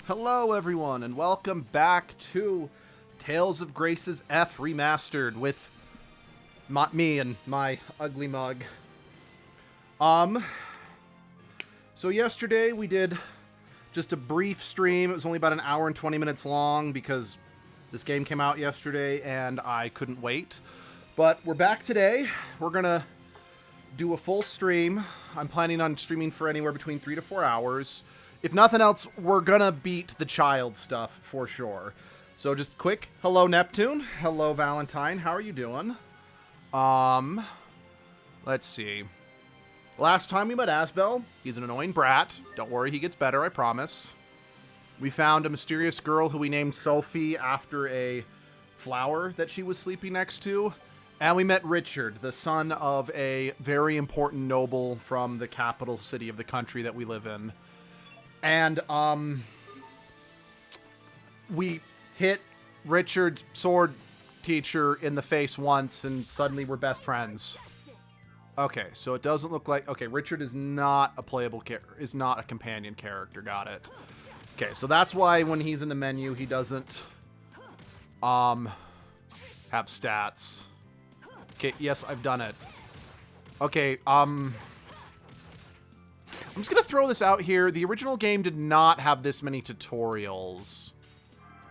Hello everyone, and welcome back to Tales of Grace's F Remastered with me and my ugly mug. So yesterday we did just a brief stream. It was only about an hour and 20 minutes long because this game came out yesterday and I couldn't wait. But we're back today. We're gonna do a full stream. I'm planning on streaming for anywhere between 3 to 4 hours. If nothing else, we're gonna beat the child stuff for sure. So just quick, hello Neptune, hello Valentine, how are you doing? Let's see. Last time we met Asbel, he's an annoying brat. Don't worry, he gets better, I promise. We found a mysterious girl who we named Sophie after a flower that she was sleeping next to. And we met Richard, the son of a very important noble from the capital city of the country that we live in. And, we hit Richard's sword teacher in the face once, and suddenly we're best friends. Okay, so it doesn't look like... Okay, Richard is not a playable character, is not a companion character, got it. Okay, so that's why when he's in the menu, he doesn't, have stats. Okay, yes, I've done it. Okay, I'm just gonna throw this out here. The original game did not have this many tutorials.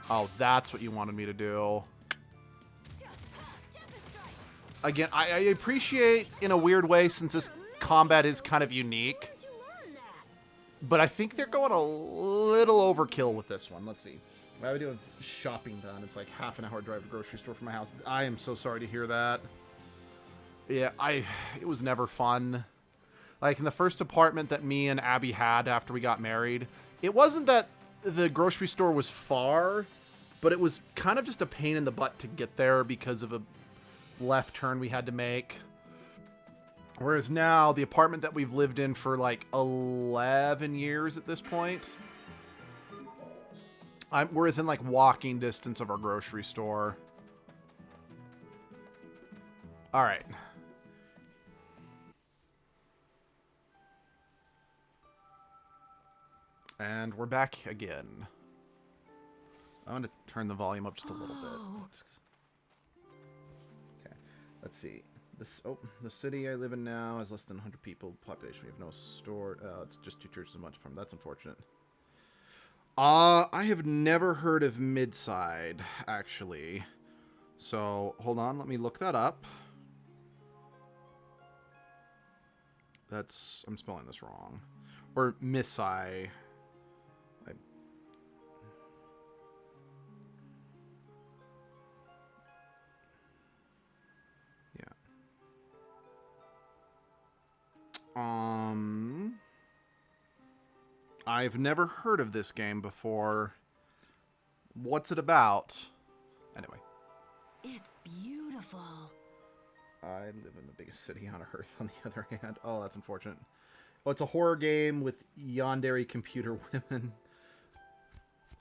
Oh, that's what you wanted me to do. Again, I appreciate in a weird way since this combat is kind of unique. But I think they're going a little overkill with this one. Let's see. I would do a shopping done. It's like half an hour drive to the grocery store from my house. I am so sorry to hear that. Yeah, it was never fun. Like, in the first apartment that me and Abby had after we got married, it wasn't that the grocery store was far, but it was kind of just a pain in the butt to get there because of a left turn we had to make. Whereas now, the apartment that we've lived in for like 11 years at this point, we're within like walking distance of our grocery store. All right. And we're back again. I want to turn the volume up just a little bit. Okay, let's see. The city I live in now has less than 100 people. Population, we have no store. It's just 2 churches a month from. That's unfortunate. I have never heard of Midside, actually. So, hold on. Let me look that up. I'm spelling this wrong. Or Missai. I've never heard of this game before. What's it about? Anyway. It's beautiful. I live in the biggest city on Earth, on the other hand. Oh, that's unfortunate. Oh, it's a horror game with yandere computer women.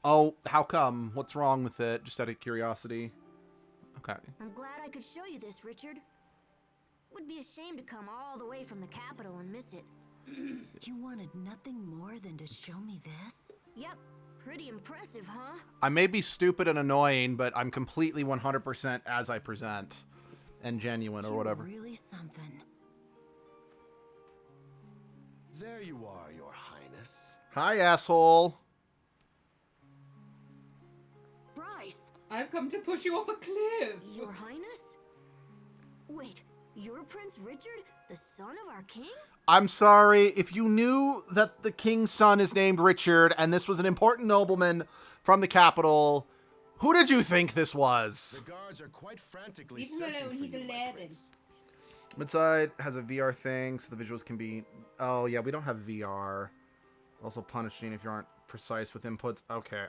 Oh, how come? What's wrong with it? Just out of curiosity. Okay. I'm glad I could show you this, Richard. Would be a shame to come all the way from the capital and miss it. You wanted nothing more than to show me this? Yep. Pretty impressive, huh? I may be stupid and annoying, but I'm completely 100% as I present. And genuine or whatever. Really something. There you are, Your Highness. Hi, asshole. Bryce! I've come to push you off a cliff. Your Highness? Wait, you're Prince Richard, the son of our king? I'm sorry, if you knew that the king's son is named Richard and this was an important nobleman from the capital, who did you think this was? The guards are quite frantically Leave him searching alone, for he's you, my 11. prince. Midside has a VR thing, so the visuals can be... Oh, yeah, we don't have VR. Also punishing if you aren't precise with inputs. Okay,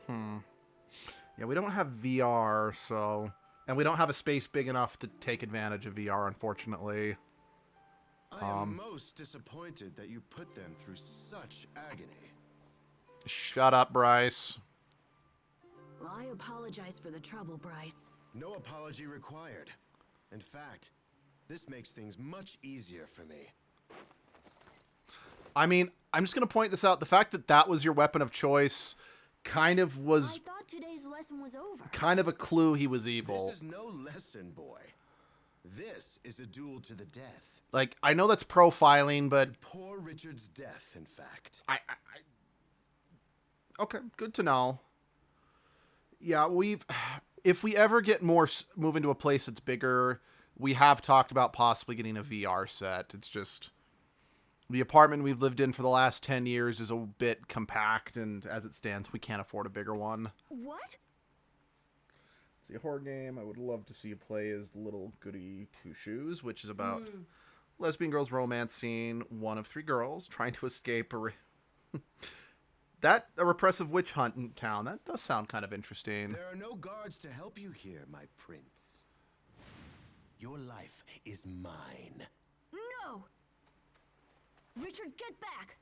Yeah, we don't have VR, so... And we don't have a space big enough to take advantage of VR, unfortunately. I am most disappointed that you put them through such agony. Shut up, Bryce. Well, I apologize for the trouble, Bryce. No apology required. In fact, this makes things much easier for me. I mean, I'm just going to point this out. The fact that that was your weapon of choice kind of was I thought today's lesson was over. kind of a clue he was evil. This is no lesson, boy. This is a duel to the death. Like, I know that's profiling, but... Poor Richard's death, in fact. Okay, good to know. Yeah, if we ever get move into a place that's bigger, we have talked about possibly getting a VR set. It's just... The apartment we've lived in for the last 10 years is a bit compact, and as it stands, we can't afford a bigger one. What? See, a horror game I would love to see you play is Little Goody Two Shoes, which is about lesbian girls romancing one of three girls trying to escape a repressive witch hunt in town. That does sound kind of interesting. There are no guards to help you here, my prince. Your life is mine. No! Richard, get back!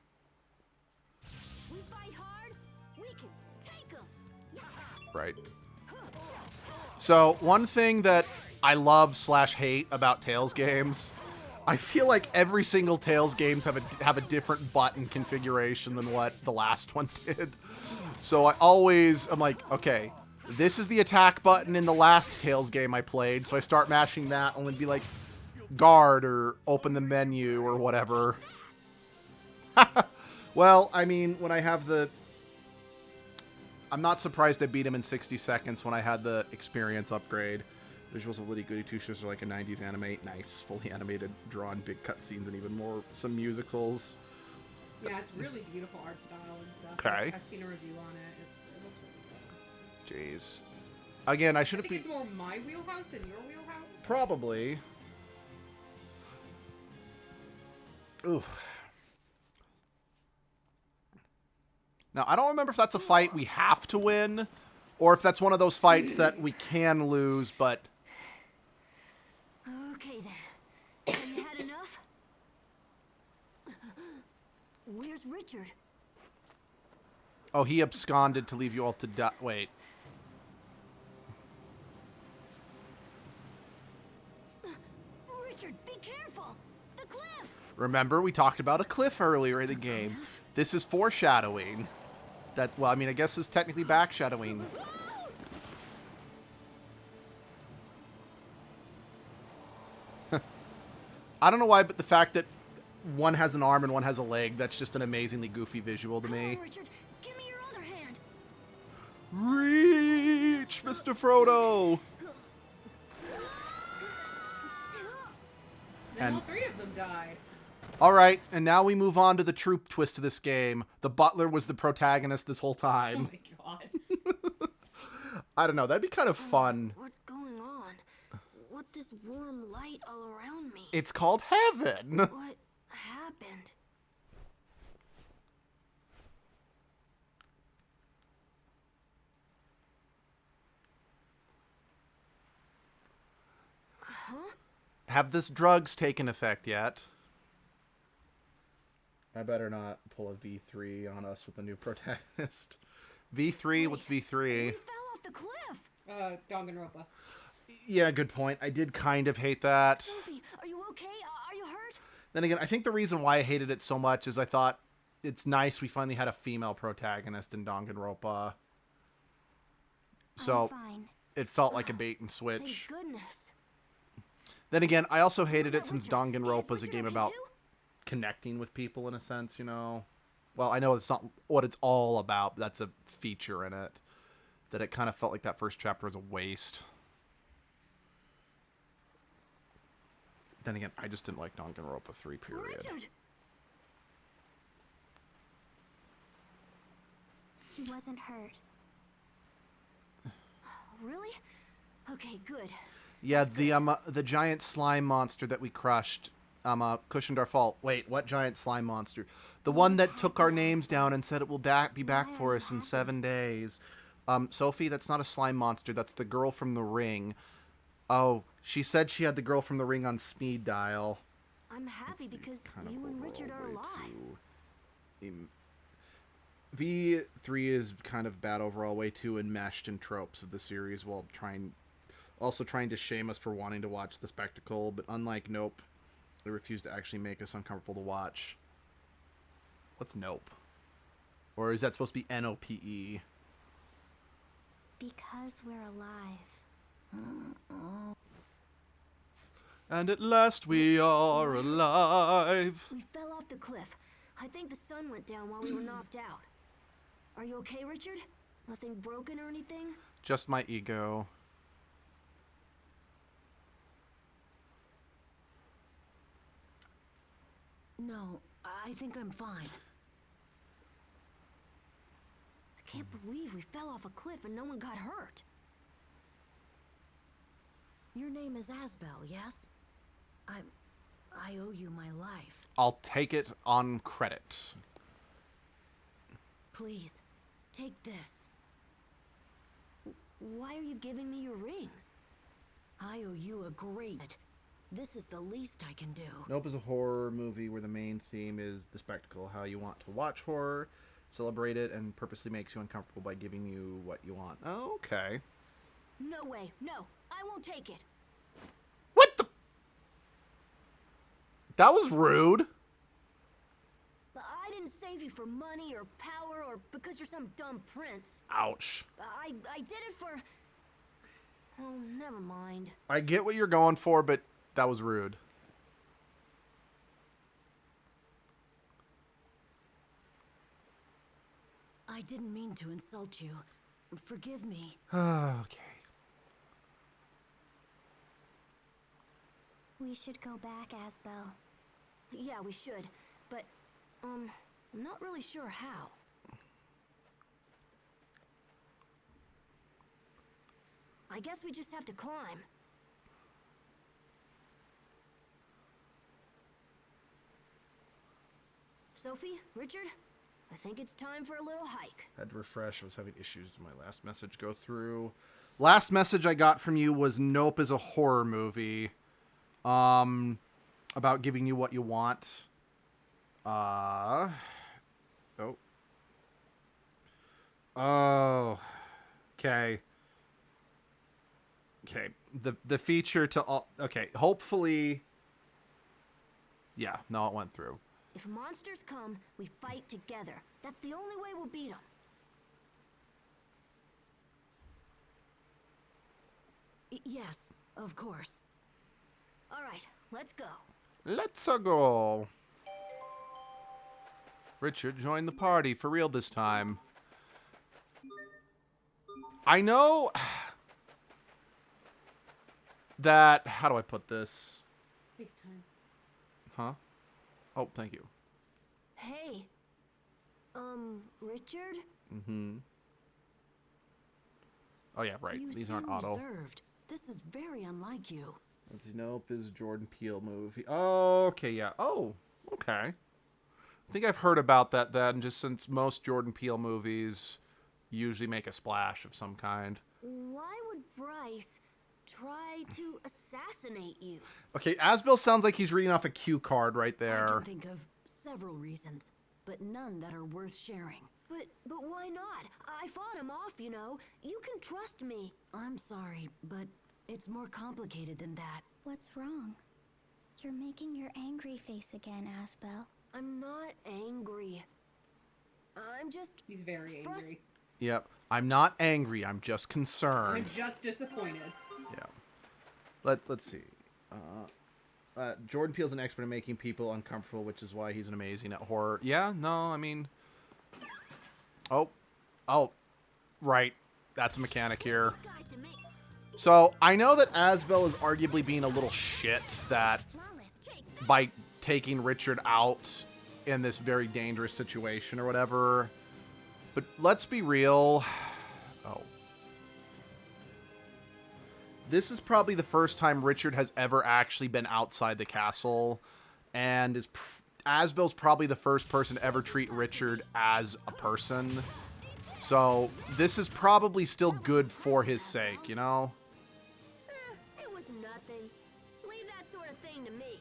We fight hard, we can take them! Right. So, one thing that I love / hate about Tales games, I feel like every single Tales games have a different button configuration than what the last one did. So I'm like, okay, this is the attack button in the last Tales game I played, so I start mashing that, only be like, guard, or open the menu, or whatever. Well, I mean, when I have the... I'm not surprised I beat him in 60 seconds when I had the experience upgrade. Visuals of Little Goody Two Shoes are like a 90s anime. Nice. Fully animated, drawn, big cutscenes, and even more, some musicals. Yeah, it's really beautiful art style and stuff. Okay. I've seen a review on it. It looks really good. Jeez. Again, I should I have think it's more my wheelhouse than your wheelhouse. Probably. Ooh. Now, I don't remember if that's a fight we have to win, or if that's one of those fights that we can lose, but... Okay then. Have you had enough? Where's Richard? Oh, he absconded to leave you all to die. Wait. Richard, be careful! The cliff! Remember, we talked about a cliff earlier in the game. This is foreshadowing. Well, I mean, I guess it's technically backshadowing. I don't know why, but the fact that one has an arm and one has a leg, that's just an amazingly goofy visual to me. Come on, Richard, give me your other hand. Reach, Mr. Frodo! Then all three of them died. Alright, and now we move on to the true twist of this game. The butler was the protagonist this whole Oh time. my god. I don't know, that'd be kind of fun. What's going on? What's this warm light all around me? It's called heaven! What happened? Huh? Have this drugs taken effect yet? I better not pull a V3 on us with a new protagonist. V3? What's We V3? fell off the cliff. Danganronpa. Yeah, good point. I did kind of hate that. Sophie, are you okay? Are you hurt? Then again, I think the reason why I hated it so much is I thought it's nice we finally had a female protagonist in Danganronpa. So I'm fine. it felt like a bait and Thank switch. goodness. Then again, I also hated What it about since Richard? Danganronpa is a Richard game okay about too? connecting with people in a sense, you know. Well, I know it's not what it's all about, but that's a feature in it. That it kind of felt like that first chapter was a waste. Then again, I just didn't like Danganronpa 3, period. Richard! He wasn't hurt. Really? Okay, good. Yeah, the giant slime monster that we crushed cushioned our fall. Wait, what giant slime monster? The one that took our names down and said it will be back for us in 7 days. Sophie, that's not a slime monster. That's the girl from The Ring. Oh, she said she had the girl from The Ring on speed dial. I'm happy because Kind of you and Richard overall are way alive. V3 is kind of bad overall, way too enmeshed in tropes of the series while also trying to shame us for wanting to watch the spectacle, but unlike Nope, they refuse to actually make us uncomfortable to watch. What's nope? Or is that supposed to be N-O-P-E? Because we're alive. And at last we are alive. We fell off the cliff. I think the sun went down while we were knocked out. Are you okay, Richard? Nothing broken or anything? Just my ego. No, I think I'm fine. I can't believe we fell off a cliff and no one got hurt. Your name is Asbel, yes? I owe you my life. I'll take it on credit. Please, take this. Why are you giving me your ring? I owe you a great... This is the least I can do. Nope is a horror movie where the main theme is the spectacle, how you want to watch horror, celebrate it, and purposely makes you uncomfortable by giving you what you want. Oh, okay. No way. No, I won't take it. What the? That was rude. I didn't save you for money or power or because you're some dumb prince. Ouch. I did it for... Oh, never mind. I get what you're going for, but that was rude. I didn't mean to insult you. Forgive me. Okay. We should go back, Asbel. Yeah, we should. But, I'm not really sure how. I guess we just have to climb. Sophie, Richard, I think it's time for a little hike. Had to refresh. I was having issues with my last message go through. Last message I got from you was Nope is a horror movie. About giving you what you want. Oh. Oh. Okay. Okay. The feature to all... Okay. Hopefully... Yeah. No, it went through. If monsters come, we fight together. That's the only way we'll beat them. Yes, of course. All right, let's go. Let's go. Richard joined the party for real this time. I know that... How do I put this? FaceTime. Huh? Oh, thank you. Hey. Richard? Mm-hmm. Oh, yeah, right. You These seem aren't auto. reserved. This is very unlike you. Let's see. Nope is Jordan Peele movie. Oh, okay, yeah. Oh, okay. I think I've heard about that then, just since most Jordan Peele movies usually make a splash of some kind. Why would Bryce try to assassinate you? Okay, Asbel sounds like he's reading off a cue card right I there. can think of several reasons, but none that are worth sharing. But why not? I fought him off, you know. You can trust me. I'm sorry, but it's more complicated than that. What's wrong? You're making your angry face again, Asbel. I'm not angry. I'm just... He's very angry. Yep. I'm not angry. I'm just concerned. I'm just disappointed. Yeah. Let's see. Jordan Peele's an expert in making people uncomfortable, which is why he's an amazing at horror. Yeah, no, I mean... Oh, right. That's a mechanic here. So, I know that Asbel is arguably being a little shit that by taking Richard out in this very dangerous situation or whatever. But let's be real. Oh. This is probably the first time Richard has ever actually been outside the castle, and Asbel's probably the first person to ever treat Richard as a person. So this is probably still good for his sake, you know? It was nothing. Leave that sort of thing to me.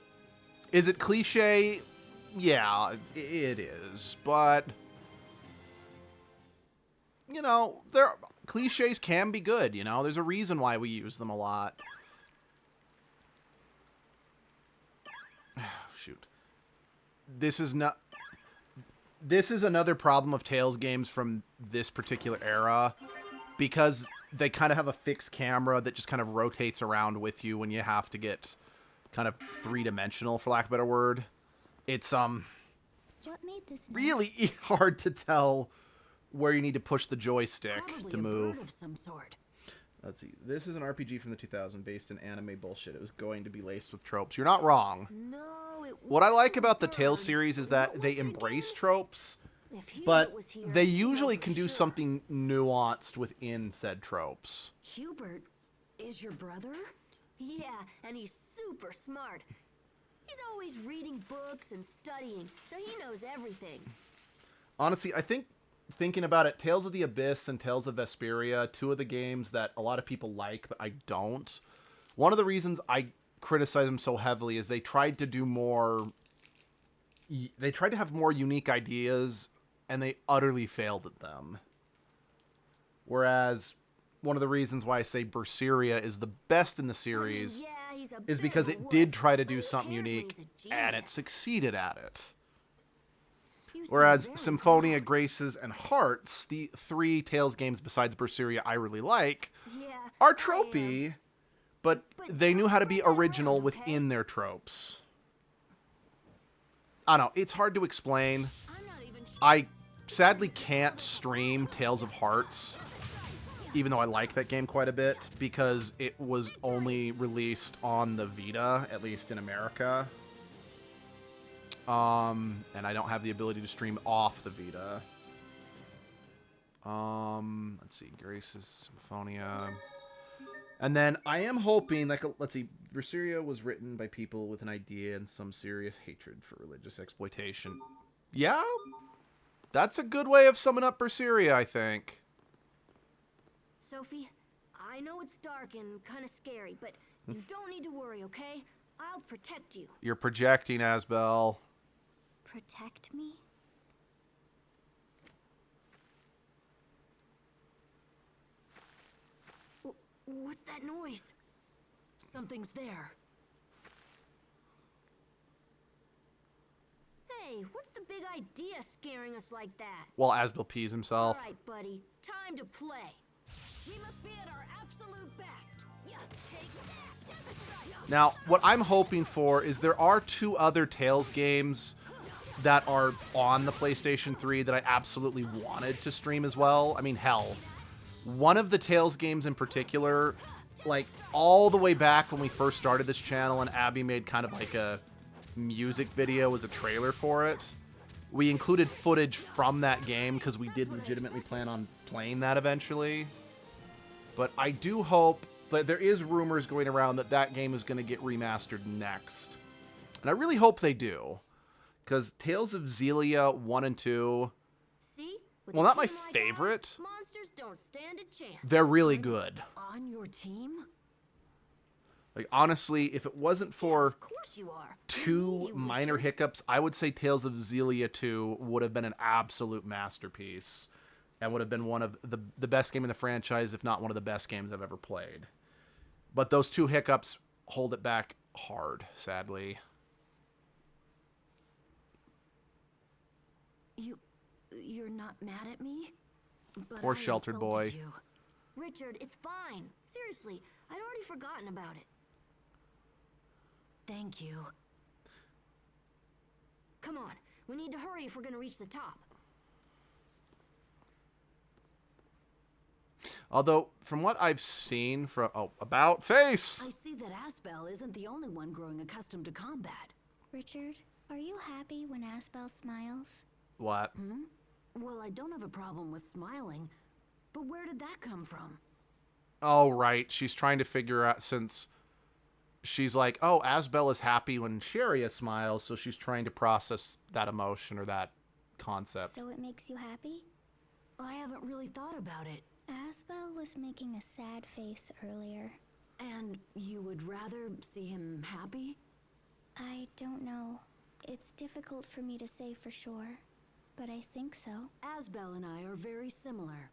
Is it cliche? Yeah, it is. But, you know, cliches can be good, you know? There's a reason why we use them a lot. Shoot. This is not... this is another problem of Tales games from this particular era, because they kind of have a fixed camera that just kind of rotates around with you when you have to get kind of three-dimensional, for lack of a better word. It's What made this really hard to tell where you need to push the joystick Probably to a move. bird of some sort. Let's see. This is an RPG from the 2000s based in anime bullshit. It was going to be laced with tropes. You're not wrong. No, it What I like wasn't about the bird. Tales series is that What they was it embrace again? tropes, If Hubert but was here, they he'd know usually for can do sure. something nuanced within said tropes. Hubert is your brother? Yeah, and he's super smart. He's always reading books and studying, so he knows everything. Honestly, I think, thinking about it, Tales of the Abyss and Tales of Vesperia, two of the games that a lot of people like, but I don't. One of the reasons I criticize them so heavily is they tried to do more... They tried to have more unique ideas, and they utterly failed at them. Whereas, one of the reasons why I say Berseria is the best in the series Yeah, he's a is bit because of a it did wuss, try to but do who something cares when unique, he's a and it genius? succeeded at it. You seem Whereas very Symphonia, proud. Graces, and Hearts, the three Tales games besides Berseria I really like, Yeah, are I am. tropey, but But they knew don't how to be spread that original around, okay? within their tropes. I don't know, it's hard to explain. I'm not even sure. I sadly can't stream Tales of Hearts, even though I like that game quite a bit, because it was only released on the Vita, at least in America. And I don't have the ability to stream off the Vita. Let's see, Graces, Symphonia. And then I am hoping, like, let's see, Berseria was written by people with an idea and some serious hatred for religious exploitation. Yeah, that's a good way of summing up Berseria, I think. Sophie, I know it's dark and kind of scary, but you don't need to worry, okay? I'll protect you. You're projecting, Asbel. Protect me? What's that noise? Something's there. Hey, what's the big idea scaring us like that? While Asbel pees himself. All right, buddy, time to play. We must be at our absolute best. Yeah, take that. Now, what I'm hoping for is there are two other Tales games that are on the PlayStation 3 that I absolutely wanted to stream as well. I mean, hell, one of the Tales games in particular, like, all the way back when we first started this channel and Abby made kind of like a music video as a trailer for it, we included footage from that game because we did legitimately plan on playing that eventually. But I do hope, that there is rumors going around that that game is going to get remastered next. And I really hope they do. Because Tales of Xillia 1 and 2, See? With well, a not my team like favorite. ours, monsters don't stand a chance. They're really good. On your team? Like, honestly, if it wasn't for Of course you are. two You, minor Richard. hiccups, I would say Tales of Xillia 2 would have been an absolute masterpiece. And would have been one of the best game in the franchise, if not one of the best games I've ever played. But those two hiccups hold it back hard, sadly. You're not mad at me? But Poor I sheltered insulted boy. you. Richard, it's fine. Seriously, I'd already forgotten about it. Thank you. Come on, we need to hurry if we're gonna reach the top. Although, from what I've seen from... Oh, about face! I see that Asbel isn't the only one growing accustomed to combat. Richard, are you happy when Asbel smiles? What? Well, I don't have a problem with smiling, but where did that come from? Oh, right. She's trying to figure out, since she's like, oh, Asbel is happy when Sharia smiles, so she's trying to process that emotion or that concept. So it makes you happy? I haven't really thought about it. Asbel was making a sad face earlier. And you would rather see him happy? I don't know. It's difficult for me to say for sure, but I think so. Asbel and I are very similar.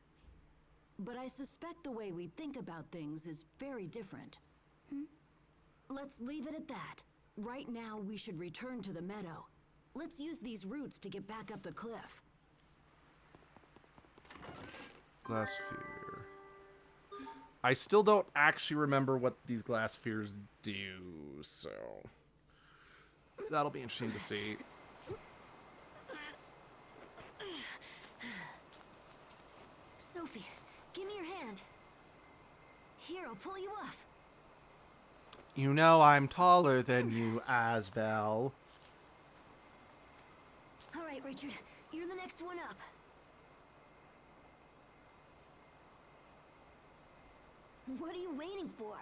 But I suspect the way we think about things is very different. Let's leave it at that. Right now, we should return to the meadow. Let's use these roots to get back up the cliff. Glass sphere. I still don't actually remember what these glass spheres do, so that'll be interesting to see. Sophie, give me your hand. Here, I'll pull you up. You know I'm taller than you, Asbel. All right, Richard, you're the next one up. What are you waiting for?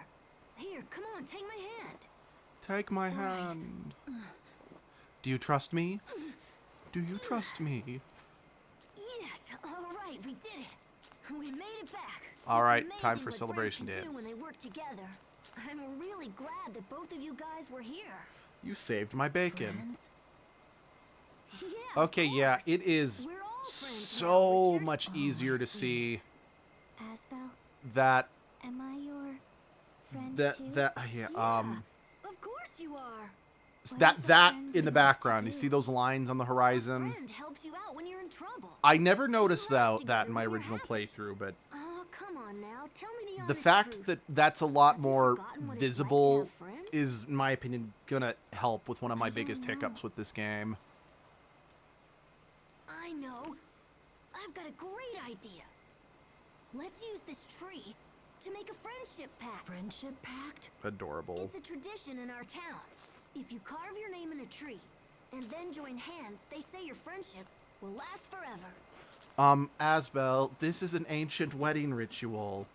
Here, come on, take my hand. Take my hand. Do you trust me? Do you trust me? Yes, all right, we did it. We made it back. All It's right, amazing time for what celebration friends can do dance. when they work together. I'm really glad that both of you guys were here. You saved my bacon. Friends? Yeah, of Okay, yeah, course. it is We're all friends so now, Richard. much easier to see Asbel, that am I your friend too? yeah, Of course you are. What that is a that friend in the supposed to background. You do? see those lines on the horizon? Friend helps you out when you're in trouble. I never noticed laugh that in together my when you're original happy. playthrough, but Oh, come on now. Tell me the the honest fact truth. that that's a lot Have you more forgotten what it's like to visible have friends? is, in my opinion, gonna help with one of my I don't biggest know. hiccups with this game. I know. I've got a great idea. Let's use this tree to make a friendship pact. Friendship pact? Adorable. It's a tradition in our town. If you carve your name in a tree and then join hands, they say your friendship will last forever. Asbel, this is an ancient wedding ritual.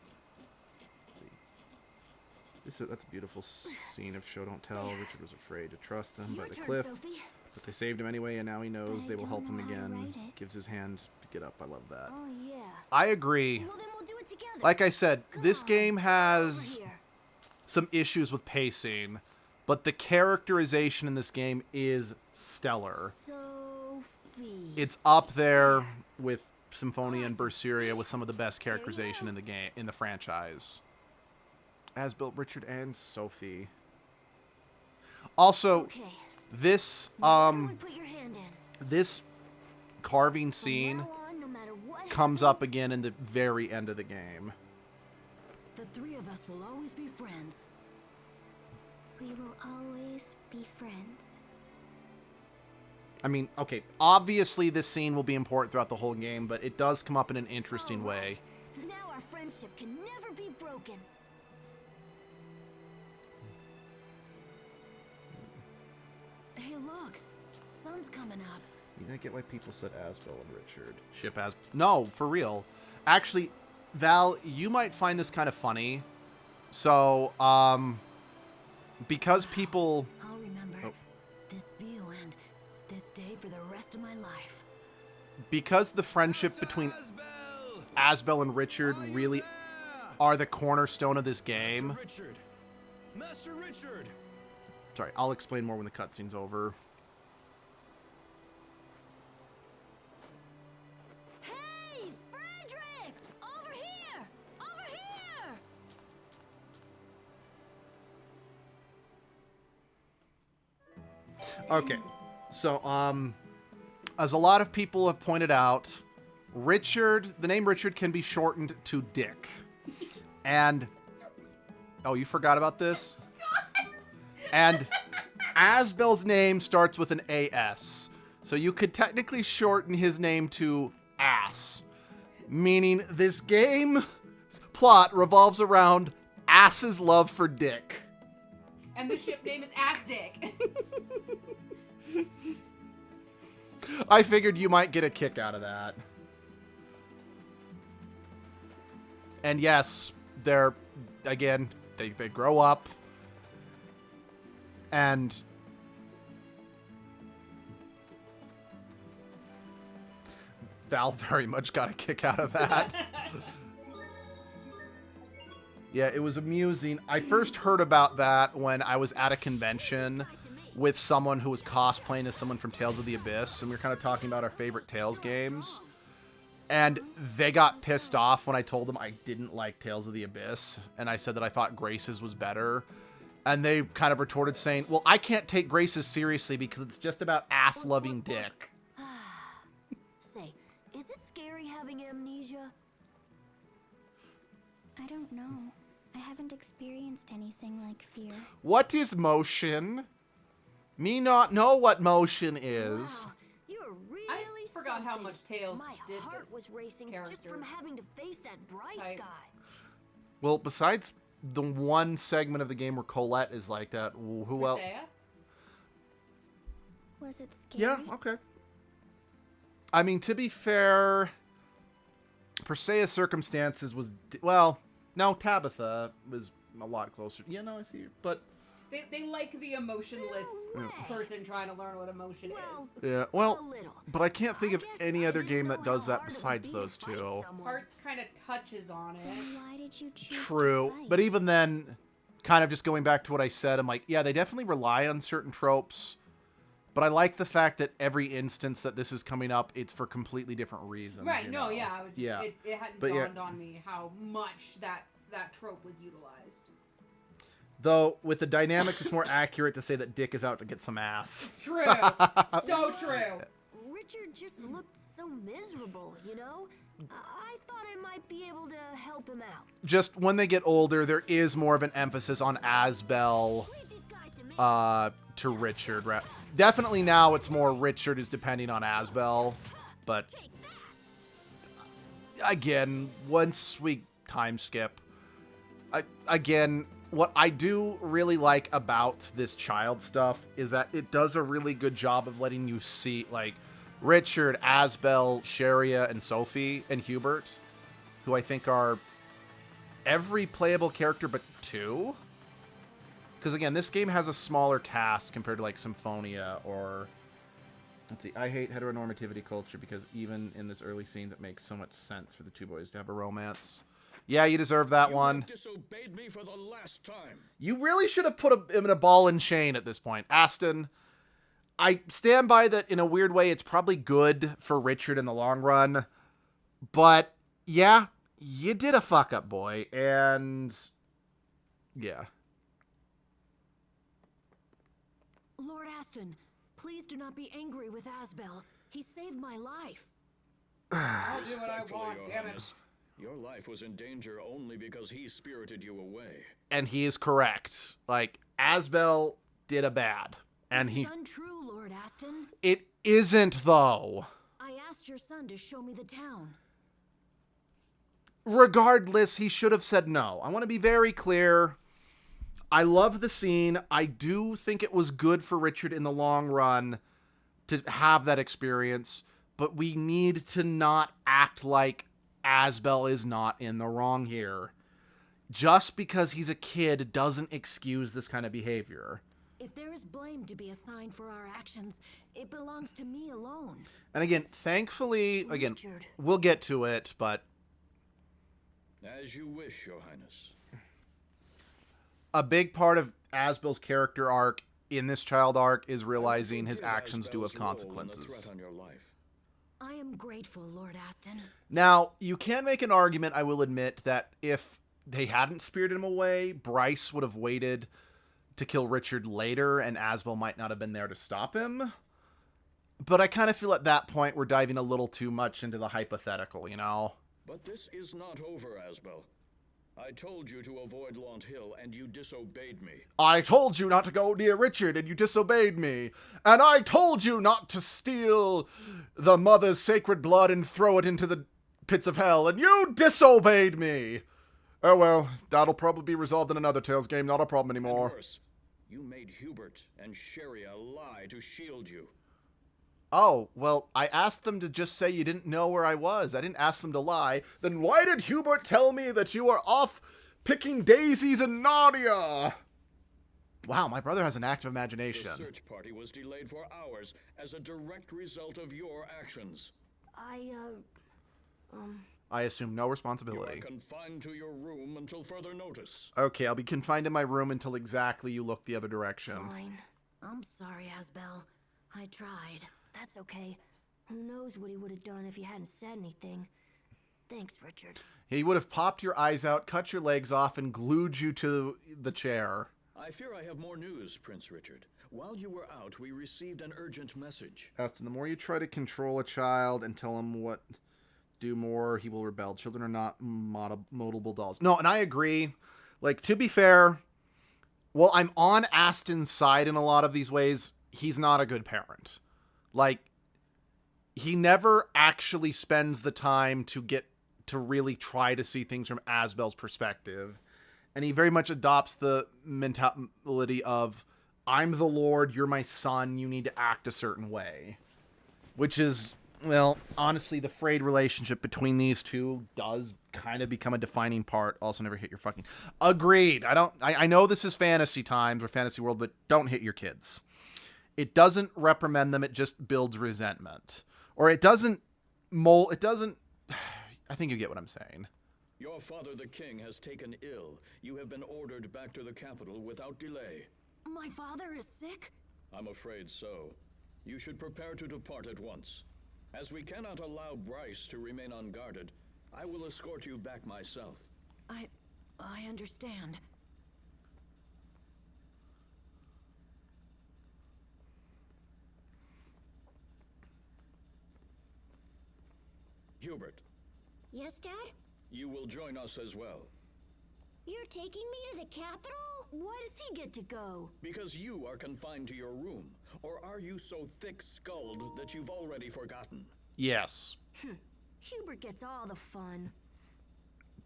That's a beautiful scene of show don't tell. Richard was afraid to trust them by Your the turn, cliff, Sophie. but they saved him anyway, and now he knows I they will help don't him know how to again. write it. Gives his hand to get up. I love that. Oh, yeah. I agree. Well, then we'll do it together. Like I said, Come this on, game over has here. some issues with pacing, but the characterization in this game is stellar. Sophie. It's up there with Symphonia and Berseria with some of the best characterization in the game, in the franchise. As built Richard and Sophie. Also, Okay. this Everyone put your hand in. this carving From scene now on, no matter what comes up happens, again in the very end of the game. The three of us will always be friends. We will always be friends. I mean, okay, obviously this scene will be important throughout the whole game, but it does come up in an interesting All way. right. Now our friendship can never be broken. Hey, look. Sun's coming up. I get why people said Asbel and Richard. Ship As. No, for real. Actually, Val, you might find this kind of funny. So, because people... I'll remember Oh. this view and this day for the rest of my life. Because the friendship between Asbel and Richard really are the cornerstone of this game. Richard! Master Richard! Sorry, I'll explain more when the cutscene's over. Hey, Frederick! Over here! Over here! Okay, so, as a lot of people have pointed out, Richard, the name Richard can be shortened to Dick. And, oh, you forgot about this? And Asbel's name starts with an AS. So you could technically shorten his name to Ass. Meaning this game's plot revolves around Ass's love for Dick. And the ship name is Ass Dick. I figured you might get a kick out of that. And yes, they're, again, they grow up. And Val very much got a kick out of that. Yeah, it was amusing. I first heard about that when I was at a convention with someone who was cosplaying as someone from Tales of the Abyss, and we were kind of talking about our favorite Tales games. And they got pissed off when I told them I didn't like Tales of the Abyss, and I said that I thought Grace's was better. And they kind of retorted saying, well, I can't take Grace's seriously because it's just about ass-loving dick. Say, is it scary having amnesia? I don't know. I haven't experienced anything like fear. What is motion? Me not know what motion is. Wow, you're really I forgot how something. much Tails My did heart this was racing just character from having to face that Bryce type. guy. Well, besides the one segment of the game where Colette is like that, who else? Priscilla? Was it scary? Yeah, okay. I mean, to be fair, Perseia's circumstances was... well, no, Tabitha was a lot closer. Yeah, no, I see you. But... They like the emotionless No way. person trying to learn what emotion Well, is. yeah, well, a little. but I can't think I of guess any I other didn't game know that does how that hard it would besides be to those fight two. someone. Hearts kind of touches on it. Then why did you choose True, to fight? but even then, kind of just going back to what I said, I'm like, yeah, they definitely rely on certain tropes, but I like the fact that every instance that this is coming up, it's for completely different reasons. Right, you no, know? yeah. I was just, Yeah. It hadn't But yeah. dawned on me how much that trope was utilized. Though, with the dynamics, it's more accurate to say that Dick is out to get some ass. It's true. So true. Richard just looked so miserable, you know? I thought I might be able to help him out. Just when they get older, there is more of an emphasis on Asbel Leave these guys to me. to Richard. Definitely now it's more Richard is depending on Asbel, but Take that. again, once we time skip, again, what I do really like about this child stuff is that it does a really good job of letting you see, like, Richard, Asbel, Sharia, and Sophie, and Hubert, who I think are every playable character but two. Because, again, this game has a smaller cast compared to, like, Symphonia or... Let's see, I hate heteronormativity culture because even in this early scene, it makes so much sense for the two boys to have a romance. Yeah, you deserve that one. Disobeyed me for the last time. You really should have put him in a ball and chain at this point. Aston, I stand by that in a weird way. It's probably good for Richard in the long run. But, yeah, you did a fuck up, boy. And, yeah. Lord Aston, please do not be angry with Asbel. He saved my life. I'll do what I Respectfully, want, Your damn it. Highness, your life was in danger only because he spirited you away. And he is correct. Like, Asbel did a bad. And This he... is untrue, Lord Aston. It isn't, though. I asked your son to show me the town. Regardless, he should have said no. I want to be very clear. I love the scene. I do think it was good for Richard in the long run to have that experience, but we need to not act like Asbel is not in the wrong here. Just because he's a kid doesn't excuse this kind of behavior. If there is blame to be assigned for our actions, it belongs to me alone. And again, thankfully, again, Richard. we'll get to it, but As you wish, Your Highness. a big part of Asbel's character arc in this child arc is realizing his Forgive actions do have Asbel's role in the consequences. threat on your life. I am grateful, Lord Aston. Now, you can make an argument, I will admit, that if they hadn't spirited him away, Bryce would have waited to kill Richard later, and Asbel might not have been there to stop him. But I kind of feel at that point we're diving a little too much into the hypothetical, you know? But this is not over, Asbel. I told you to avoid Launt Hill, and you disobeyed me. I told you not to go near Richard, and you disobeyed me. And I told you not to steal the mother's sacred blood and throw it into the pits of hell, and you disobeyed me. Oh well, that'll probably be resolved in another Tales game, not a problem And anymore. worse, you made Hubert and Sharia lie to shield you. Oh, well, I asked them to just say you didn't know where I was. I didn't ask them to lie. Then why did Hubert tell me that you were off picking daisies in Narnia? Wow, my brother has an active The imagination. search party was delayed for hours as a direct result of your actions. I assume no You are responsibility. confined to your room until further notice. Okay, I'll be confined in my room until exactly you look the other direction. Fine. I'm sorry, Asbel. I tried. That's okay. Who knows what he would have done if you hadn't said anything. Thanks, Richard. He would have popped your eyes out, cut your legs off, and glued you to the chair. I fear I have more news, Prince Richard. While you were out, we received an urgent message. Aston, the more you try to control a child and tell him what do more, he will rebel. Children are not moldable dolls. No, and I agree. Like, to be fair, well, I'm on Aston's side in a lot of these ways. He's not a good parent. Like, he never actually spends the time to get to really try to see things from Asbel's perspective. And he very much adopts the mentality of, I'm the Lord, you're my son, you need to act a certain way. Which is, well, honestly, the frayed relationship between these two does kind of become a defining part. Also, never hit your fucking... Agreed. I know this is fantasy times or fantasy world, but don't hit your kids. It doesn't reprimand them, it just builds resentment. Or it doesn't mold... It doesn't... I think you get what I'm saying. Your father, the king, has taken ill. You have been ordered back to the capital without delay. My father is sick? I'm afraid so. You should prepare to depart at once. As we cannot allow Bryce to remain unguarded, I will escort you back myself. I understand. Hubert, Yes, Dad? you will join us as well. You're taking me to the capital? Why does he get to go? Because you are confined to your room. Or are you so thick-skulled that you've already forgotten? Yes. Hubert gets all the fun.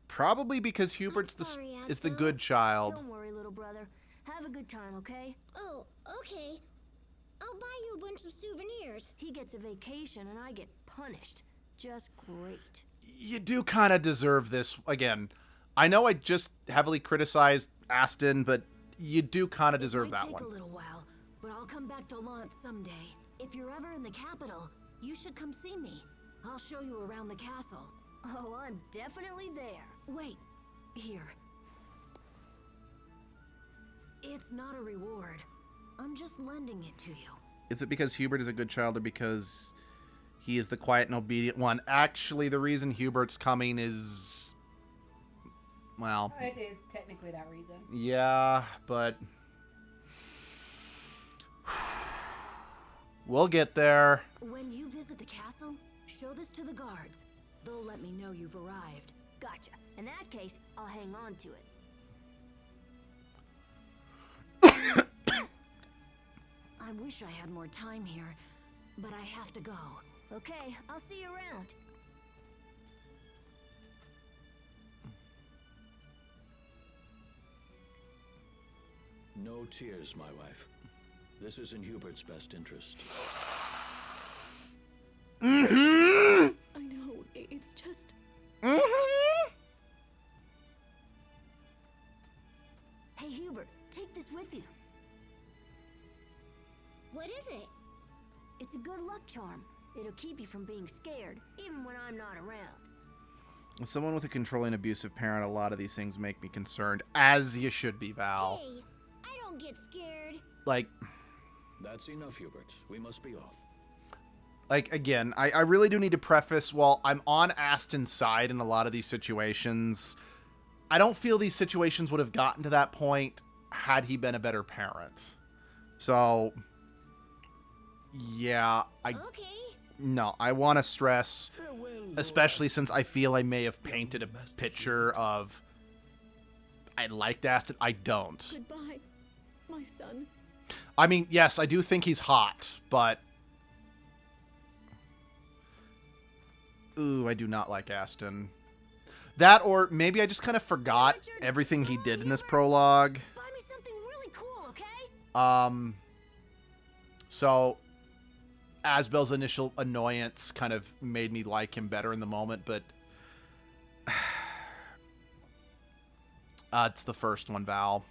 Probably because Hubert's sorry, is the Asbel. good child. Don't worry, little brother. Have a good time, okay? Oh, okay. I'll buy you a bunch of souvenirs. He gets a vacation and I get punished. Just great. You do kind of deserve this. Again, I know I just heavily criticized Aston, but you do kind of deserve that one. It might take a little while, but I'll come back to Lance someday. If you're ever in the capital, you should come see me. I'll show you around the castle. Oh, I'm definitely there. Wait, here. It's not a reward. I'm just lending it to you. Is it because Hubert is a good child or because he is the quiet and obedient one? Actually, the reason Hubert's coming is... Well... It is technically that reason. Yeah, but... We'll get there. When you visit the castle, show this to the guards. They'll let me know you've arrived. Gotcha. In that case, I'll hang on to it. I wish I had more time here, but I have to go. Okay, I'll see you around. No tears, my wife. This is in Hubert's best interest. I know, it's just... Hey, Hubert, take this with you. What is it? It's a good luck charm. It'll keep you from being scared, even when I'm not around. As someone with a controlling, abusive parent, a lot of these things make me concerned. As you should be, Val. Hey, I don't get scared. Like... That's enough, Hubert. We must be off. Like, again, I really do need to preface, while I'm on Aston's side in a lot of these situations, I don't feel these situations would have gotten to that point had he been a better parent. So, yeah, Okay. No, I want to stress, especially since I feel I may have painted a picture of, I liked Aston, I don't. Goodbye, my son. I mean, yes, I do think he's hot, but... Ooh, I do not like Aston. That, or maybe I just kind of forgot everything he did in this prologue. Buy me something really cool, okay? So, Asbel's initial annoyance kind of made me like him better in the moment, but... it's the first one, Val.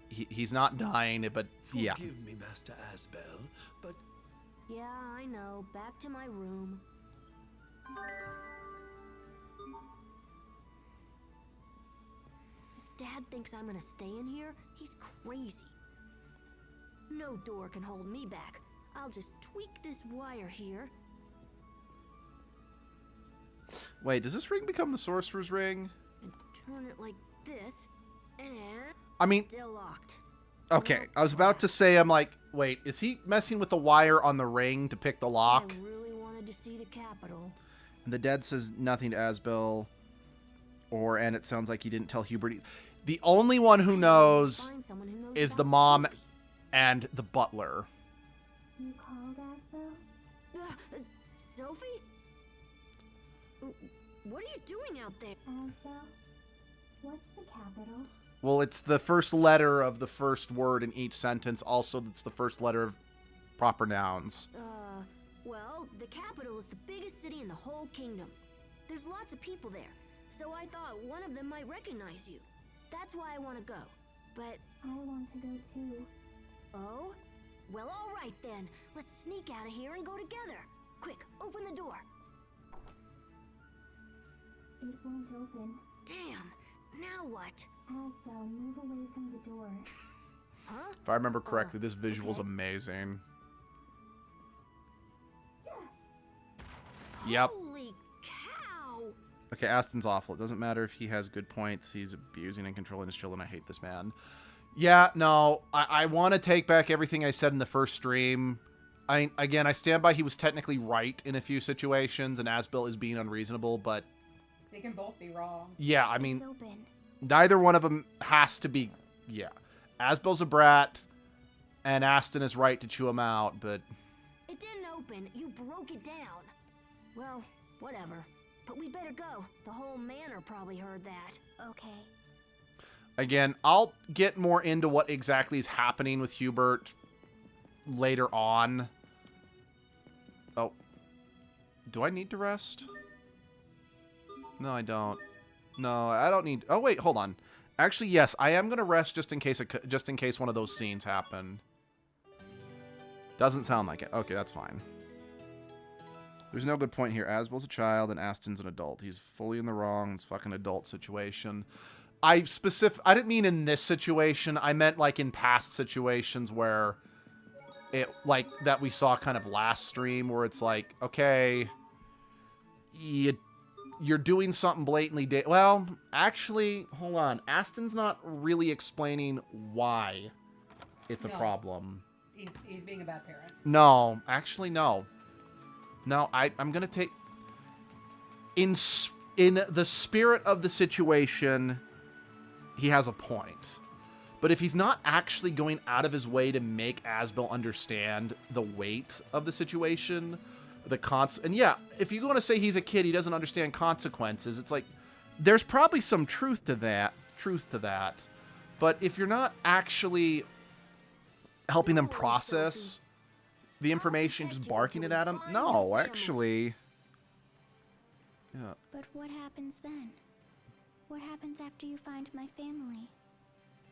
He's not dying, but yeah. Forgive me, Master Asbel, but Yeah, I know. Back to my room. If Dad thinks I'm gonna stay in here, he's crazy. No door can hold me back. I'll just tweak this wire here. Wait, does this ring become the Sorcerer's Ring? And turn it like this. And... I mean, Still locked. okay, I was about to say, I'm like, wait, is he messing with the wire on the ring to pick the lock? I really wanted to see the capital. And the dead says nothing to Asbel, and it sounds like he didn't tell Hubert. The only one who knows Find someone who knows is the about mom Sophie. and the butler. You called Asbel? Sophie? What are you doing out there? Asbel? What's the capital? Well, it's the first letter of the first word in each sentence. Also, it's the first letter of proper nouns. Well, the capital is the biggest city in the whole kingdom. There's lots of people there, so I thought one of them might recognize you. That's why I want to go. But... I want to go too. Oh? Well, all right then. Let's sneak out of here and go together. Quick, open the door. It won't open. Damn. Now what? Asbel, move away from the door. Huh? If I remember correctly, this visual's amazing. Yep. Holy cow! Okay, Aston's awful. It doesn't matter if he has good points. He's abusing and controlling his children. I hate this man. Yeah, no, I want to take back everything I said in the first stream. Again, I stand by he was technically right in a few situations, and Asbel is being unreasonable, but... They can both be wrong. Yeah, I mean, It's open. neither one of them has to be... Yeah. Asbel's a brat, and Aston is right to chew him out, but... It didn't open. You broke it down. Well, whatever. But we better go. The whole manor probably heard that. Okay. Again, I'll get more into what exactly is happening with Hubert later on. Oh. Do I need to rest? No, I don't. No, I don't need... Oh, wait, hold on. Actually, yes, I am going to rest just in case one of those scenes happen. Doesn't sound like it. Okay, that's fine. There's no good point here. Asbel's a child and Aston's an adult. He's fully in the wrong. It's fucking adult situation. I didn't mean in this situation. I meant like in past situations where it, like that we saw kind of last stream where it's like, okay, you're doing something blatantly. Well, actually, hold on. Aston's not really explaining why it's a problem. He's being a bad parent. No, actually, no. No, I'm gonna take... In the spirit of the situation, he has a point. But if he's not actually going out of his way to make Asbel understand the weight of the situation, and yeah, if you want to say he's a kid, he doesn't understand consequences, it's like, there's probably some truth to that. But if you're not actually helping them process the information, just barking it at him, no, actually, yeah. But what happens then? What happens after you find my family?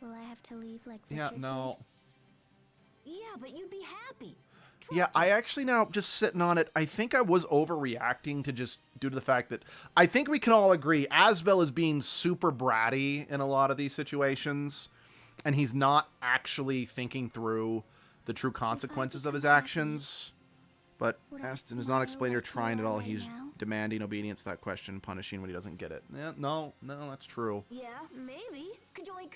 Will I have to leave like Richard Yeah, no. Yeah, but you'd be happy. Yeah, I actually now just sitting on it, I think I was overreacting to just due to the fact that I think we can all agree Asbel is being super bratty in a lot of these situations, and he's not actually thinking through the true consequences of his actions. But Aston is not explaining or trying at all. He's demanding obedience to that question, punishing when he doesn't get it. Yeah, no, that's true. Yeah, maybe. Kajoink.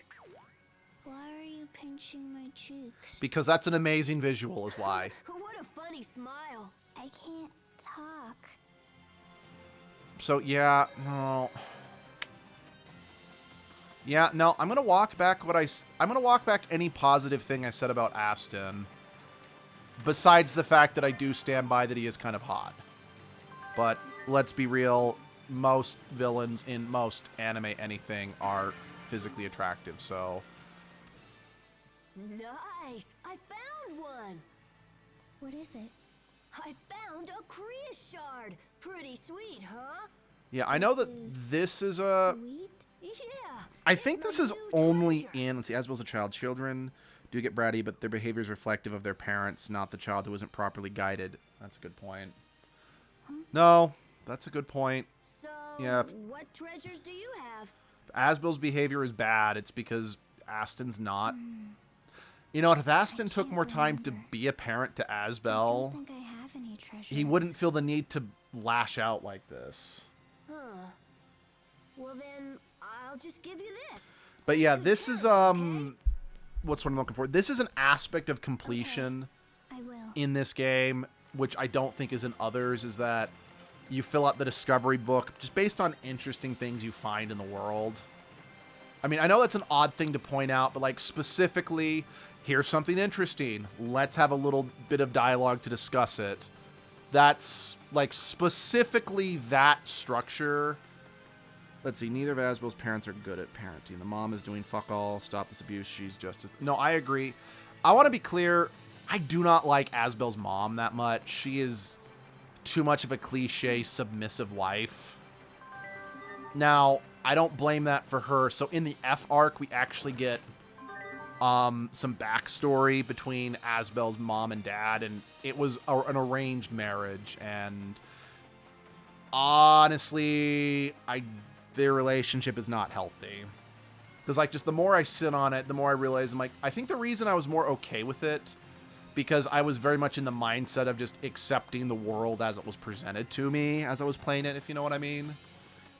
Why are you pinching my cheeks? Because that's an amazing visual, is why. What a funny smile. I can't talk. So yeah, no. Yeah, no, I'm gonna walk back I'm gonna walk back any positive thing I said about Aston. Besides the fact that I do stand by that he is kind of hot. But let's be real, most villains in most anime anything are physically attractive, so... Nice! I found one! What is it? I found a Kriya shard! Pretty sweet, huh? Yeah, I know that this is a... Sweet? Yeah! I think this is only in... Let's see, Asbel's a child. Children do get bratty, but their behavior is reflective of their parents, not the child who isn't properly guided. That's a good point. No, that's a good point. So, Yeah. what treasures do you have? If Asbel's behavior is bad, it's because Aston's not. You know what, if Aston took more time to be a parent to I Asbel, don't think I have any treasures. he wouldn't feel the need to lash out like this. Huh. Well then, I'll just give you this. But yeah, this is what's what I'm looking for. This is an aspect of completion I will. in this game, which I don't think is in others, is that you fill out the discovery book just based on interesting things you find in the world. I mean, I know that's an odd thing to point out, but like specifically, here's something interesting. Let's have a little bit of dialogue to discuss it. That's like specifically that structure. Let's see. Neither of Asbel's parents are good at parenting. The mom is doing fuck all. Stop this abuse. She's just... No, I agree. I want to be clear. I do not like Asbel's mom that much. She is too much of a cliche submissive wife. Now, I don't blame that for her. So in the F arc, we actually get some backstory between Asbel's mom and dad, and it was an arranged marriage, and honestly, their relationship is not healthy. Because like just the more I sit on it, the more I realize I'm like, I think the reason I was more okay with it because I was very much in the mindset of just accepting the world as it was presented to me as I was playing it, if you know what I mean.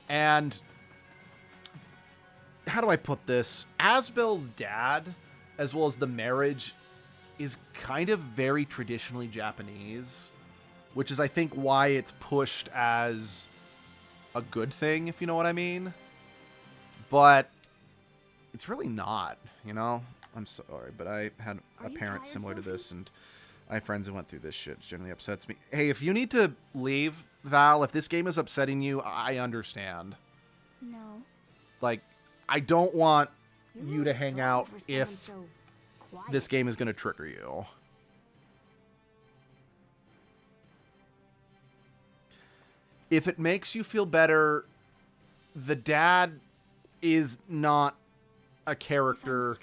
And how do I put this? Asbel's dad, as well as the marriage, is kind of very traditionally Japanese, which is, I think, why it's pushed as a good thing, if you know what I mean. But it's really not, you know? I'm sorry, but I had a parent similar to this, and I have friends who went through this shit. It generally upsets me. Hey, if you need to leave, Val, if this game is upsetting you, I understand. No. Like, I don't want you to hang out if this game is going to trigger you. If it makes you feel better, the dad is not a character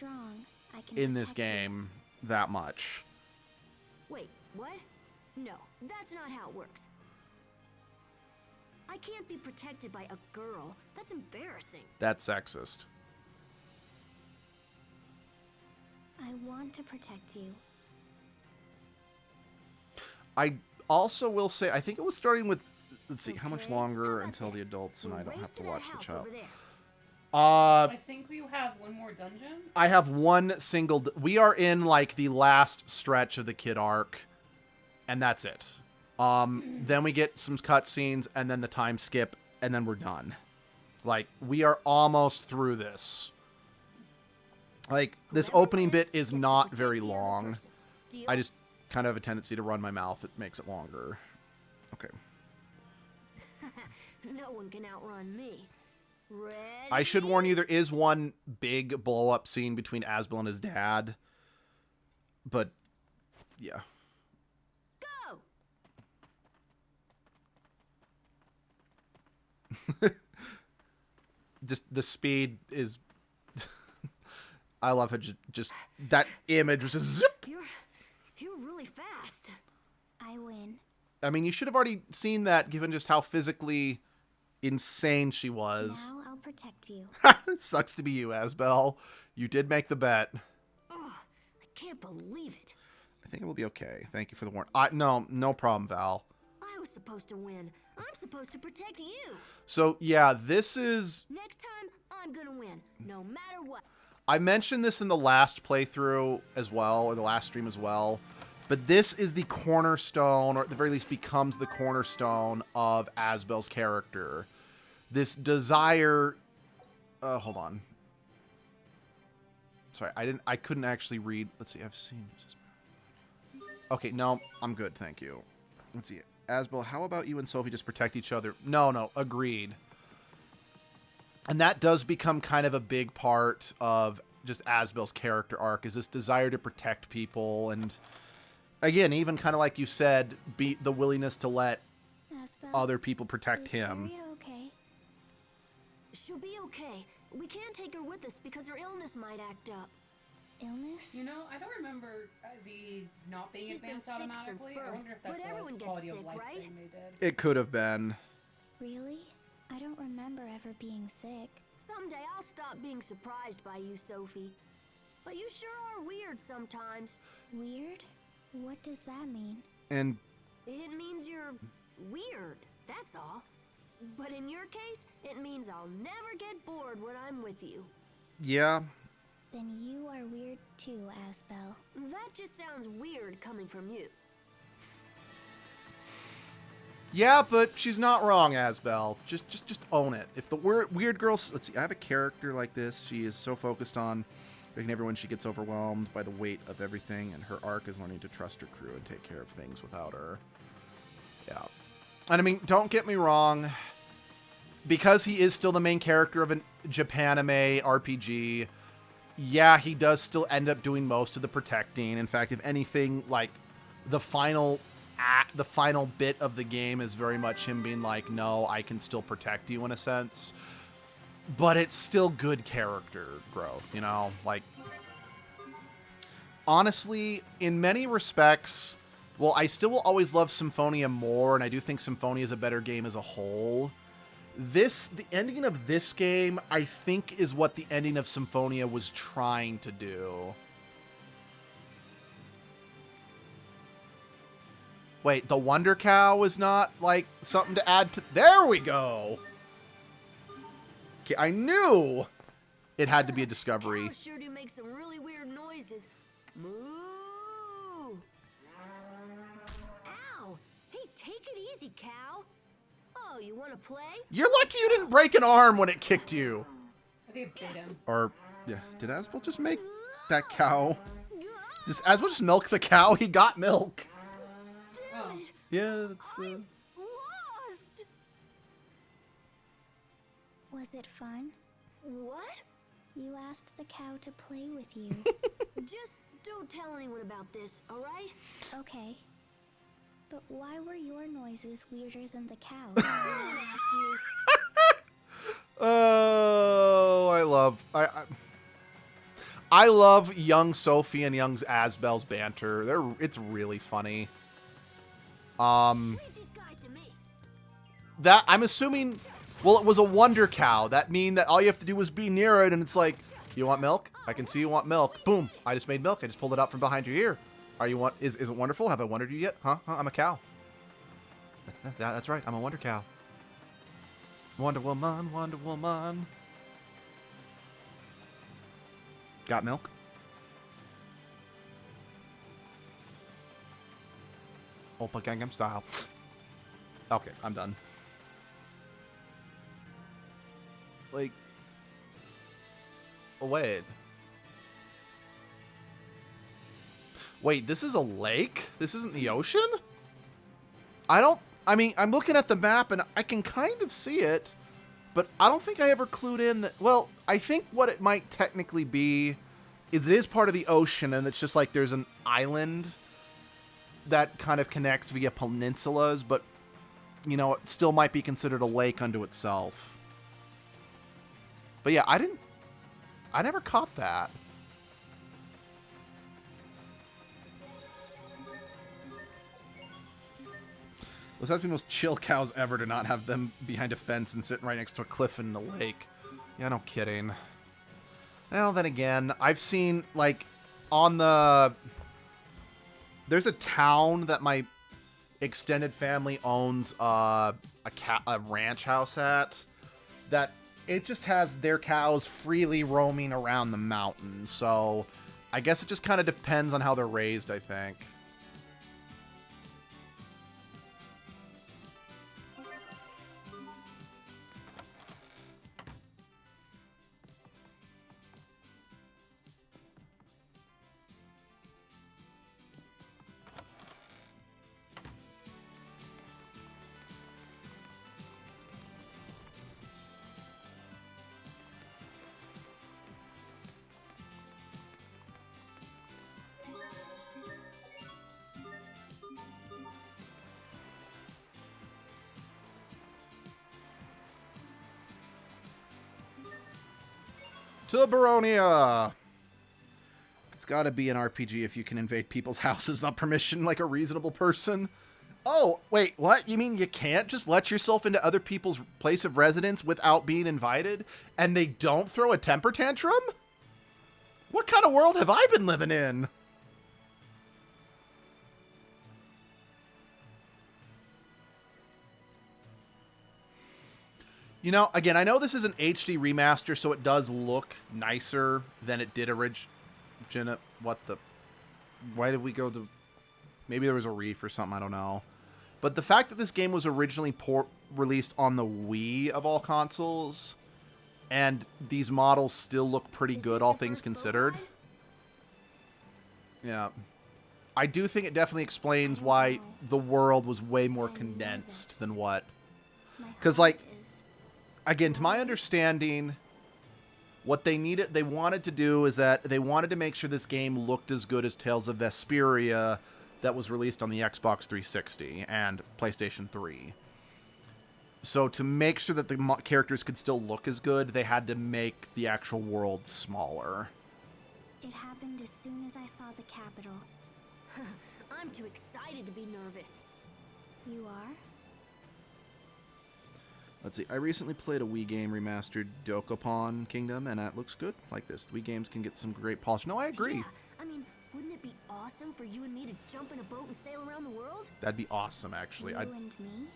in this game that much. Wait, what? No, that's not how it works. I can't be protected by a girl. That's embarrassing. That's sexist. I want to protect you. I also will say, I think it was starting with, let's see, how much longer until the adults and I don't have to watch the child. I think we have one more dungeon. I have one single, we are in like the last stretch of the kid arc, and that's it. Then we get some cutscenes, and then the time skip, and then we're done. Like, we are almost through this. Like, this opening bit is not very long. I just kind of have a tendency to run my mouth. It makes it longer. Okay. No one can outrun me. Ready? I should warn you, there is one big blow-up scene between Asbel and his dad. But, yeah. Go! Just the speed is... I love it. Just that image was just zip. You're really fast. I win. I mean, you should have already seen that, given just how physically insane she was. Now I'll protect you. It sucks to be you, Asbel. You did make the bet. Oh, I can't believe it. I think it will be okay. Thank you for the warning. No problem, Val. I was supposed to win. I'm supposed to protect you. So, yeah, this is... Next time, I'm gonna win, no matter what. I mentioned this in the last playthrough as well, or the last stream as well, but this is the cornerstone, or at the very least becomes the cornerstone of Asbel's character. This desire... hold on. Sorry, I couldn't actually read... Let's see, I've seen... Okay, no, I'm good, thank you. Let's see. Asbel, how about you and Sophie just protect each other? No, agreed. And that does become kind of a big part of just Asbel's character arc, is this desire to protect people, and again, even kind of like you said, be the willingness to let Asbel, other people protect him. Sure you're okay? She'll be okay. We can't take her with us because her illness might act up. Illness? You know, I don't remember these not being She's been advanced sick since automatically. I birth, wonder if but that's everyone a gets quality sick, of life right? thing they did. It could have been. Really? I don't remember ever being sick. Someday I'll stop being surprised by you, Sophie. But you sure are weird sometimes. Weird? What does that mean? And It means you're weird, that's all. But in your case, it means I'll never get bored when I'm with you. Yeah. Then you are weird too, Asbel. That just sounds weird coming from you. Yeah, but she's not wrong, Asbel. Just own it. If the weird girl... Let's see, I have a character like this. She is so focused on making everyone she gets overwhelmed by the weight of everything, and her arc is learning to trust her crew and take care of things without her. Yeah. And I mean, don't get me wrong. Because he is still the main character of a Japanime RPG, yeah, he does still end up doing most of the protecting. In fact, if anything, like, the final bit of the game is very much him being like, no, I can still protect you in a sense. But it's still good character growth, you know? Like, honestly, in many respects, well, I still will always love Symphonia more, and I do think Symphonia is a better game as a whole. The ending of this game, I think, is what the ending of Symphonia was trying to do. Wait, the Wonder Cow is not, like, something to add to... There we go! Okay, I knew it had to be a discovery. Cows sure do make some really weird noises. Moo! Ow! Hey, take it easy, cow. Oh, you want to play? You're lucky you didn't break an arm when it kicked you. I think it bit him. Or, yeah, did Asbel just make that cow? Does Asbel just milk the cow? He got milk. Oh. Yeah, that's... Lost! Was it fun? What? You asked the cow to play with you. Just don't tell anyone about this, alright? Okay. But why were your noises weirder than the cow? Oh, I love young Sophie and young Asbel's banter. It's really funny. Leave these guys to me. That I'm assuming, well, it was a Wonder Cow. That mean that all you have to do is be near it, and it's like, you want milk? I can see you want milk. Boom! I just made milk. I just pulled it out from behind your ear. Is it wonderful? Have I wondered you yet? Huh? I'm a cow. That's right. I'm a Wonder Cow. Wonder Woman, Wonder Woman. Got milk? Oppa Gangnam Style. Okay, I'm done. Like... Oh, wait. Wait, this is a lake? This isn't the ocean? I mean, I'm looking at the map and I can kind of see it, but I don't think I ever clued in that... Well, I think what it might technically be is it is part of the ocean, and it's just like there's an island that kind of connects via peninsulas, but, you know, it still might be considered a lake unto itself. But yeah, I never caught that. Those have to be the most chill cows ever to not have them behind a fence and sitting right next to a cliff in the lake. Yeah, no kidding. Well, then again, I've seen, like, on the... There's a town that my extended family owns a ranch house at, that it just has their cows freely roaming around the mountain. So I guess it just kind of depends on how they're raised, I think. To Baronia! It's gotta be an RPG if you can invade people's houses without permission like a reasonable person. Oh, wait, what? You mean you can't just let yourself into other people's place of residence without being invited, and they don't throw a temper tantrum? What kind of world have I been living in? You know, again, I know this is an HD remaster, so it does look nicer than it did originally. What the? Why did we go to? Maybe there was a reef or something. I don't know. But the fact that this game was originally released on the Wii of all consoles, and these models still look pretty good, all things considered. Yeah. I do think it definitely explains why the world was way more condensed than what. Because, like, again, to my understanding, what they wanted to do is that they wanted to make sure this game looked as good as Tales of Vesperia that was released on the Xbox 360 and PlayStation 3. So to make sure that the characters could still look as good, they had to make the actual world smaller. It happened as soon as I saw the capital. I'm too excited to be nervous. You are? Let's see. I recently played a Wii game remastered Dokapon Kingdom, and that looks good like this. Wii games can get some great polish. No, I agree. Yeah, I mean, wouldn't it be awesome for you and me to jump in a boat and sail around the world? That'd be awesome, actually. You and me?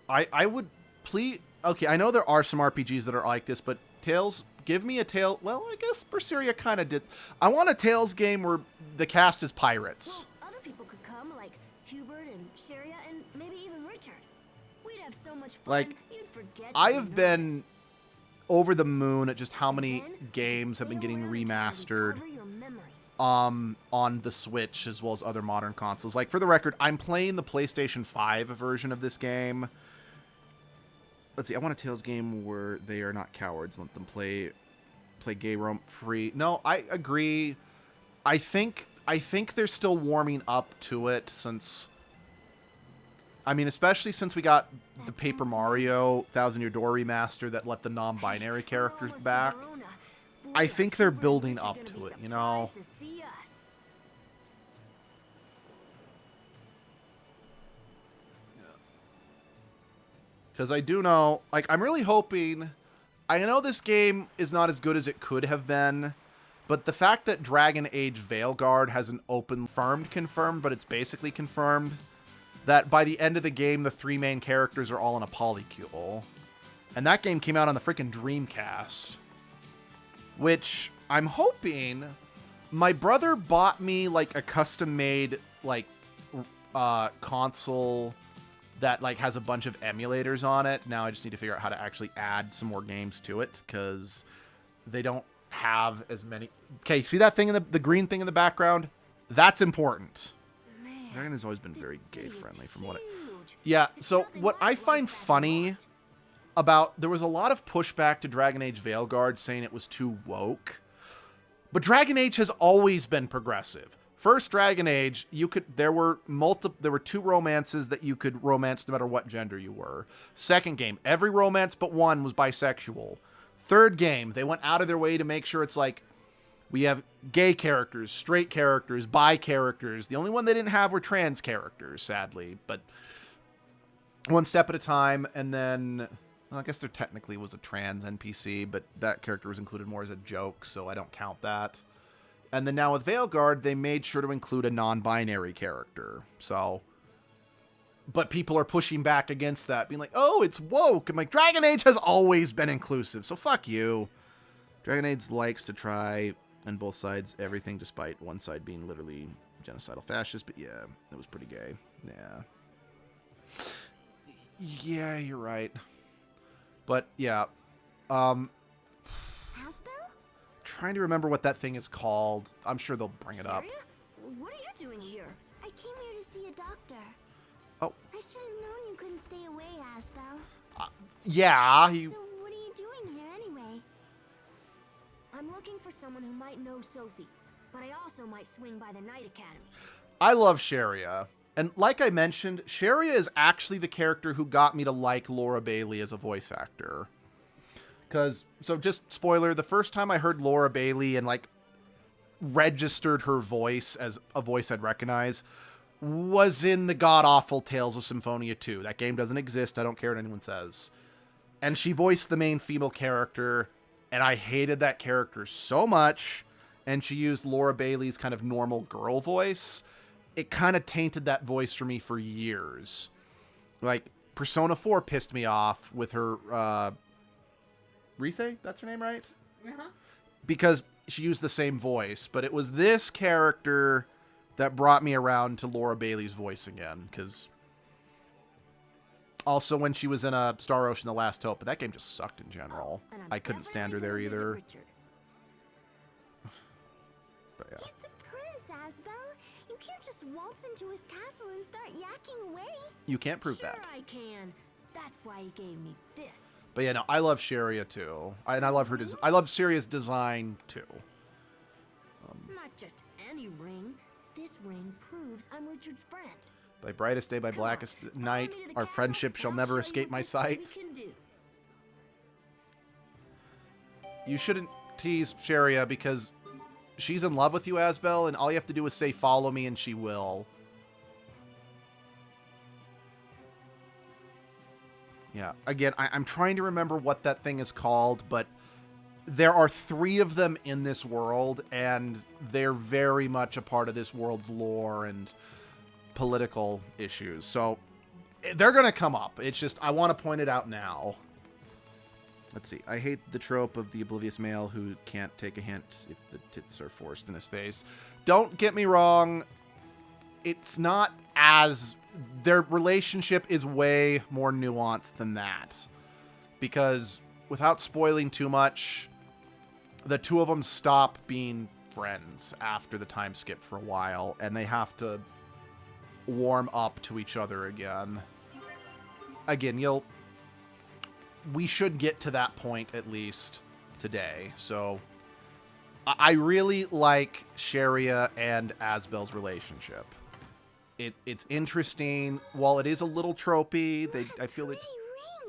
I would please. Okay, I know there are some RPGs that are like this, but Tales, give me a Tale. Well, I guess Berseria kind of did. I want a Tales game where the cast is pirates. Well, other people could come, like Hubert and Sharia, and maybe even Richard. We'd have so much fun. Like, you'd forget. I have been over the moon at just how many games have been getting remastered on the Switch as well as other modern consoles. Like, for the record, I'm playing the PlayStation 5 version of this game. Let's see, I want a Tales game where they are not cowards. Let them play gay romp free. No, I agree. I think they're still warming up to it since, I mean, especially since we got the Paper Mario Thousand Year Door remaster that let the non-binary characters back. I think they're building up to it, you know? Because I do know, like, I'm really hoping, I know this game is not as good as it could have been, but the fact that Dragon Age Veilguard hasn't confirmed, but it's basically confirmed, that by the end of the game, the 3 main characters are all in a polycule. And that game came out on the freaking Dreamcast. Which, I'm hoping, my brother bought me, like, a custom-made, like, console that, like, has a bunch of emulators on it. Now I just need to figure out how to actually add some more games to it, because they don't have as many. Okay, see that thing in the green thing in the background? That's important. Dragon has always been very gay-friendly from what Yeah, so what I find funny about, there was a lot of pushback to Dragon Age Veilguard saying it was too woke. But Dragon Age has always been progressive. First Dragon Age, there were 2 romances that you could romance no matter what gender you were. Second game, every romance but one was bisexual. Third game, they went out of their way to make sure it's like, we have gay characters, straight characters, bi characters. The only one they didn't have were trans characters, sadly. But one step at a time, and then, well, I guess there technically was a trans NPC, but that character was included more as a joke, so I don't count that. And then now with Veilguard, they made sure to include a non-binary character. So, but people are pushing back against that, being like, oh, it's woke. I'm like, Dragon Age has always been inclusive, so fuck you. Dragon Age likes to try on both sides everything, despite one side being literally genocidal fascist, but yeah, it was pretty gay. Yeah. Yeah, you're right. But yeah. Trying to remember what that thing is called. I'm sure they'll bring it up. What are you doing here? I came here to see a doctor. Oh. I should have known you couldn't stay away, Aspel. Yeah, So what are you doing here anyway? I'm looking for someone who might know Sophie, but I also might swing by the Knight Academy. I love Sharia. And like I mentioned, Sharia is actually the character who got me to like Laura Bailey as a voice actor. Because, so just spoiler, the first time I heard Laura Bailey and, like, registered her voice as a voice I'd recognize was in the god-awful Tales of Symphonia 2. That game doesn't exist. I don't care what anyone says. And she voiced the main female character, and I hated that character so much, and she used Laura Bailey's kind of normal girl voice. It kind of tainted that voice for me for years. Like, Persona 4 pissed me off with her Rise, that's her name, right? Uh-huh. Because she used the same voice, but it was this character that brought me around to Laura Bailey's voice again, because also when she was in Star Ocean: The Last Hope, but that game just sucked in general. And I'm I couldn't stand her there definitely gonna either. visit Richard. But yeah. He's the prince, Asbel. You can't just waltz into his castle and start yakking away. You can't prove Sure that. I can. That's why he gave me this. But yeah, no, I love Sharia too. And I love her I love Syria's design too. Not just any ring. This ring proves I'm Richard's friend. By brightest day, by Come blackest on, follow night, me to the our castle, friendship and shall I'll never show you escape what my this sight. baby can do. You shouldn't tease Sharia because she's in love with you, Asbel, and all you have to do is say follow me and she will. Yeah, again, I'm trying to remember what that thing is called, but there are 3 of them in this world, and they're very much a part of this world's lore and political issues. So they're going to come up. It's just, I want to point it out now. Let's see. I hate the trope of the oblivious male who can't take a hint if the tits are forced in his face. Don't get me wrong. It's not as... Their relationship is way more nuanced than that. Because, without spoiling too much, the 2 of them stop being friends after the time skip for a while, and they have to warm up to each other again. Again, we should get to that point at least today. So I really like Sharia and Asbel's relationship. It's interesting. While it is a little tropey, I feel like... Pretty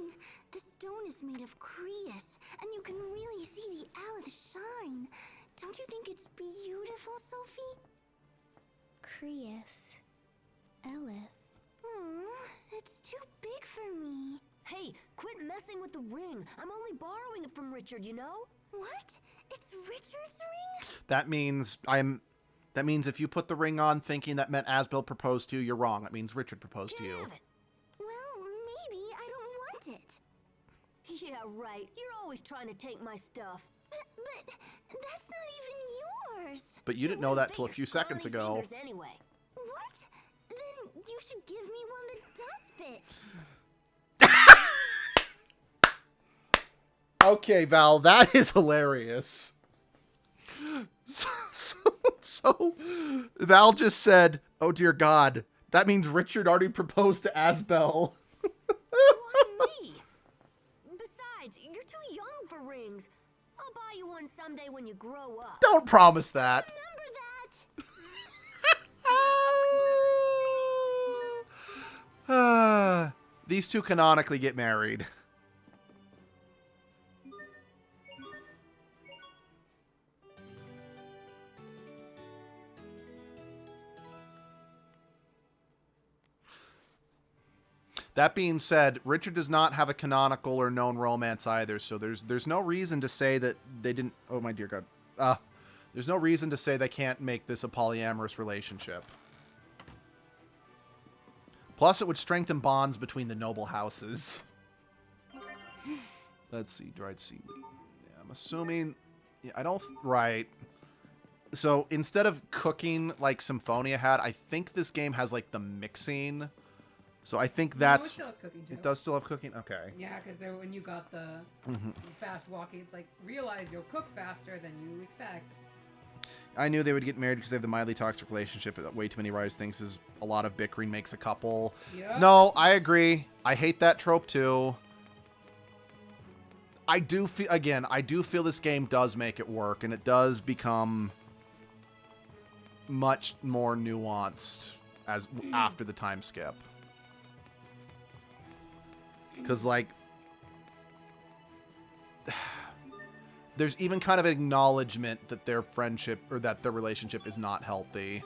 ring. The stone is made of creus, and you can really see the Alith shine. Don't you think it's beautiful, Sophie? Creus. Elith. It's too big for me. Hey, quit messing with the ring. I'm only borrowing it from Richard, you know? What? It's Richard's ring? That means if you put the ring on thinking that meant Asbel proposed to you, you're wrong. That means Richard proposed to you. Have it. Well, maybe I don't want it. Yeah, right. You're always trying to take my stuff. But that's not even yours. But you didn't know that till a few seconds ago. Anyway. What? Then you should give me one that does fit. Okay, Val, that is hilarious. So Val just said, "Oh dear God, that means Richard already proposed to Asbel." Why me? Besides, you're too young for rings. I'll buy you one someday when you grow up. Don't promise that. Remember that. These 2 canonically get married. That being said, Richard does not have a canonical or known romance either, so there's no reason to say that they didn't... Oh, my dear God. There's no reason to say they can't make this a polyamorous relationship. Plus, it would strengthen bonds between the noble houses. Let's see. Dried seaweed. Yeah, I'm assuming... Yeah, I don't... Right. So, instead of cooking like Symphonia had, I think this game has, like, the mixing... So I think that's... it still has cooking, too. It does still have cooking? Okay. Yeah, because when you got the fast walking, it's like, realize you'll cook faster than you expect. I knew they would get married because they have the mildly toxic relationship that way too many writers thinks is a lot of bickering makes a couple. Yep. No, I agree. I hate that trope too. I do feel this game does make it work, and it does become much more nuanced as after the time skip. Because, like, there's even kind of an acknowledgement that their friendship or that their relationship is not healthy.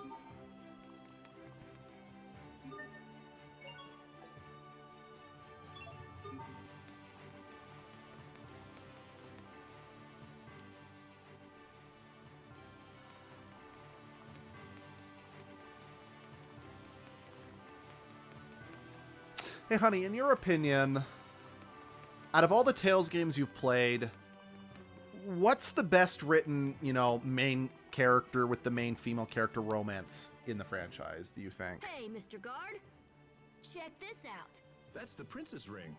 Hey, honey, in your opinion, out of all the Tales games you've played, what's the best written, you know, main character with the main female character romance in the franchise, do you think? Hey, Mr. Guard. Check this out. That's the prince's ring.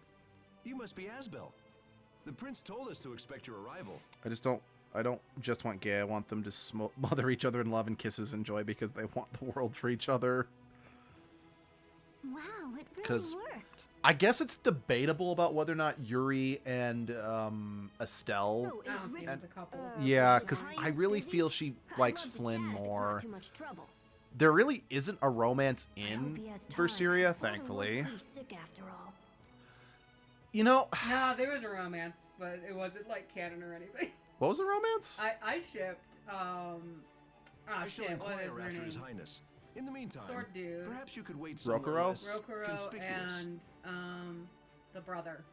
You must be Asbel. The prince told us to expect your arrival. I don't just want gay. I want them to smother each other in love and kisses and joy because they want the world for each other. Wow, it really 'Cause worked. I guess it's debatable about whether or not Yuri and Estelle. So I is don't see Rich- him as a couple. Yeah, His because I Highness really busy? feel she I'd likes love to Flynn chat if it's not more. too much trouble. There really isn't a romance I hope in he has time. Berseria, His father was thankfully. pretty sick after all. You know, No, there was a romance, but it wasn't like canon or anything. what was the romance? I shipped I shall shit, what is inquire their after His names? Highness. In the meantime, Sword dude. perhaps you could wait Rokuro? somewhere less Rokuro conspicuous. and the brother.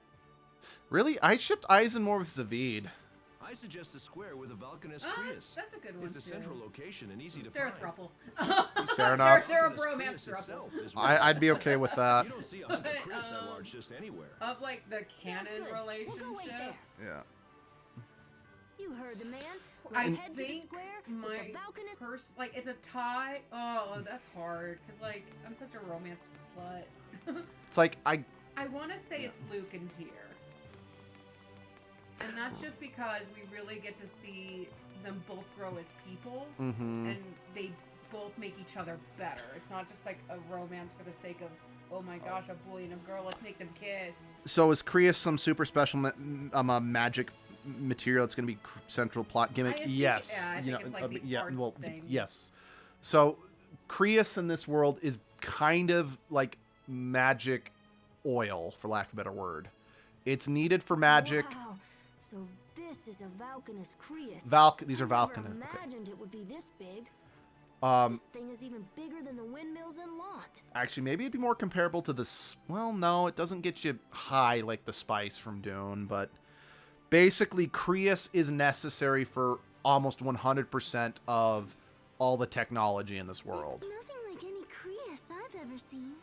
Really? I shipped Eisen more with Zavid. I suggest the square with the Valkanus Oh, Creus. that's a good one It's a too. central location and easy to They're a find. throuple. Fair enough. They're a Valkanus bromance Creus throuple. itself is I'd be okay with that. You don't see a hunk of But, Creus that large just anywhere. Of like the canon good. We'll relationships. go wait there. Yeah. You heard the man. I Let's head to the think square with my the Valkanus. like it's a tie. Oh, that's hard because like I'm such a romance slut. It's like I want to say it's Luke and Tyr. And that's just because we really get to see them both grow as people, Mm-hmm. and they both make each other better. It's not just like a romance for the sake of, oh my gosh, a boy and a girl, let's make them kiss. So is Creus some super special magic material? It's going to be central plot gimmick. I think- Yes. yeah, I think it's like the yeah. arts Well, thing. yes. So Creus in this world is kind of like magic oil, for lack of a better word. It's needed for magic. Wow. So this is a Valkanus Creus. These are I never Valkanus. Okay. imagined it would be this big. Um, This thing is even bigger than the windmills in Lot. actually, maybe it'd be more comparable to the. Well, no, it doesn't get you high like the spice from Dune, but basically, Creus is necessary for almost 100% of all the technology in this world. It's nothing like any Creus I've ever seen.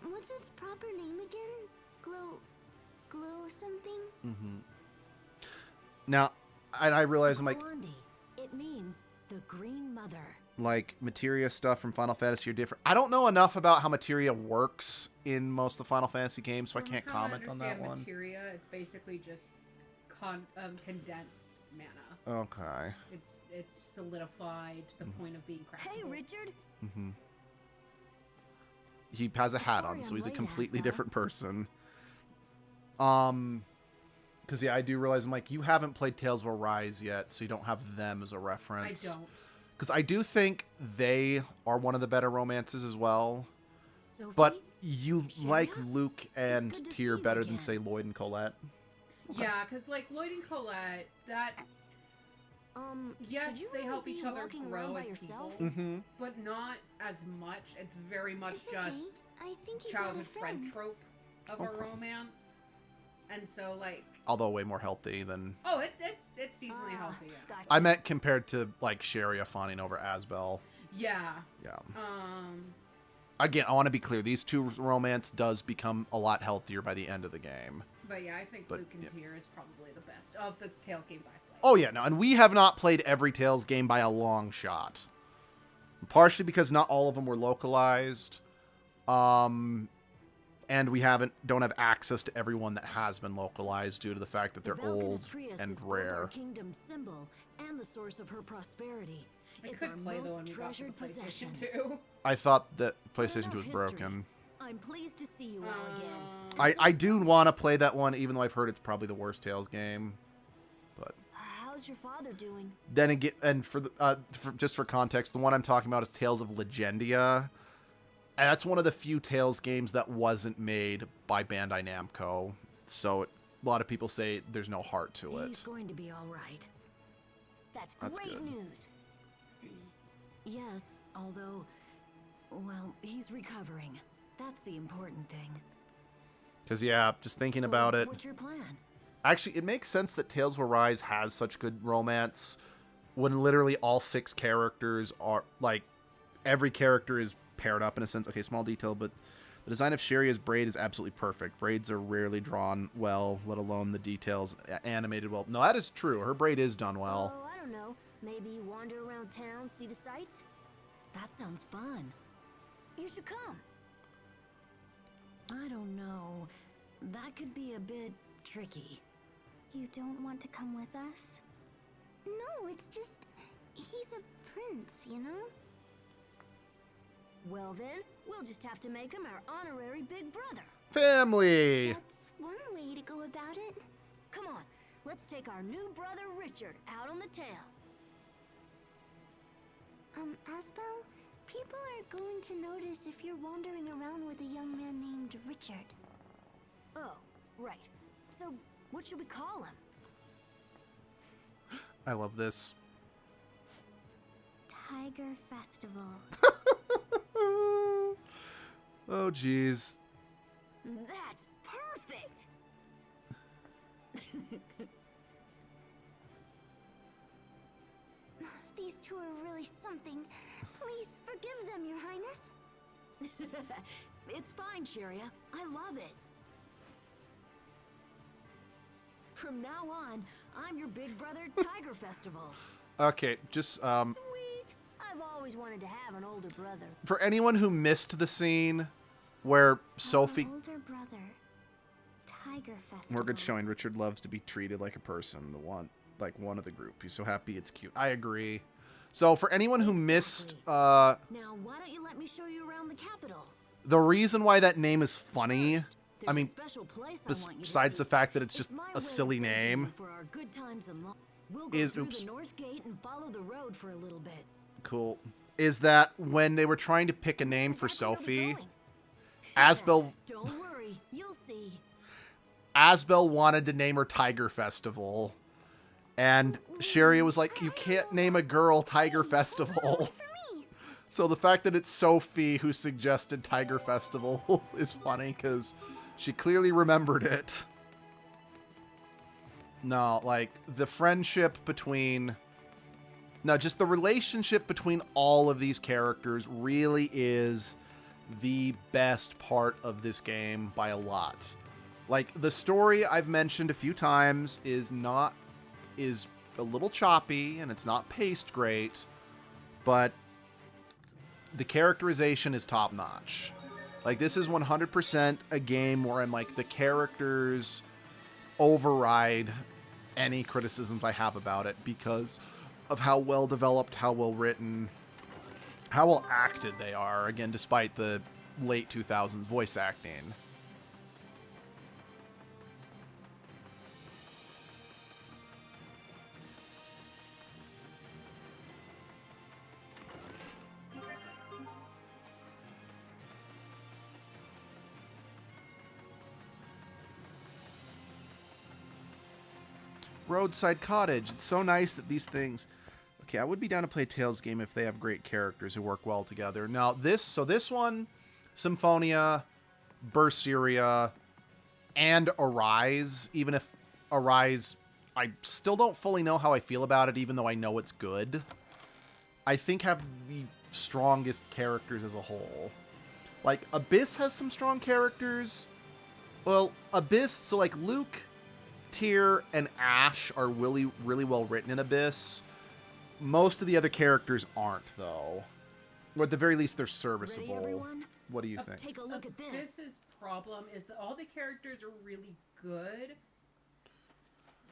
What's its proper name again? Glow something? Mm-hmm. Now, and I realize I'm Blondie. It means the Green Mother. like materia stuff from Final Fantasy are different. I don't know enough about how materia works in most of the Final Fantasy games, so I From can't how comment on that understand one. Materia, it's basically just condensed mana. Okay. It's solidified to the point of being craftable. Hey, Richard. Mm-hmm. He has a hat Sorry on, so I'm he's a late, completely Asbel. different person. Because yeah, I do realize I'm like, you haven't played Tales of Arise yet, so you don't have them as a I reference. don't. Because I do think they are one of the better romances as well. Sophie? But you Shania? like Luke and good to see Tyr you better than again. say Lloyd and Colette. Yeah, because like Lloyd and Colette, that yes, should you they really help be each other walking grow around by as yourself? people, Mm-hmm. but not as much. It's very much It's just okay. I think you got a childhood friend friend. trope of a romance, and so like, Although way more healthy than oh, it's decently healthy. Yeah. Gotcha. I meant compared to like Sharia fawning over Asbel. Yeah. Yeah. Um. Again, I want to be clear. These two romance does become a lot healthier by the end of the game. But yeah, I think But, Luke and yeah. Tyr is probably the best of the Tales games I've played. Oh yeah, no, and we have not played every Tales game by a long shot. Partially because not all of them were localized, and we don't have access to everyone that has been localized due to the fact that The they're old Valkanus Creus and is both rare. our kingdom's symbol and the source of her prosperity. I It's our could play the most one we got for the treasured possession. PlayStation 2. I thought that But PlayStation 2 was enough history. broken. I'm pleased to see you all again. I do want to play that one, even though I've heard it's probably the worst Tales game. But How's your father doing? then again, and just for context, the one I'm talking about is Tales of Legendia. And that's one of the few Tales games that wasn't made by Bandai Namco. So a lot of people say there's no heart to it. He's going to be all right. That's That's great good. news. Yes, although, well, he's recovering. That's the important thing. Because, yeah, just thinking So, about it. What's your plan? Actually, it makes sense that Tales of Arise has such good romance when literally all 6 characters are, like, every character is paired up in a sense. Okay, small detail, but The design of Sheria's braid is absolutely perfect. Braids are rarely drawn well, let alone the details animated well. No, that is true. Her braid is done well. Oh, I don't know. Maybe wander around town, see the sights? That sounds fun. You should come. I don't know. That could be a bit tricky. You don't want to come with us? No, it's just... he's a prince, you know? Well then, we'll just have to make him our honorary big brother. Family! That's one way to go about it. Come on, let's take our new brother Richard out on the town. Asbel, people are going to notice if you're wandering around with a young man named Richard. Oh, right. So, what should we call him? I love this. Tiger Festival. Oh, jeez. That's perfect! These two are really something. Please forgive them, Your Highness. It's fine, Sheria. I love it. From now on, I'm your big brother Tiger Festival. Okay, just, Sweet! I've always wanted to have an older brother. for anyone who missed the scene where Sophie... Older brother. Tiger Festival. Morgan's showing Richard loves to be treated like a person, like one of the group. He's so happy it's cute. I agree. So for anyone who missed, Now, why don't you let me show you around the capital? the reason why that name is funny, There's I mean, a special place I want you to besides see. the fact that it's just my a way of silly thanking you name, for our good times and we'll go is through oops, the north gate and follow the road for a little bit. cool, is that when they were trying to pick a name for Exactly where we Sophie, going? Asbel Don't worry, you'll see. Asbel wanted to name her Tiger Festival, and Sheria was like, "You can't name a girl Tiger Festival." So the fact that it's Sophie who suggested Tiger Festival is funny because she clearly remembered it. No, like the friendship between... No, just the relationship between all of these characters really is the best part of this game by a lot. Like, the story I've mentioned a few times is a little choppy and it's not paced great, but the characterization is top notch. Like, this is 100% a game where I'm like, the characters override any criticisms I have about it because of how well developed, how well written, how well acted they are. Again, despite the late 2000s voice acting. Roadside Cottage. It's so nice that these things... Okay, I would be down to play a Tales game if they have great characters who work well together. Now, this one, Symphonia, Berseria, and Arise, even if Arise, I still don't fully know how I feel about it, even though I know it's good, I think have the strongest characters as a whole. Like, Abyss has some strong characters. Well, Abyss, so like Luke, Tyr, and Ash are really, really well written in Abyss. Most of the other characters aren't, though. Or at the very least, they're serviceable. Ready, everyone? What do you think? Take a look at this. Abyss's problem is that all the characters are really good.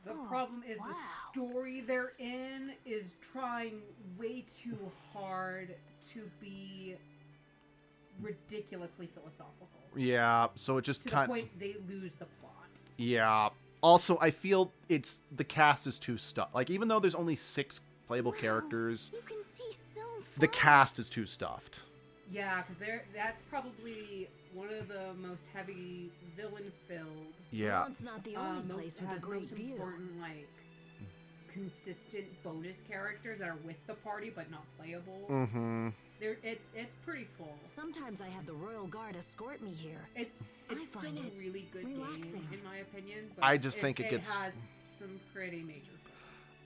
The problem is the story they're in is trying way too hard to be ridiculously philosophical. Yeah, so it just To the kind point they lose the plot. Yeah. Also, I feel the cast is too stuffed. Like, even though there's only 6 playable characters, You can see so far. the cast is too stuffed. Yeah, because that's probably one of the most heavy villain-filled. Yeah. Well, it's not the only place with a great most view. important, like, consistent bonus characters that are with the party but not playable. Mm-hmm. It's pretty full. Sometimes I have the Royal Guard escort me here. It's I still find a it really good game, relaxing. in my opinion. But I just think it gets... has some pretty major flaws.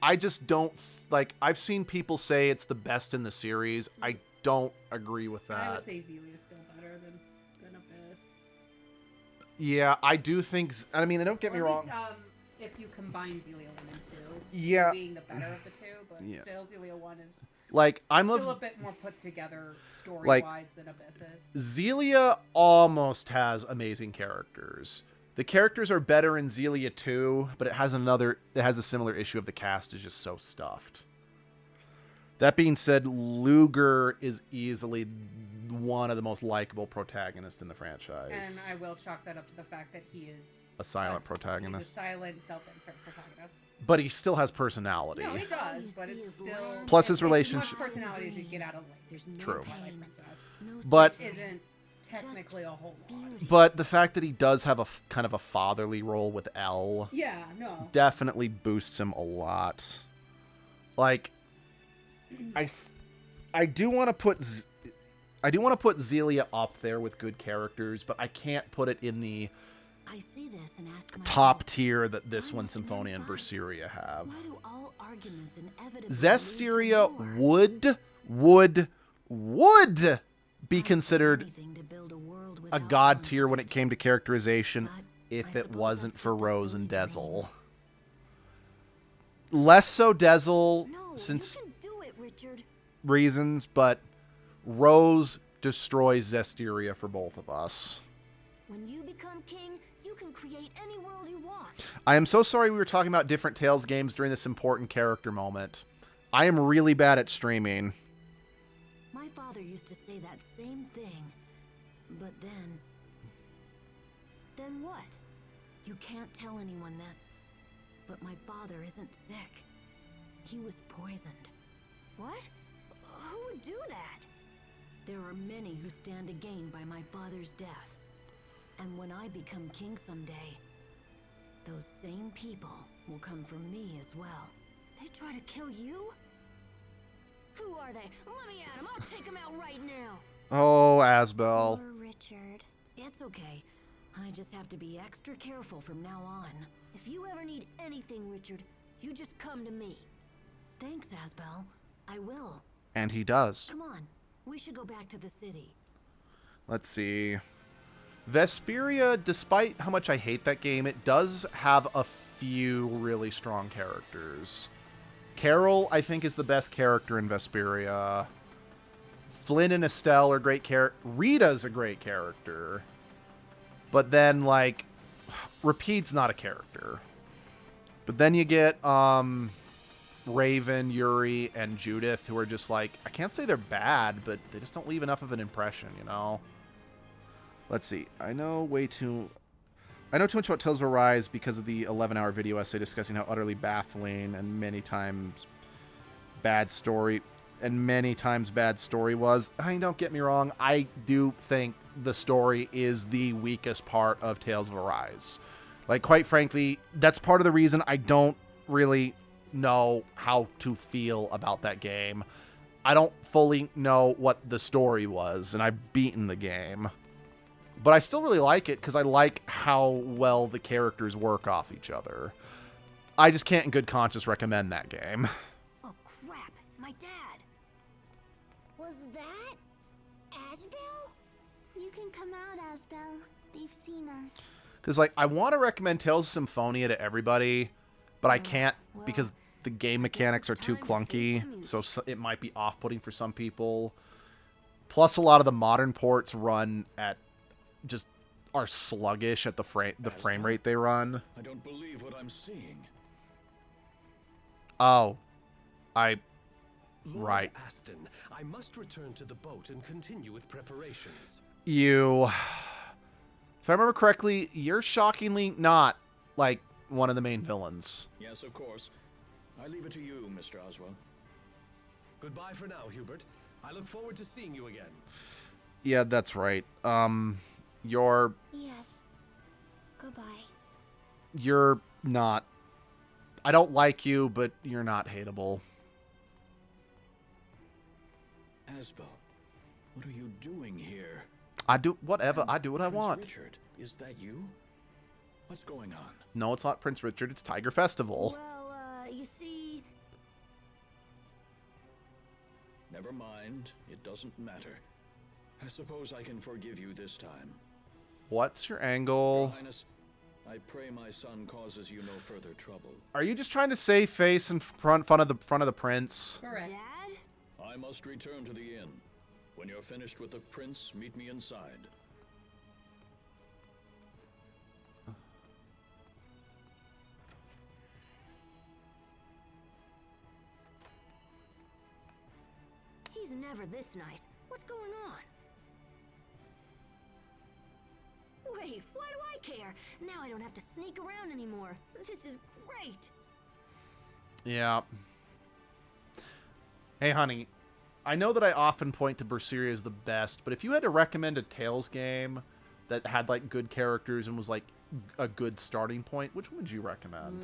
I just don't... Like, I've seen people say it's the best in the series. I don't agree with that. I would say Zelia is still better than Abyss. Yeah, I do think. I mean, don't get me Or at wrong. least, if you combine Zelia 1 and 2, Yeah. being the better of the two, but Yeah. still Zelia 1 is Like, I'm still a of bit more put together story-wise than Abyss is. Zelia almost has amazing characters. The characters are better in Zelia 2, but it has a similar issue of the cast is just so stuffed. That being said, Luger is easily one of the most likable protagonists in the franchise. And I will chalk that up to the fact that he is A silent protagonist. He's a silent, self-insert protagonist. But he still has personality. No, he does, but it's still... Plus his it's relationship- as much personality as you get out of Link. True. Twilight Princess. But Which isn't technically a whole lot. But the fact that he does have a kind of a fatherly role with Elle, Yeah, no. definitely boosts him a lot. Like, I do want to put Zelia up there with good characters, but I can't put it in the I see this and ask myself, top tier that this one, Symphonia and Berseria have. why do all arguments inevitably Zestiria lead to would be considered anything to build a world a without god conflict? tier when it came to characterization But if I it suppose wasn't that's for just a Rose and silly Dezel. Less so Dezel, No, since you can do it, Richard. reasons, but Rose destroys Zestiria for both of us. When you become king, you can create any world you want. I am so sorry we were talking about different Tales games during this important character moment. I am really bad at streaming. My father used to say that same thing. But then... Then what? You can't tell anyone this. But my father isn't sick. He was poisoned. What? Who would do that? There are many who stand to gain by my father's death. And when I become king someday, those same people will come for me as well. They try to kill you? Who are they? Let me at them. I'll take them out right now. Oh, Asbel. Poor Richard. It's okay. I just have to be extra careful from now on. If you ever need anything, Richard, you just come to me. Thanks, Asbel. I will. And he does. Come on. We should go back to the city. Let's see. Vesperia, despite how much I hate that game, it does have a few really strong characters. Carol, I think, is the best character in Vesperia. Flynn and Estelle are great characters. Rita's a great character. But then, like, Rapide's not a character. But then you get Raven, Yuri, and Judith, who are just like, I can't say they're bad, but they just don't leave enough of an impression, you know? Let's see. I know too much about Tales of Arise because of the 11-hour video essay discussing how utterly baffling and many times bad story was. I mean, don't get me wrong. I do think the story is the weakest part of Tales of Arise. Like, quite frankly, that's part of the reason I don't really know how to feel about that game. I don't fully know what the story was, and I've beaten the game. But I still really like it because I like how well the characters work off each other. I just can't in good conscience recommend that game. Oh, crap. It's my dad. Was that Asbel? You can come out, Asbel. They've seen us. Because, like, I want to recommend Tales of Symphonia to everybody, but I can't because the game mechanics are too clunky, so it might be off-putting for some people. Plus, a lot of the modern ports run at just are sluggish at the frame rate they run. I don't believe what I'm seeing. Oh, Lord right. Aston, I must return to the boat and continue with preparations. If I remember correctly, you're shockingly not like one of the main villains. Yes, of course. I leave it to you, Mr. Oswell. Goodbye for now, Hubert. I look forward to seeing you again. Yeah, that's right. You're Yes. Goodbye. not. I don't like you, but you're not hateable. Asbel, what are you doing here? I do whatever. I do what I Prince want. Richard, is that you? What's going on? No, it's not Prince Richard. It's Tiger Festival. Well, you see... Never mind. It doesn't matter. I suppose I can forgive you this time. What's your Your angle? Highness, I pray my son causes you no further trouble. Are you just trying to save face in front of the prince? Correct. Dad? I must return to the inn. When you're finished with the prince, meet me inside. He's never this nice. What's going on? Wait, why do I care? Now I don't have to sneak around anymore. This is great. Yeah. Hey, honey. I know that I often point to Berseria as the best, but if you had to recommend a Tales game that had, like, good characters and was, like, a good starting point, which one would you recommend?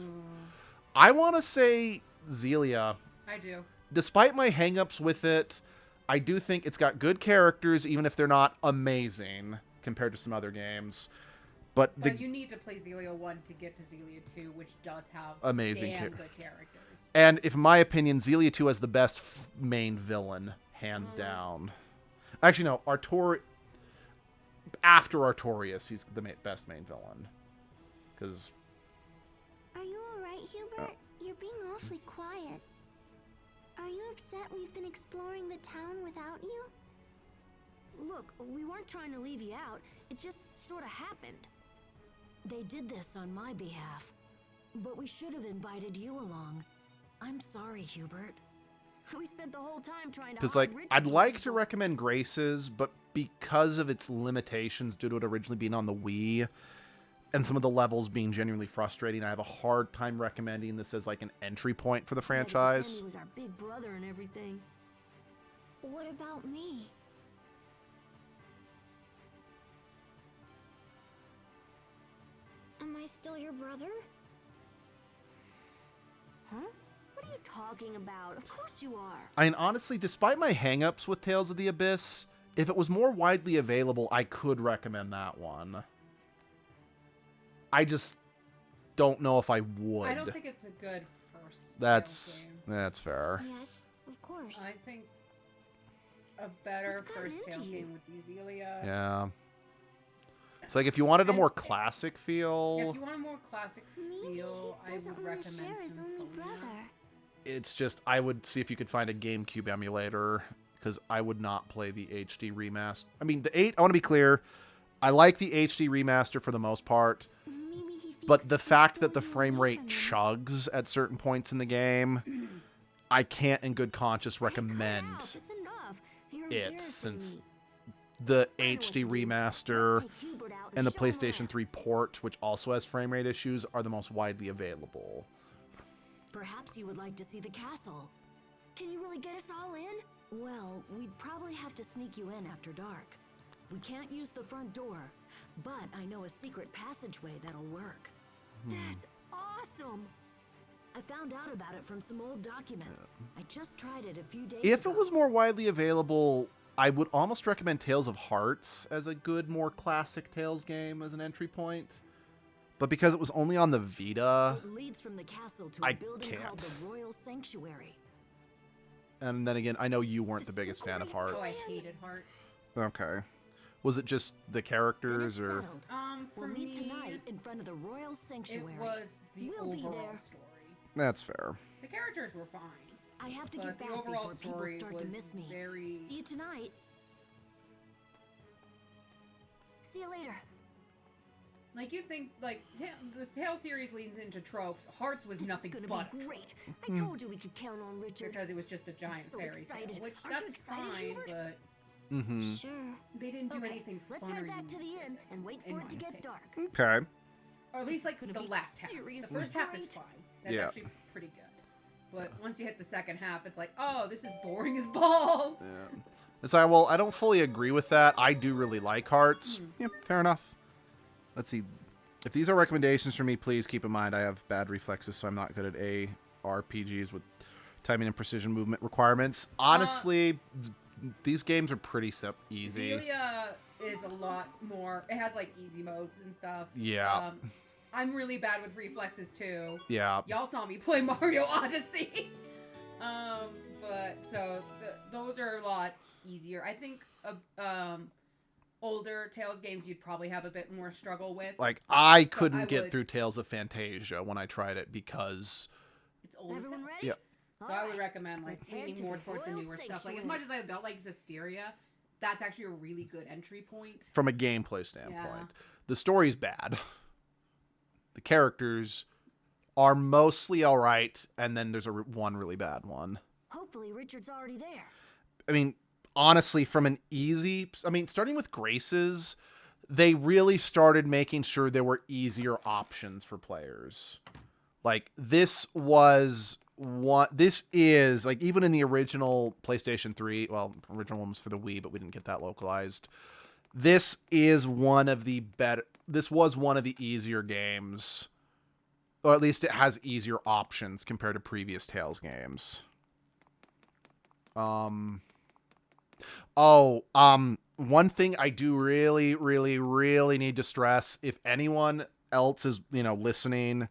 I want to say Zelia. I do. Despite my hangups with it, I do think it's got good characters, even if they're not amazing compared to some other games. But you need to play Zelia 1 to get to Zelia 2, which does have amazing damn good characters. And if in my opinion, Zelia 2 has the best main villain, hands down. Actually, no, after Artorias, he's the best main villain. Because... Are you alright, Hubert? You're being awfully quiet. Are you upset we've been exploring the town without you? Look, we weren't trying to leave you out. It just sort of happened. They did this on my behalf. But we should have invited you along. I'm sorry, Hubert. We spent the whole time trying to Because, hide like, Richard I'd from like to people. recommend Graces, but because of its limitations due to it originally being on the Wii, and some of the levels being genuinely frustrating, I have a hard time recommending this as, like, an entry point for the We had to franchise. pretend he was our big brother and everything. What about me? Am I still your brother? Huh? What are you talking about? Of course you are. I mean, honestly, despite my hangups with Tales of the Abyss, if it was more widely available, I could recommend that one. I just don't know if I would. I don't think it's a good first That's Tales game. that's fair. Yes, of course. I think a better What's gotten first into Tales you? game would be Zelia. Yeah. It's like if you wanted a And- more classic feel, If you want a more classic Maybe feel, he I doesn't would want to recommend share his only Symphonia. brother. it's just I would see if you could find a GameCube emulator because I would not play the HD remaster. I mean, I want to be clear, I like the HD remaster for the most part, Maybe he but thinks the he's fact that the pulling frame away rate from me. chugs at certain points in the game, I can't in good conscience Cut it out. recommend It's enough. You're it embarrassing since me. the I know what HD to do. remaster Let's take Hubert out and the show him PlayStation around. 3 port, which also has frame rate issues, are the most widely available. Perhaps you would like to see the castle. Can you really get us all in? Well, we'd probably have to sneak you in after dark. We can't use the front door, but I know a secret passageway that'll work. That's awesome. I found out about it from some old documents. I just tried it a few days If ago. it was more widely available, I would almost recommend Tales of Hearts as a good, more classic Tales game as an entry point. But because it was only on the Vita, It leads from the castle to a I building called can't. the Royal Sanctuary. and then again, I know you weren't the This is biggest a fan of great Oh, I Hearts. hated Hearts. Okay. Was it just the Then it's characters, or settled. For We'll meet me, tonight in front of the Royal it Sanctuary. was the We'll be overall there. story. that's fair? The characters were fine, I have to but get the back overall before people story start was to miss me. very. See you tonight. See you later. Like you think, like the Tale series leans into tropes. Hearts was This nothing is gonna but be a great. trope I told you we could count on Richard. because it was just a giant so fairy excited. tale, which Aren't you that's excited, fine, Hubert? but Mm-hmm. Sure. they didn't do Okay, anything let's fun head or back to the unique inn with and it, wait in for it my to get opinion. dark. Okay. Or at This least is like gonna the be last half. The seriously first half is great. fine. That's Yeah. actually pretty good. But once you hit the second half, it's like, oh, this is boring as balls. Yeah. It's like, well, I don't fully agree with that. I do really like Hearts. Yeah, fair enough. Let's see. If these are recommendations for me, please keep in mind I have bad reflexes, so I'm not good at ARPGs with timing and precision movement requirements. Honestly, these games are pretty easy. Zelia is a lot more. It has like easy modes and stuff. Yeah. I'm really bad with reflexes too. Yeah. Y'all saw me play Mario Odyssey. But so those are a lot easier. I think older Tales games, you'd probably have a bit more struggle with. Like, I So couldn't I get would- through Tales of Fantasia when I tried it because... It's old. Everyone ready? Yeah. So I would recommend like Let's head leaning to more the towards the Royal newer stuff. Like as Sanctuary. much as I don't like Zestiria, that's actually a really good entry point. From a gameplay standpoint. Yeah. The story's bad. The characters are mostly alright, and then there's one really bad one. Hopefully Richard's already there. I mean, honestly, from an easy... I mean, starting with Graces, they really started making sure there were easier options for players. Like, this was... This is, like, even in the original PlayStation 3... Well, original one was for the Wii, but we didn't get that localized. This is one of the better... This was one of the easier games. Or at least it has easier options compared to previous Tales games. One thing I do really, really, really need to stress, if anyone else is, listening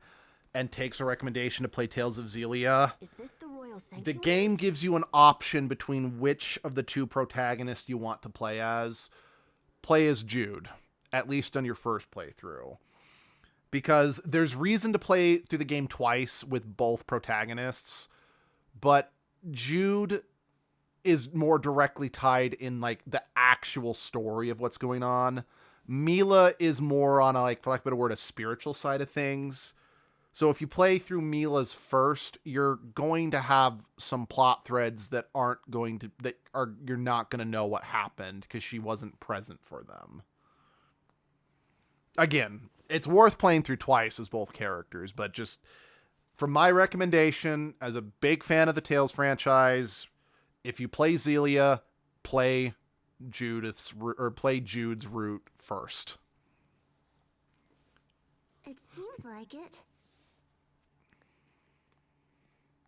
and takes a recommendation to play Tales of Xillia, Is this the Royal Sanctuary? the game gives you an option between which of the two protagonists you want to play as. Play as Jude, at least on your first playthrough. Because there's reason to play through the game twice with both protagonists, but Jude is more directly tied in, like, the actual story of what's going on. Mila is more on, for lack of a better word, a spiritual side of things. So if you play through Mila's first, you're going to have some plot threads that you're not going to know what happened because she wasn't present for them. Again, it's worth playing through twice as both characters, but just from my recommendation, as a big fan of the Tales franchise, if you play Xillia, play Jude's route first. It seems like it.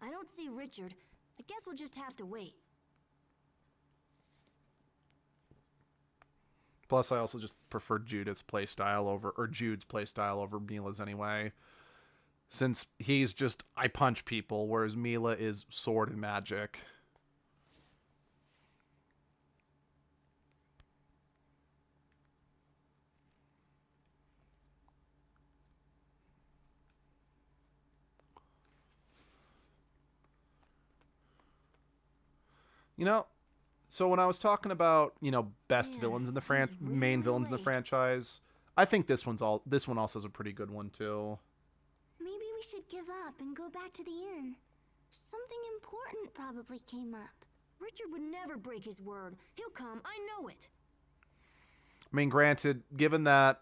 I don't see Richard. I guess we'll just have to wait. Plus, I also just prefer Jude's playstyle over Mila's anyway. Since he's just, I punch people, whereas Mila is sword and magic. So when I was talking about, best villains in the main villains in the franchise, I think this one also has a pretty good one too. Maybe we should give up and go back to the inn. Something important probably came up. Richard would never break his word. He'll come, I know it. I mean, granted, given that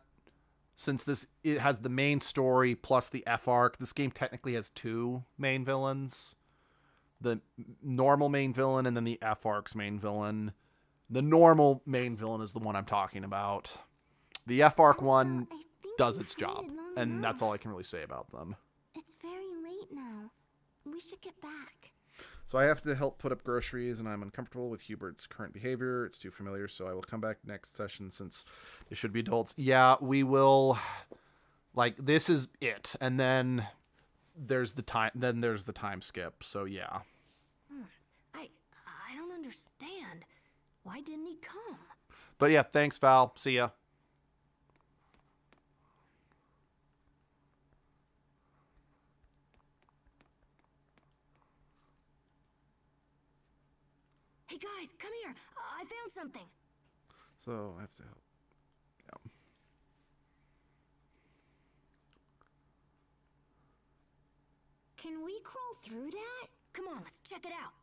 since it has the main story plus the F arc, this game technically has two main villains. The normal main villain and then the F arc's main villain. The normal main villain is the one I'm talking about. The F arc one does its job, and that's all I can really say about them. It's very late now. We should get back. So I have to help put up groceries, and I'm uncomfortable with Hubert's current behavior. It's too familiar, so I will come back next session since they should be adults. Yeah, we will. This is it, and then there's the time. Then there's the time skip. So yeah. I don't understand. Why didn't he come? But yeah, thanks, Val. See ya. Hey guys, come here. I found something. So I have to help. Yeah. Can we crawl through that? Come on, let's check it out.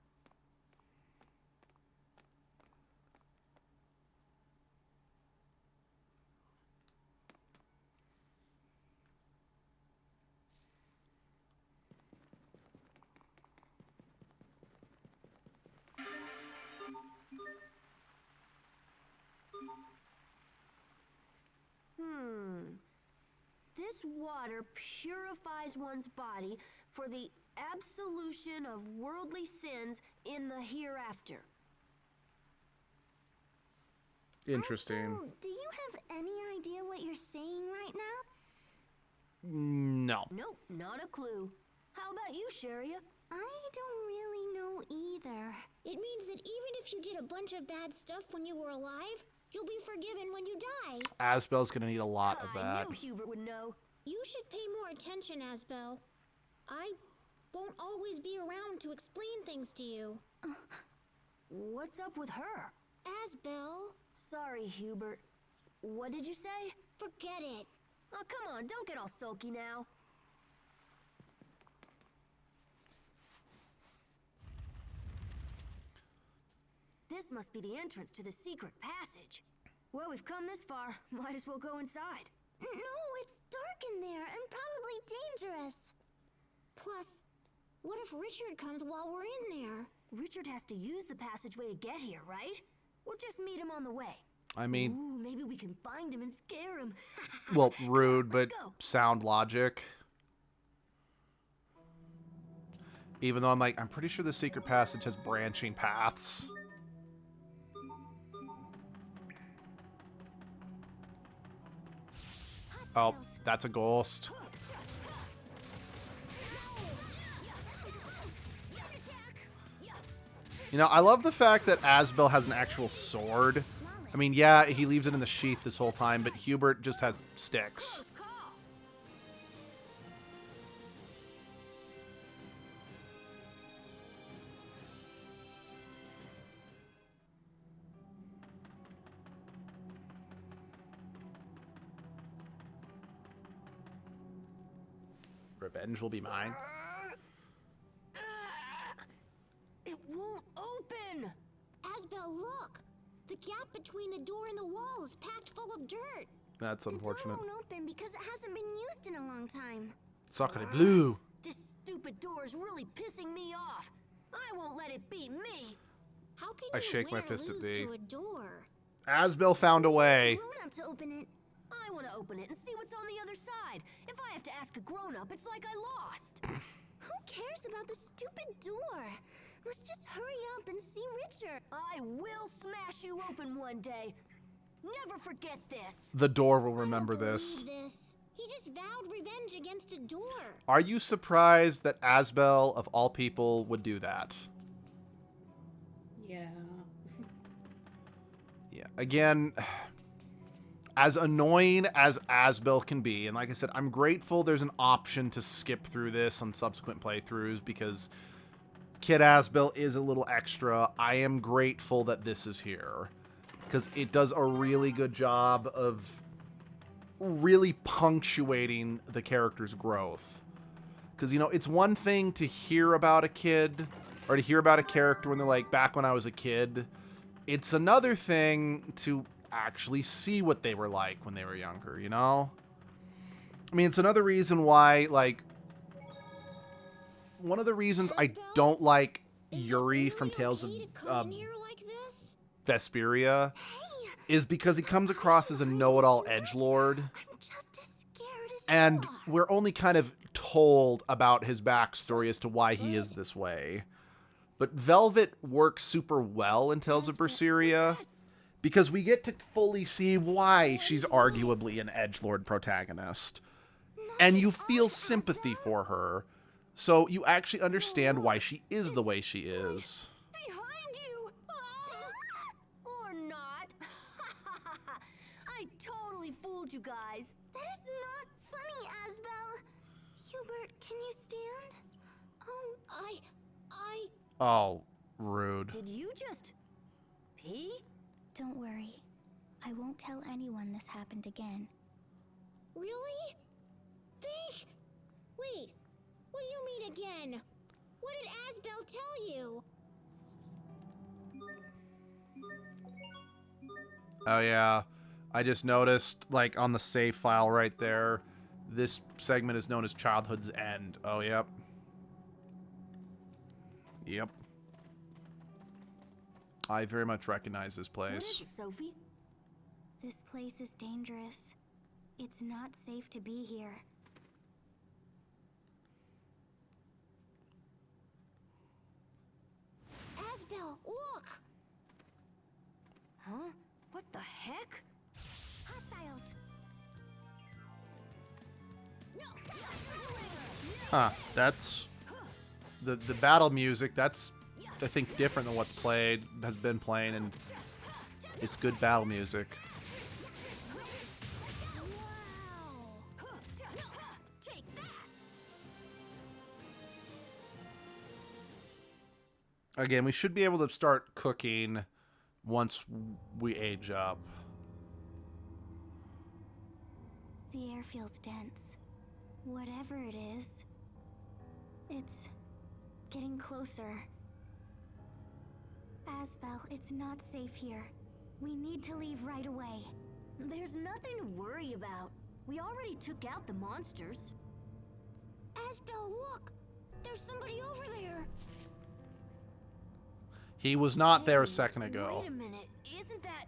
This water purifies one's body for the absolution of worldly sins in the hereafter. Interesting. Also, do you have any idea what you're saying right now? No. Nope, not a clue. How about you, Sharia? I don't really know either. It means that even if you did a bunch of bad stuff when you were alive, You'll be forgiven when you die. Asbel's gonna need a lot of I that. knew Hubert would know. You should pay more attention, Asbel. I won't always be around to explain things to you. What's up with her? Asbel, Sorry, Hubert. What did you say? forget it. Oh, come on, don't get all sulky now. This must be the entrance to the secret passage. Well, we've come this far. Might as well go inside. No, it's dark in there and probably dangerous. Plus, what if Richard comes while we're in there? Richard has to use the passageway to get here, right? We'll just meet him on the way. I mean, Ooh, maybe we can find him and scare him. well, rude, but Let's go. sound logic. Even though I'm pretty sure the secret passage has branching paths. Oh, that's a ghost. You know, I love the fact that Asbel has an actual sword. I mean, yeah, he leaves it in the sheath this whole time, but Hubert just has sticks. Close call. Revenge will be mine. It won't open. Asbel, look! The gap between the door and the wall is packed full of dirt. That's unfortunate. The door won't open because it hasn't been used in a long time. Sacre bleu. This stupid door is really pissing me off. I won't let it beat me. How can I you shake my win or fist at lose thee. to a door? Asbel found a way. Grown up to open it. I want to open it and see what's on the other side. If I have to ask a grown-up, it's like I lost. Who cares about the stupid door? Let's just hurry up and see Richard. I will smash you open one day. Never forget this. The door will remember I don't this. believe this. He just vowed revenge against a door. Are you surprised that Asbel, of all people, would do that? Yeah. Yeah. Again, as annoying as Asbel can be, and like I said, I'm grateful there's an option to skip through this on subsequent playthroughs because Kid Asbel is a little extra. I am grateful that this is here because it does a really good job of really punctuating the character's growth. Because, you know, it's one thing to hear about a kid or to hear about a character when they're like, back when I was a kid. It's another thing to actually see what they were like when they were younger, you know? I mean, it's another reason why, like, one of the reasons I don't like Yuri from Tales of Vesperia is because he comes across as a know-it-all edgelord, I'm just as scared as and you are. we're only kind of told about his backstory as to why he is this way. But Velvet works super well in Tales of Berseria because we get to fully see why she's arguably an edgelord protagonist. And you feel sympathy for her. So you actually understand why she is the way she is. Behind you! Or not. I totally fooled you guys. That is not funny, Asbel. Hubert, can you stand? Oh, I... Oh, rude. Did you just pee? Don't worry. I won't tell anyone this happened again. Really? Think? Wait, what do you mean again? What did Asbel tell you? Oh yeah, I just noticed, like, on the save file right there, this segment is known as Childhood's End. Oh, yep. Yep. I very much recognize this What place. is it, Sophie? This place is dangerous. It's not safe to be here. Asbel, look! Huh? What the heck? Hostiles! Huh, that's... The battle music, that's, I think, different than what's played, has been playing in It's good battle music. Again, we should be able to start cooking once we age up. The air feels dense. Whatever it is, it's getting closer. Asbel, it's not safe here. We need to leave right away. There's nothing to worry about. We already took out the monsters. Asbel, look! There's somebody over there! He was not there a second ago. Wait a minute, isn't that...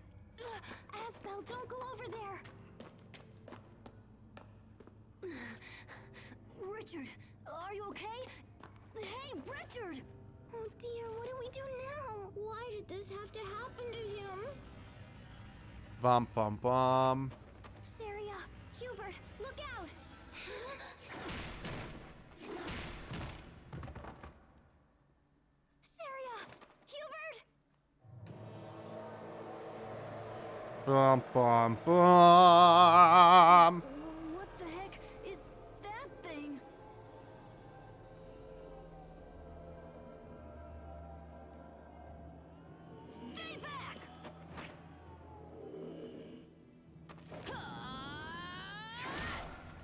Asbel, don't go over there! Richard, are you okay? Hey, Richard! Oh dear, what do we do now? Why did this have to happen to him? Bum bum bum. Sharia, Hubert, look out! Sharia, Hubert! Bum bum bum. What the heck is that thing? Stay back!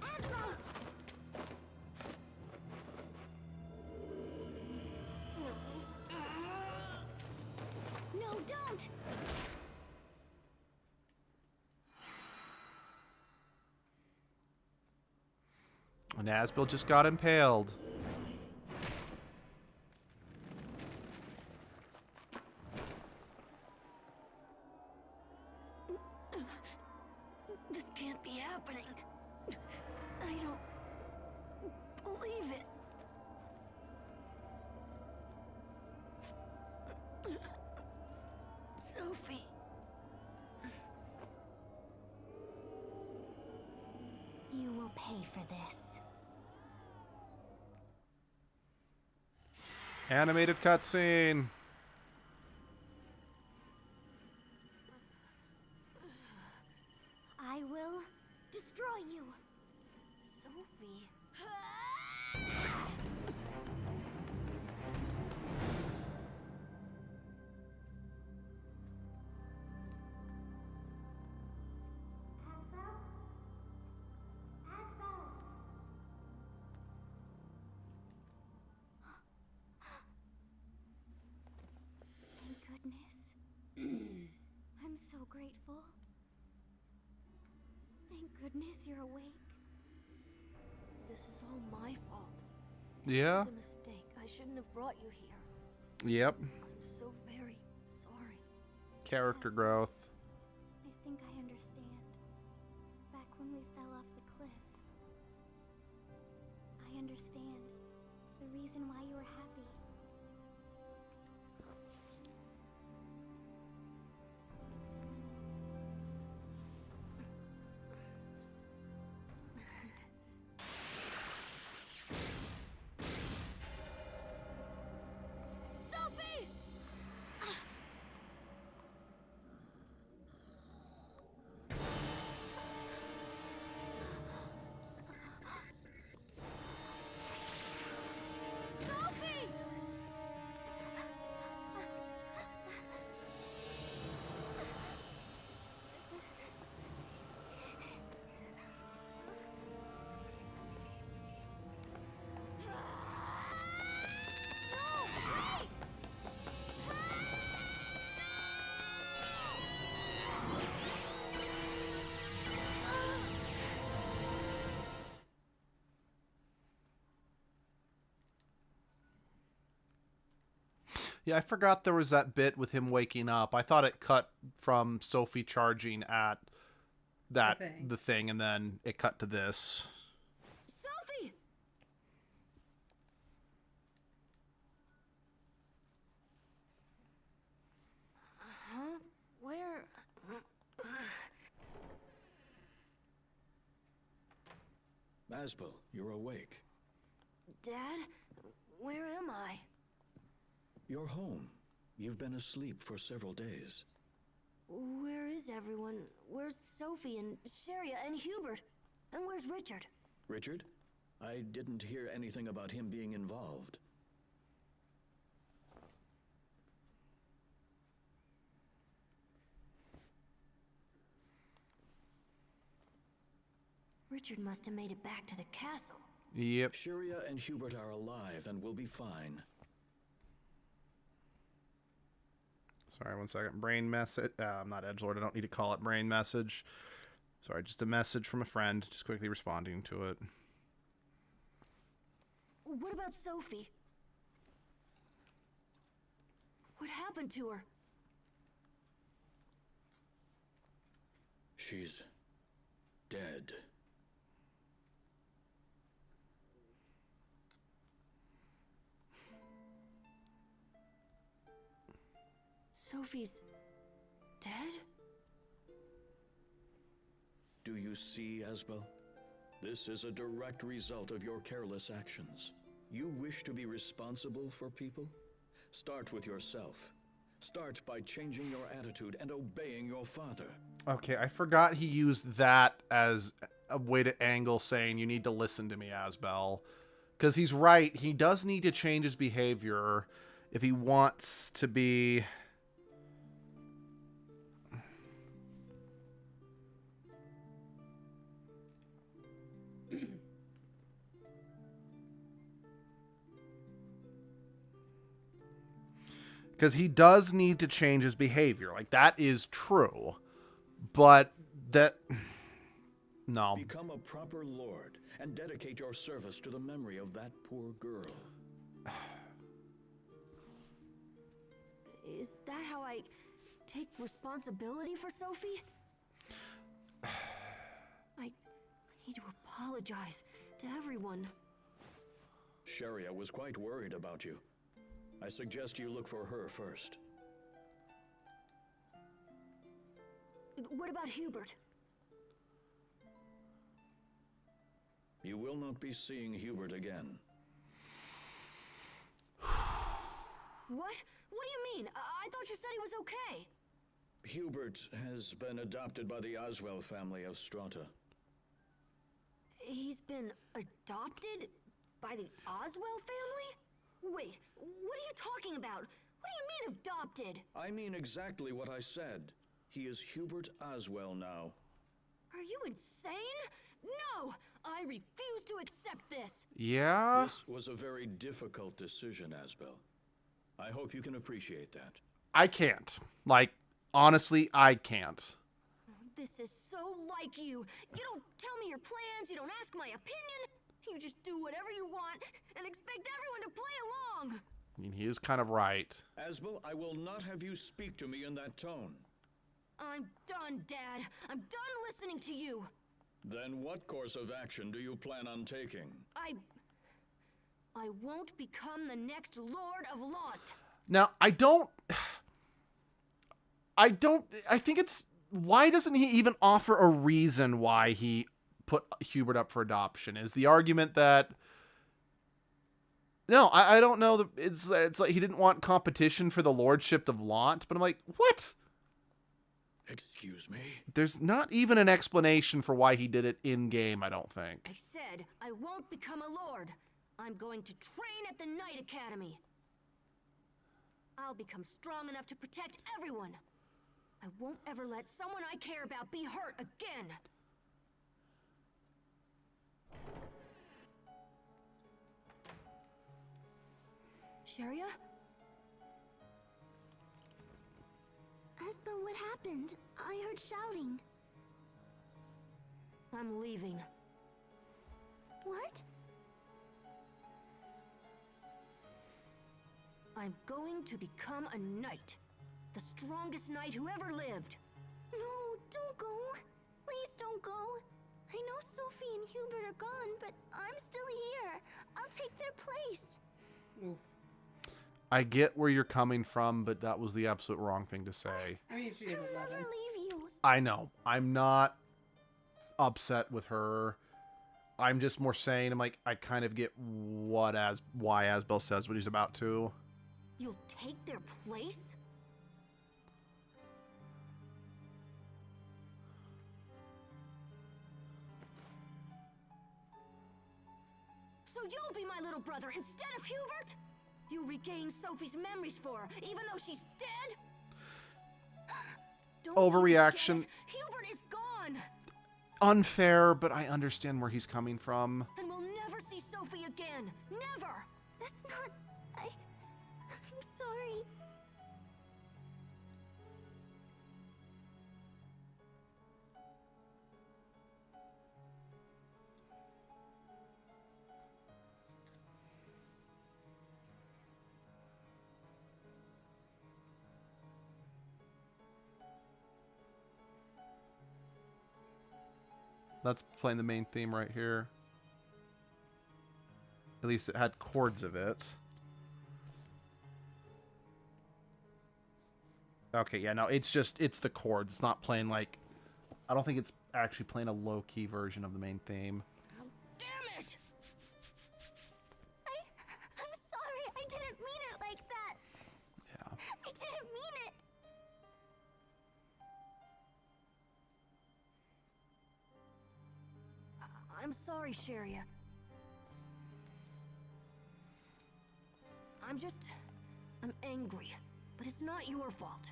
Asbel! No, don't! And Asbel just got impaled. This can't be happening. I don't believe it. Sophie. You will pay for this. Animated cutscene. I will destroy you. Sophie. Thank goodness. I'm so grateful. Thank goodness you're awake. This is all my fault. Yeah. It was a mistake. I shouldn't have brought you here. Yep. I'm so very sorry. Character growth. I think I understand. Back when we fell off the cliff. I understand. The reason why you were happy. Sophie! Sophie! No, wait! Yeah, I forgot there was that bit with him waking up. I thought it cut from Sophie charging at that the thing, and then it cut to this. Sophie! Huh? Where? Asbel, you're awake. Dad? Where am I? You're home. You've been asleep for several days. Where is everyone? Where's Sophie and Sharia and Hubert? And where's Richard? Richard? I didn't hear anything about him being involved. Richard must have made it back to the castle. Yep. Sharia and Hubert are alive and will be fine. Sorry, one second. Brain message. I'm not edgelord. I don't need to call it brain message. Sorry, just a message from a friend. Just quickly responding to it. What about Sophie? What happened to her? She's dead. Sophie's dead? Do you see, Asbel? This is a direct result of your careless actions. You wish to be responsible for people? Start with yourself. Start by changing your attitude and obeying your father. Okay, I forgot he used that as a way to angle saying you need to listen to me, Asbel. Because he's right. He does need to change his behavior if he wants to be... Because he does need to change his behavior. Like, that is true. But that... No. Become a proper lord and dedicate your service to the memory of that poor girl. Is that how I take responsibility for Sophie? I need to apologize to everyone. Sharia was quite worried about you. I suggest you look for her first. What about Hubert? You will not be seeing Hubert again. What? What do you mean? I thought you said he was okay. Hubert has been adopted by the Oswell family of Strata. He's been adopted by the Oswell family? Wait, what are you talking about? What do you mean adopted? I mean exactly what I said. He is Hubert Oswell now. Are you insane? No! I refuse to accept this! Yeah? This was a very difficult decision, Asbel. I hope you can appreciate that. I can't. Like, honestly, I can't. This is so like you. You don't tell me your plans, you don't ask my opinion. You just do whatever you want and expect everyone to play along. I mean, he is kind of right. Asbel, I will not have you speak to me in that tone. I'm done, Dad. I'm done listening to you. Then what course of action do you plan on taking? I won't become the next Lord of Launt. Now, I think it's... Why doesn't he even offer a reason why he put Hubert up for adoption? Is the argument that... No, I don't know. It's like he didn't want competition for the lordship of Launt, but I'm like, what? Excuse me? There's not even an explanation for why he did it in-game, I don't think. I said I won't become a lord. I'm going to train at the Knight Academy. I'll become strong enough to protect everyone. I won't ever let someone I care about be hurt again. Sharia? Asbel, what happened? I heard shouting. I'm leaving. What? I'm going to become a knight. The strongest knight who ever lived. No, don't go. Please don't go. I know Sophie and Hubert are gone, but I'm still here. I'll take their place. Oof. I get where you're coming from, but that was the absolute wrong thing to say. I mean, she is I'll 11. never leave you. I know. I'm not upset with her. I'm just more saying, I'm like, I kind of get why Asbel says what he's about to. You'll take their place? So you'll be my little brother instead of Hubert? You regained Sophie's memories for her, even though she's dead? Don't Overreaction. forget, Hubert is gone. Unfair, but I understand where he's coming from. And we'll never see Sophie again. Never. That's not... I'm sorry. That's playing the main theme right here. At least it had chords of it. Okay, yeah, no, it's the chords. It's not playing like... I don't think it's actually playing a low-key version of the main theme. Oh, damn it! I'm sorry. I didn't mean it like that. Yeah. I didn't mean it. I'm sorry, Sharia. I'm angry, but it's not your fault.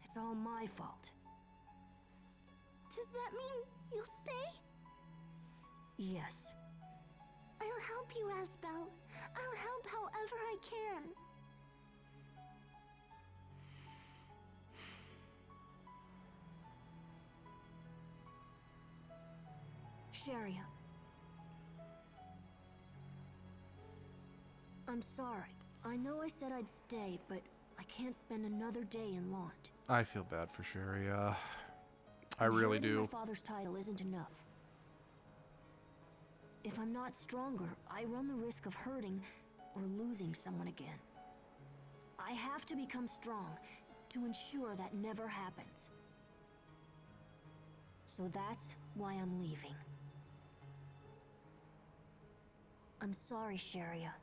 It's all my fault. Does that mean you'll stay? Yes. I'll help you, Asbel. I'll help however I can. Sharia. I'm sorry. I know I said I'd stay, but I can't spend another day in Launt. I feel bad for Sharia. I really Inheriting do. My father's title isn't enough. If I'm not stronger, I run the risk of hurting or losing someone again. I have to become strong to ensure that never happens. So that's why I'm leaving. I'm sorry, Sharia.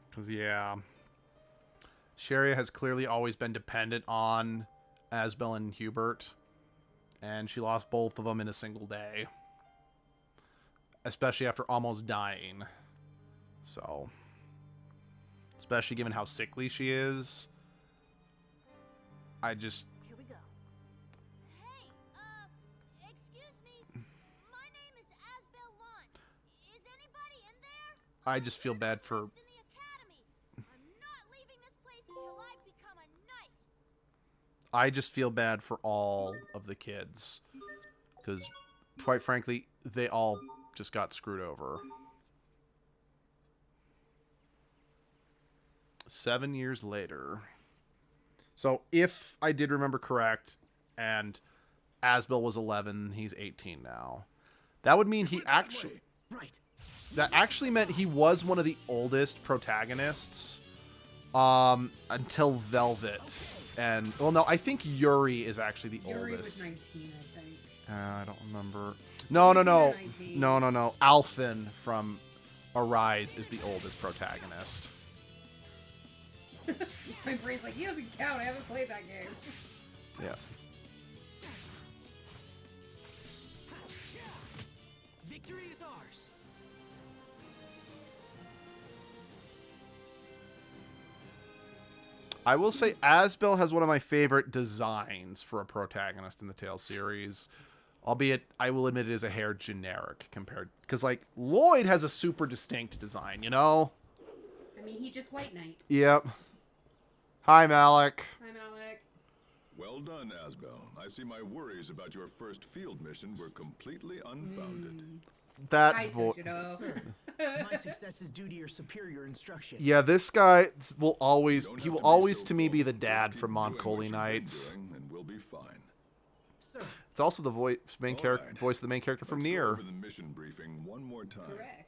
Because, yeah. Sharia has clearly always been dependent on Asbel and Hubert. And she lost both of them in a single day. Especially after almost dying. So. Especially given how sickly she is. I just... Here we go. Hey, excuse me. My name is Asbel Launt. Is anybody in there? I just feel bad for... In the academy. I'm not leaving this place until I become a knight. I just feel bad for all of the kids. Because, quite frankly, they all just got screwed over. 7 years later. So, if I did remember correct, and Asbel was 11, he's 18 now. That would mean he actually... Right. That actually meant he was one of the oldest protagonists. Until Velvet. And, well, no, I think Yuri is actually the Yuri oldest. was 19, I think. I don't remember. No. 19. No. Alphen from Arise is the oldest protagonist. My brain's like, he doesn't count. I haven't played that game. Yeah. Victory is ours. I will say Asbel has one of my favorite designs for a protagonist in the Tales series. Albeit, I will admit it is a hair generic compared... Because, like, Lloyd has a super distinct design, you know? I mean, he just White Knight. Yep. Hi, Malik. Hi, Malik. Well done, Asbel. I see my worries about your first field mission were completely unfounded. That I voice... switched it up. My success is due to your superior instruction. Yeah, this guy will always... You don't He have will to be always, so to me, be full. the dad Just from keep doing Montcoli what you've been Knights. doing, and we'll be fine. Sir, It's also the voice Alright. voice of the main character from Let's go Nier. over the mission briefing one more time. Correct.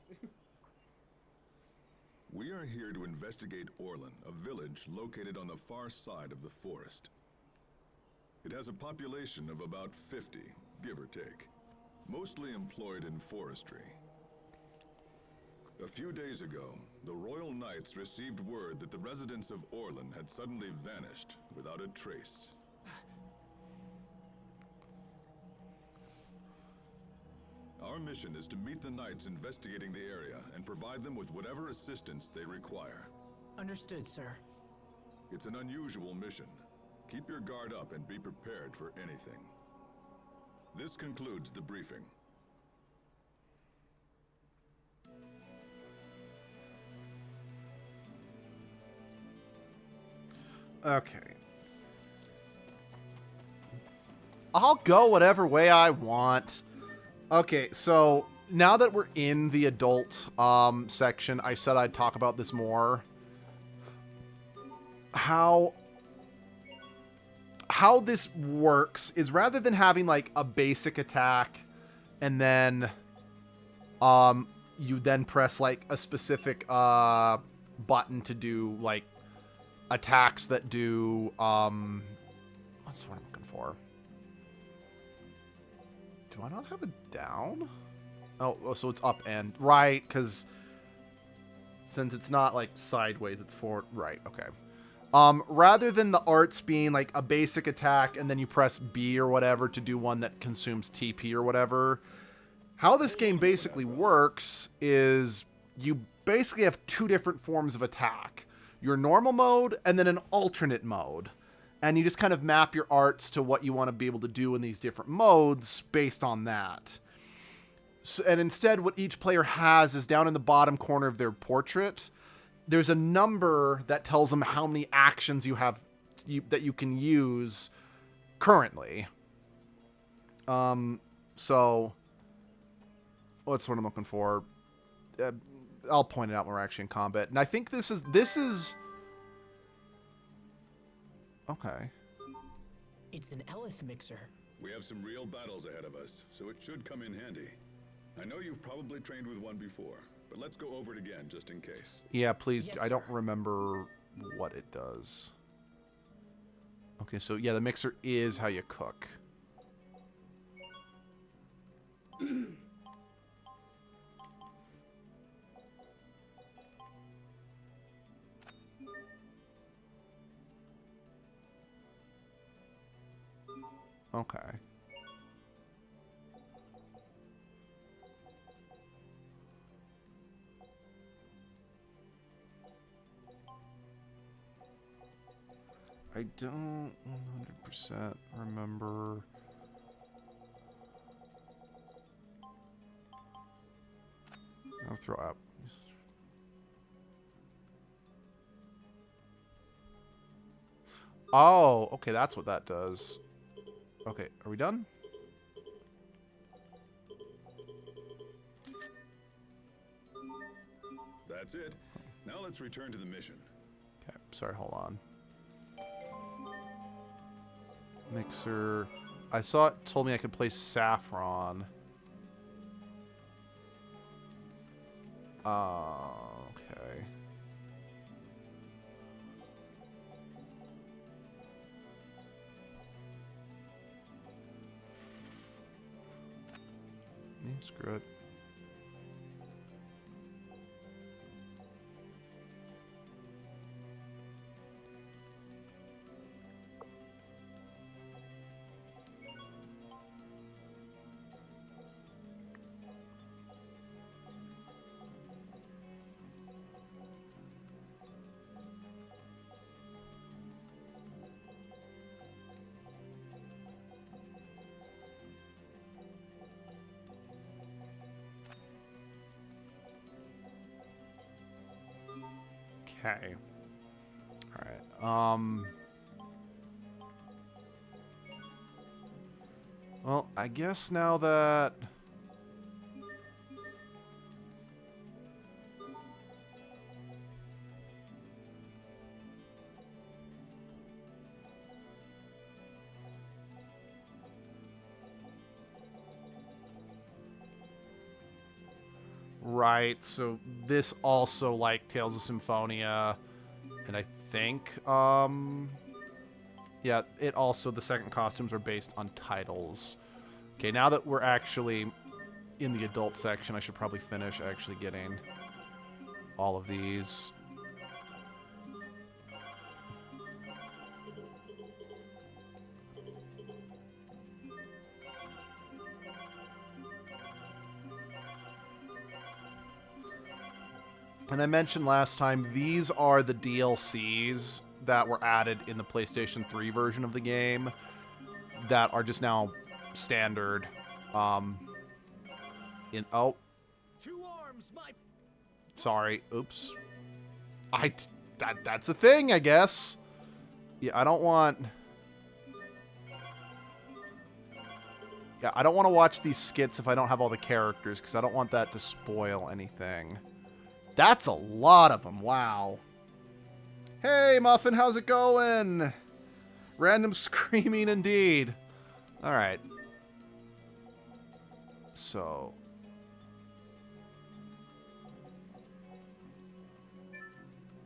We are here to investigate Orlan, a village located on the far side of the forest. It has a population of about 50, give or take, mostly employed in forestry. A few days ago, the Royal Knights received word that the residents of Orlan had suddenly vanished without a trace. Our mission is to meet the knights investigating the area and provide them with whatever assistance they require. Understood, sir. It's an unusual mission. Keep your guard up and be prepared for anything. This concludes the briefing. Okay. I'll go whatever way I want. Okay, so now that we're in the adult section, I said I'd talk about this more. How this works is rather than having like a basic attack and then you then press like a specific button to do like attacks that do what's what I'm looking for? Do I not have it down? Oh, so it's up and right, because since it's not like sideways, it's forward. Right, okay. Rather than the arts being like a basic attack and then you press B or whatever to do one that consumes TP or whatever, how this game basically works is you basically have two different forms of attack. Your normal mode and then an alternate mode. And you just kind of map your arts to what you want to be able to do in these different modes based on that. So, and instead, what each player has is down in the bottom corner of their portrait, there's a number that tells them how many actions you have that you can use currently. So what's what I'm looking for? I'll point it out when we're actually in combat. And I think this is okay. It's an Elith mixer. We have some real battles ahead of us, so it should come in handy. I know you've probably trained with one before, but let's go over it again just in case. Yeah, please. Yes, I don't sir. remember what it does. Okay, so yeah, the mixer is how you cook. Okay. I don't 100% remember. I'll throw up. Oh, okay, that's what that does. Okay, are we done? That's it. Now let's return to the mission. Okay, sorry, hold on. Mixer. I saw it told me I could place saffron. Okay. Screw it. Okay. All right. Well, I guess now that right, so this also like Tales of Symphonia, and I think yeah, it also the second costumes are based on titles. Okay, now that we're actually in the adult section, I should probably finish actually getting all of these. And I mentioned last time, these are the DLCs that were added in the PlayStation 3 version of the game that are just now standard. Oh. Sorry. Oops. That's a thing, I guess. Yeah, I don't want... Yeah, I don't want to watch these skits if I don't have all the characters, because I don't want that to spoil anything. That's a lot of them. Wow. Hey, Muffin, how's it going? Random screaming indeed. All right. So...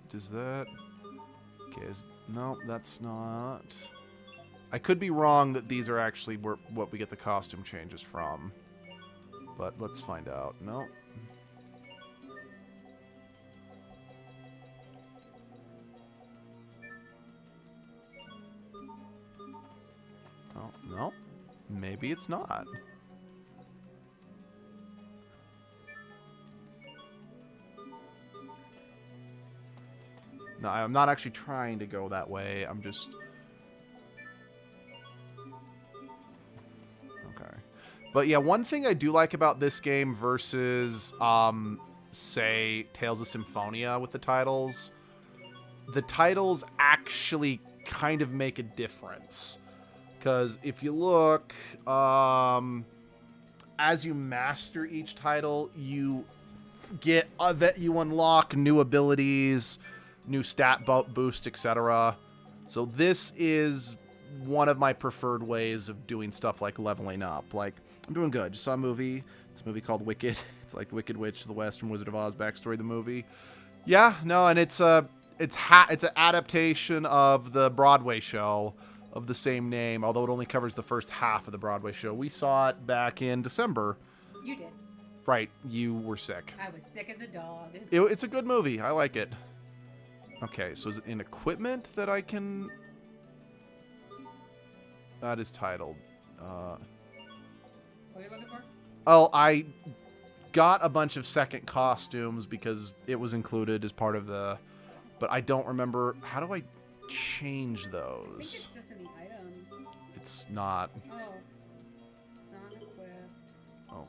Does that... Okay, no, that's not... I could be wrong that these are actually what we get the costume changes from. But let's find out. No. Oh, no. Maybe it's not. No, I'm not actually trying to go that way. I'm just... Okay. But yeah, one thing I do like about this game versus, say, Tales of Symphonia with the titles actually kind of make a difference. Because if you look, as you master each title, you get that you unlock new abilities, new stat boost, etc. So this is one of my preferred ways of doing stuff like leveling up. Like, I'm doing good. Just saw a movie. It's a movie called Wicked. It's like The Wicked Witch of the West from Wizard of Oz backstory, the movie. Yeah, no, and it's an adaptation of the Broadway show of the same name, although it only covers the first half of the Broadway show. We saw it back in December. You did. Right, you were sick. I was sick as a dog. It's a good movie. I like it. Okay, so is it in equipment that I can... That is titled. What are you looking for? Oh, I got a bunch of second costumes because it was included as part of the... But I don't remember... How do I change those? I think it's just in the items. It's not. Oh. It's not equipped. Oh.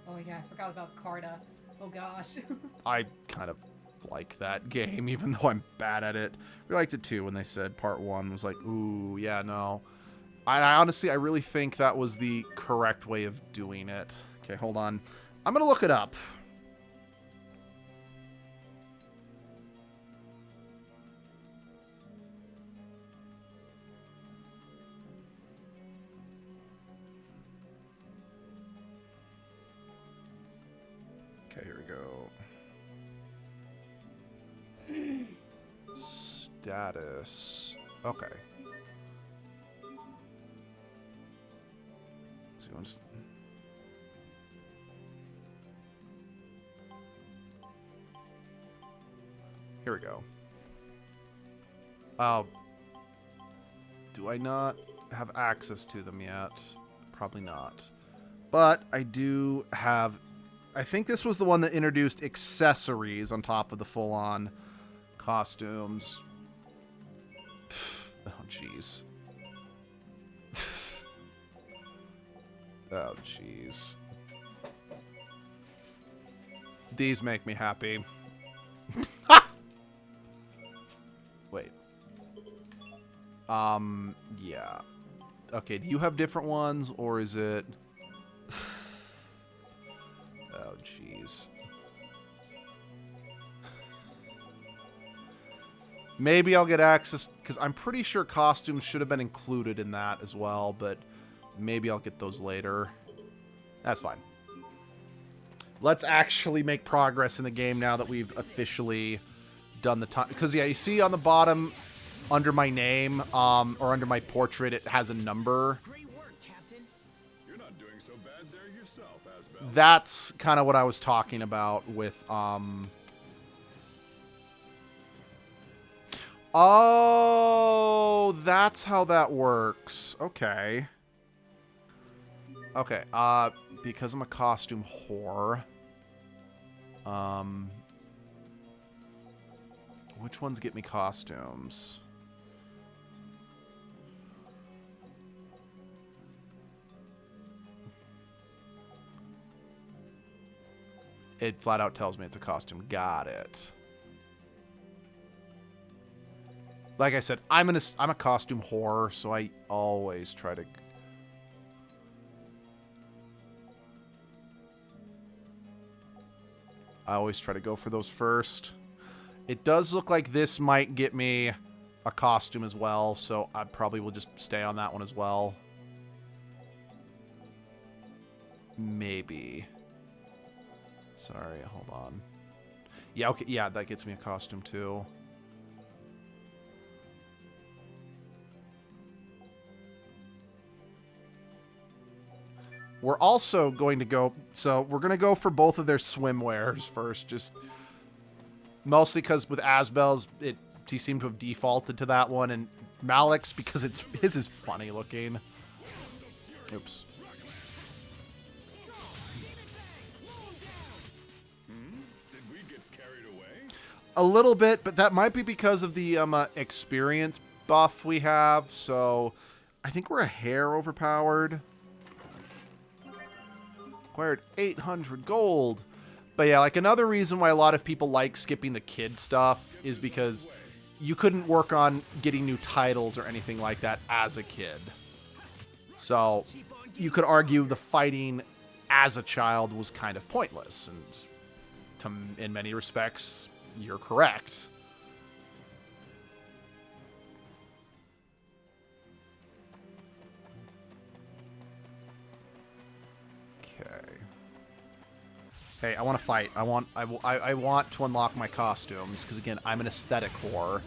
Oh yeah, I forgot about Carta. Oh gosh. I kind of like that game, even though I'm bad at it. We liked it too when they said part 1 was like, ooh, yeah, no. I honestly, I really think that was the correct way of doing it. Okay, hold on. I'm going to look it up. Okay, here we go. Status. Okay. So you want to... Here we go. Do I not have access to them yet? Probably not. But I do have... I think this was the one that introduced accessories on top of the full-on costumes. Oh, jeez. Oh, jeez. These make me happy. Wait. Yeah. Okay, do you have different ones, or is it... Oh, jeez. Maybe I'll get access, because I'm pretty sure costumes should have been included in that as well, but maybe I'll get those later. That's fine. Let's actually make progress in the game now that we've officially done the time. Because, yeah, you see on the bottom, under my name, or under my portrait, it has a number. That's kind of what I was talking about with, Oh, that's how that works. Okay. Okay, because I'm a costume whore. Which ones get me costumes? It flat out tells me it's a costume. Got it. Like I said, I'm a costume whore, so I always try to... I always try to go for those first. It does look like this might get me a costume as well, so I probably will just stay on that one as well. Maybe. Sorry, hold on. Yeah, okay, yeah, that gets me a costume too. We're also going to go... So, we're going to go for both of their swimwears first. Just... Mostly because with Asbel's, he seemed to have defaulted to that one. And Malik's, because his is funny looking. Oops. Did we get carried away? A little bit, but that might be because of the experience buff we have. So, I think we're a hair overpowered. Acquired 800 gold. But yeah, like another reason why a lot of people like skipping the kid stuff is because you couldn't work on getting new titles or anything like that as a kid. So you could argue the fighting as a child was kind of pointless. And in many respects, you're correct. Hey, I want to fight. I want to unlock my costumes because again, I'm an aesthetic whore.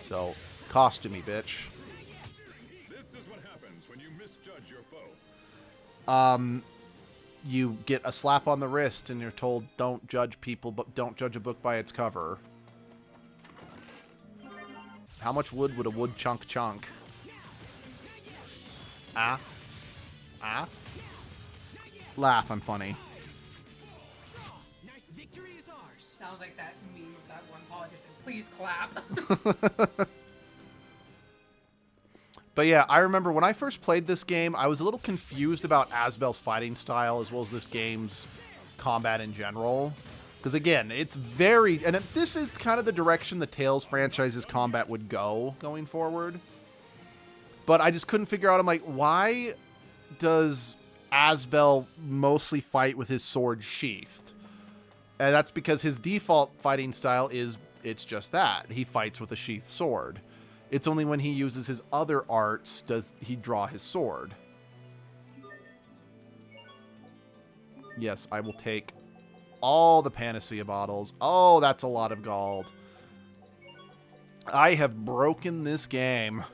So, costumey, bitch. This is what happens when you misjudge your foe. You get a slap on the wrist and you're told don't judge people, but don't judge a book by its cover. How much wood would a wood chunk? Ah. Laugh, I'm funny. Sounds like that meme of that one politician. Please clap. But yeah, I remember when I first played this game, I was a little confused about Asbel's fighting style as well as this game's combat in general. Because again, it's very... And this is kind of the direction the Tales franchise's combat would go going forward. But I just couldn't figure out, I'm like, why does Asbel mostly fight with his sword sheathed? And that's because his default fighting style is, it's just that. He fights with a sheathed sword. It's only when he uses his other arts does he draw his sword. Yes, I will take all the Panacea bottles. Oh, that's a lot of gold. I have broken this game.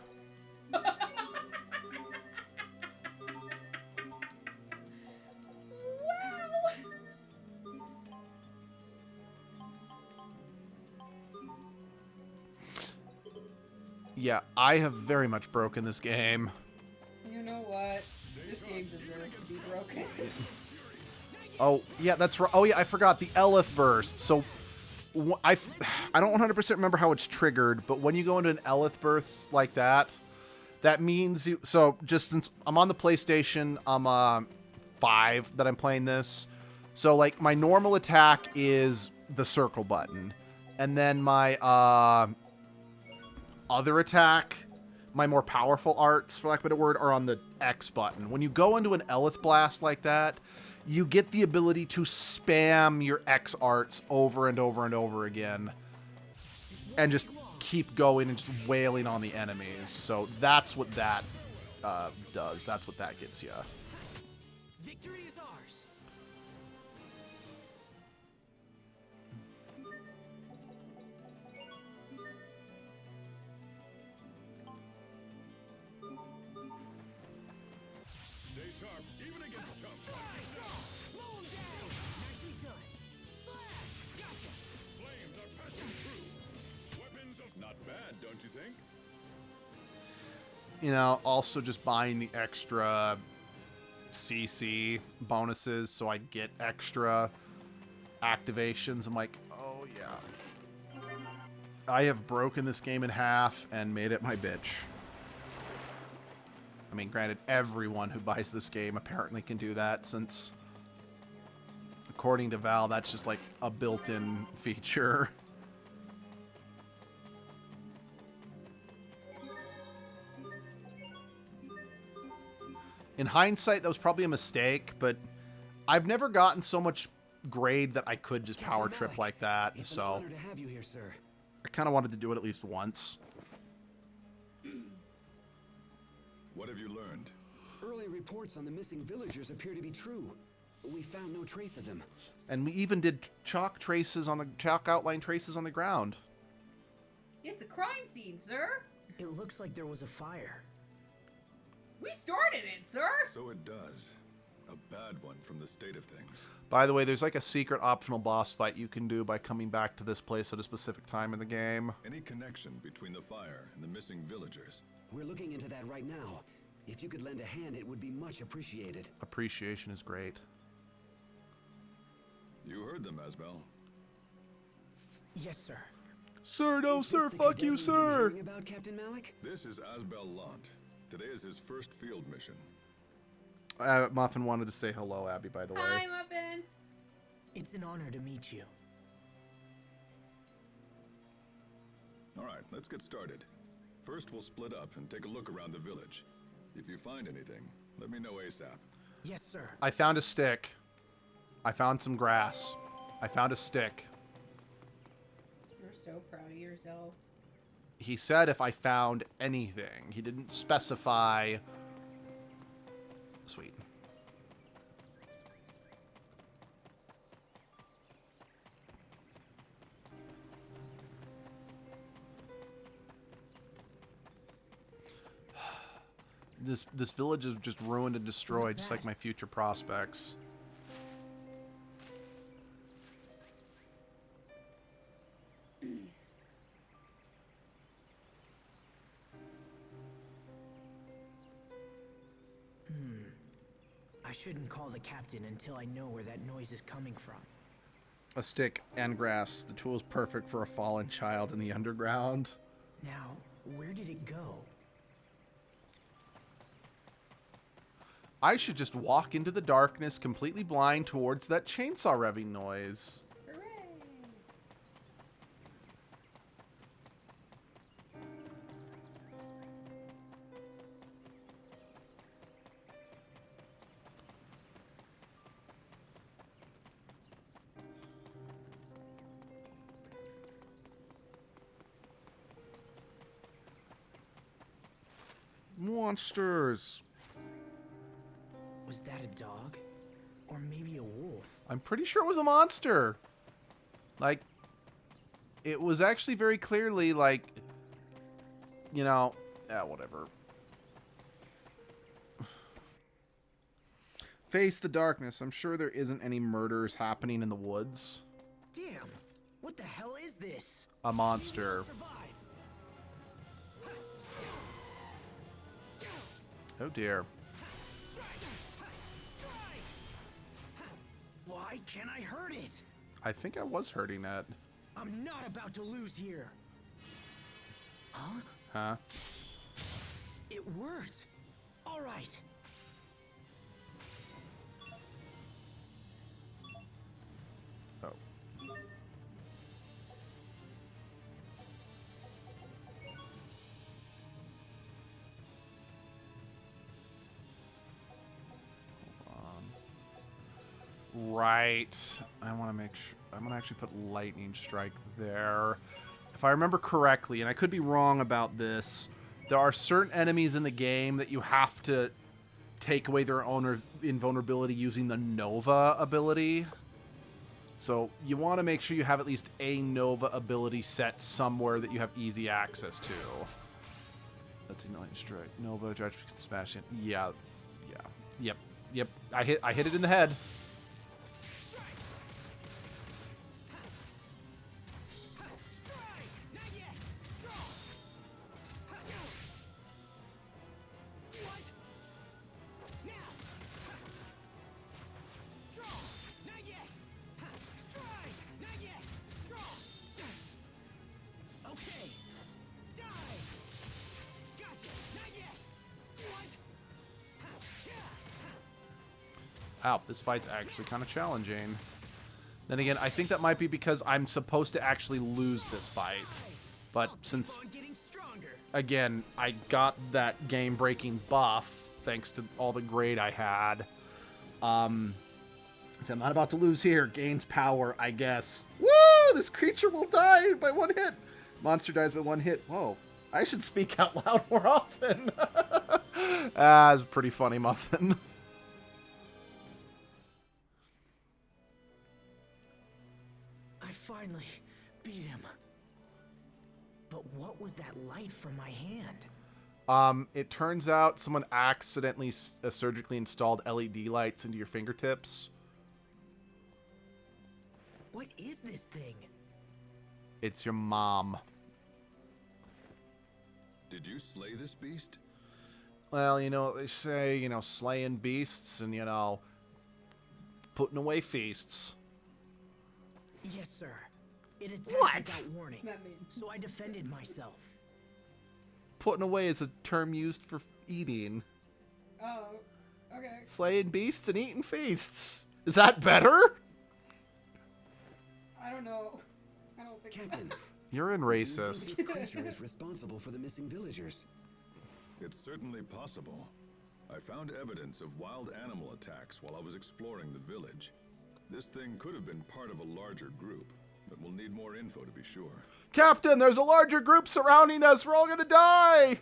Yeah, I have very much broken this game. You know what? This game deserves to be broken. Oh, yeah, that's right. Oh, yeah, I forgot. The Elith burst. So, I don't 100% remember how it's triggered, but when you go into an Elith burst like that, that means you... So, just since I'm on the PlayStation, I'm 5 that I'm playing this. So, like, my normal attack is the circle button. And then my, other attack, my more powerful arts, for lack of a better word, are on the X button. When you go into an Elith blast like that, you get the ability to spam your X arts over and over and over again. And just keep going and just wailing on the enemies. So that's what that does. That's what that gets you. Victory is ours. Stay sharp, even against chumps. Flames are passing through. Weapons of not bad, don't you think? You know, also just buying the extra CC bonuses so I get extra activations. I'm like, oh yeah. I have broken this game in half and made it my bitch. I mean, granted, everyone who buys this game apparently can do that, since according to Val, that's just like a built-in feature. In hindsight, that was probably a mistake, but I've never gotten so much grade that I could just power trip like that, It's so an honor to have you here, sir. I kind of wanted to do it at least once. What have you learned? Early reports on the missing villagers appear to be true. We found no trace of them. And we even did chalk outline traces on the ground. It's a crime scene, sir. It looks like there was a fire. We started it, sir. So it does. A bad one from the state of things. By the way, there's like a secret optional boss fight you can do by coming back to this place at a specific time in the game. Any connection between the fire and the missing villagers? We're looking into that right now. If you could lend a hand, it would be much appreciated. Appreciation is great. You heard them, Asbel. Yes, sir. Sir, no, Is sir, this the fuck cadet you, we've been sir. hearing about, Captain Malik? This is Asbel Lant. Today is his first field mission. Muffin wanted to say hello, Abby, by the way. Hi, Muffin. It's an honor to meet you. All right, let's get started. First, we'll split up and take a look around the village. If you find anything, let me know ASAP. Yes, sir. I found a stick. I found some grass. I found a stick. You're so proud of yourself. He said if I found anything. He didn't specify. Sweet. This village is just ruined and destroyed, just like my future prospects. I shouldn't call the captain until I know where that noise is coming from. A stick and grass. The tool is perfect for a fallen child in the underground. Now, where did it go? I should just walk into the darkness completely blind towards that chainsaw revving noise. Hooray! Monsters. Was that a dog? Or maybe a wolf? I'm pretty sure it was a monster. Like, it was actually very clearly like, you know, whatever. Face the darkness. I'm sure there isn't any murders happening in the woods. Damn! What the hell is this? A monster. Oh dear. Why can't I hurt it? I think I was hurting it. I'm not about to lose here. Huh? Huh? It worked. All right. Oh. Right. I want to make sure. I'm going to actually put lightning strike there. If I remember correctly, and I could be wrong about this, there are certain enemies in the game that you have to take away their own invulnerability using the Nova ability. So you want to make sure you have at least a Nova ability set somewhere that you have easy access to. Let's see, lightning strike. Nova, Judge can smash it. Yeah. Yep. I hit it in the head. Ow, this fight's actually kind of challenging. Then again, I think that might be because I'm supposed to actually lose this fight. But since, again, I got that game-breaking buff, thanks to all the grade I had. So I'm not about to lose here. Gains power, I guess. Woo! This creature will die by 1 hit. Monster dies by 1 hit. Whoa. I should speak out loud more often. It's a pretty funny muffin. I finally beat him. But what was that light from my hand? It turns out someone accidentally surgically installed LED lights into your fingertips. What is this thing? It's your mom. Did you slay this beast? Well, you know what they say, you know, slaying beasts and, you know, putting away feasts. Yes, sir. It attacked What? without warning, so I defended myself. Putting away is a term used for eating. Oh, okay. Slaying beasts and eating feasts. Is that better? I don't know. I don't think Captain, so. You're in do you think racist. this creature is responsible for the missing villagers? It's certainly possible. I found evidence of wild animal attacks while I was exploring the village. This thing could have been part of a larger group, but we'll need more info to be sure. Captain, there's a larger group surrounding us. We're all gonna die.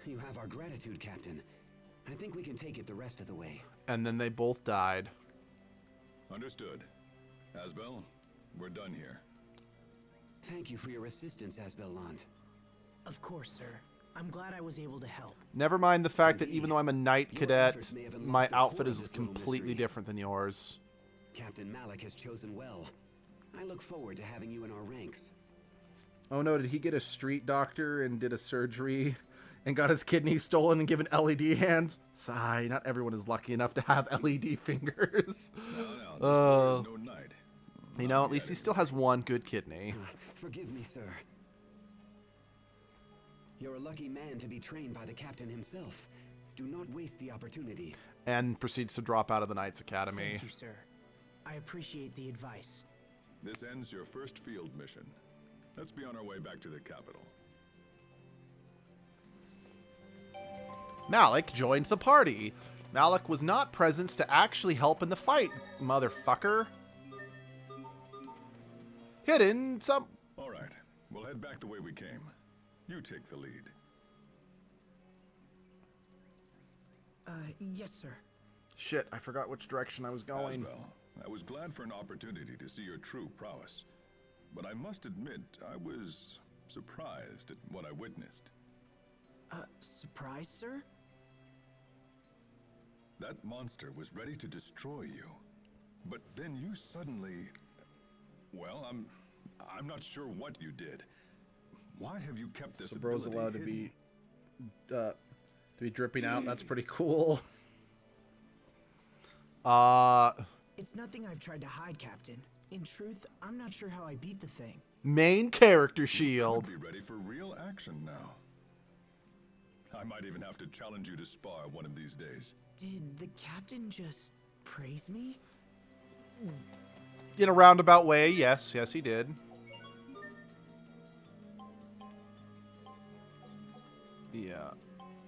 You have our gratitude, Captain. I think we can take it the rest of the way. And then they both died. Understood. Asbel, we're done here. Thank you for your assistance, Asbel-Lant. Of course, sir. I'm glad I was able to help. Never mind the fact that even though I'm a knight Your cadet, efforts may have unlocked my the outfit core of is this little completely mystery. different than yours. Captain Malik has chosen well. I look forward to having you in our ranks. Oh no, did he get a street doctor and did a surgery and got his kidney stolen and given LED hands? Sigh, not everyone is lucky enough to have LED fingers. No, this boy is no knight. You know, at least he still has one good kidney. Forgive me, sir. You're a lucky man to be trained by the captain himself. Do not waste the opportunity. And proceeds to drop out of the Knights Academy. Thank you, sir. I appreciate the advice. This ends your first field mission. Let's be on our way back to the capital. Malik joined the party. Malik was not present to actually help in the fight, motherfucker. Hidden some... All right, we'll head back the way we came. You take the lead. Yes, sir. Shit, I forgot which direction I was going. Asbel, I was glad for an opportunity to see your true prowess. But I must admit, I was surprised at what I witnessed. Surprise, sir? That monster was ready to destroy you. But then you suddenly... Well, I'm not sure what you did. Why have you kept this So bro's ability allowed hidden? to be dripping out. That's pretty cool. It's nothing I've tried to hide, Captain. In truth, I'm not sure how I beat the thing. Main character shield. Be ready for real action now. I might even have to challenge you to spar one of these days. Did the captain just praise me? In a roundabout way, yes. Yes, he did. Yeah.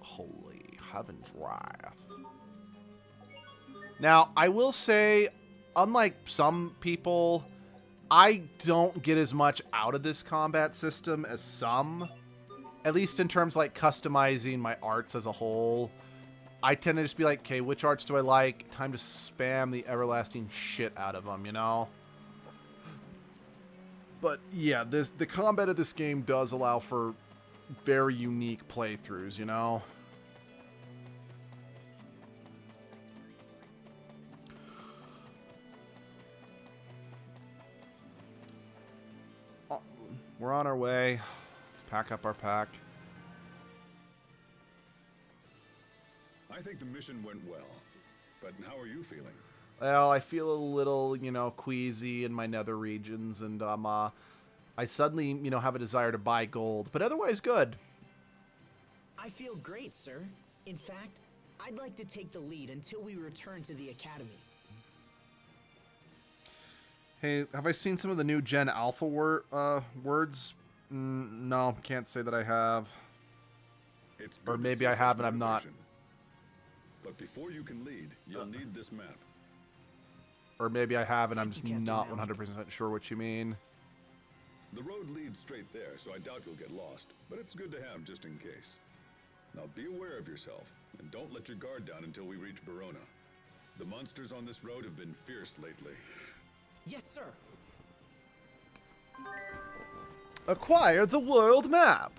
Holy heaven's wrath. Now, I will say, unlike some people, I don't get as much out of this combat system as some. At least in terms like customizing my arts as a whole. I tend to just be like, okay, which arts do I like? Time to spam the everlasting shit out of them, you know? But yeah, the combat of this game does allow for very unique playthroughs, you know? We're on our way. Let's pack up our pack. I think the mission went well, but how are you feeling? Well, I feel a little, you know, queasy in my nether regions, and I suddenly, you know, have a desire to buy gold. But otherwise, good. I feel great, sir. In fact, I'd like to take the lead until we return to the academy. Hey, have I seen some of the new Gen Alpha words? No, can't say that I have. Or maybe I have and I'm not. But before you can lead, you'll need this map. Or maybe I have and I'm just not 100% sure what you mean. The road leads straight there, so I doubt you'll get lost. But it's good to have just in case. Now be aware of yourself, and don't let your guard down until we reach Verona. The monsters on this road have been fierce lately. Yes, sir. Acquire the world map.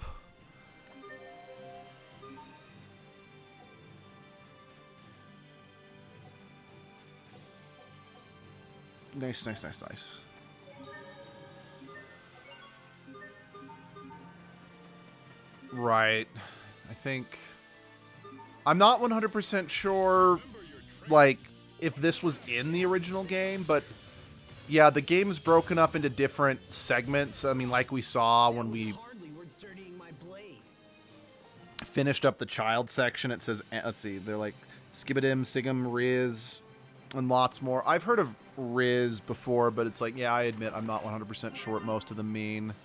Nice, nice, nice, nice. Right. I think... I'm not 100% sure, like, if this was in the original game, but... Yeah, the game's broken up into different segments. I mean, like we saw when we finished up the child section, it says, let's see, they're like Skibidim, Sigum, Riz, and lots more. I've heard of Riz before, but it's like, yeah, I admit I'm not 100% sure what most of them mean.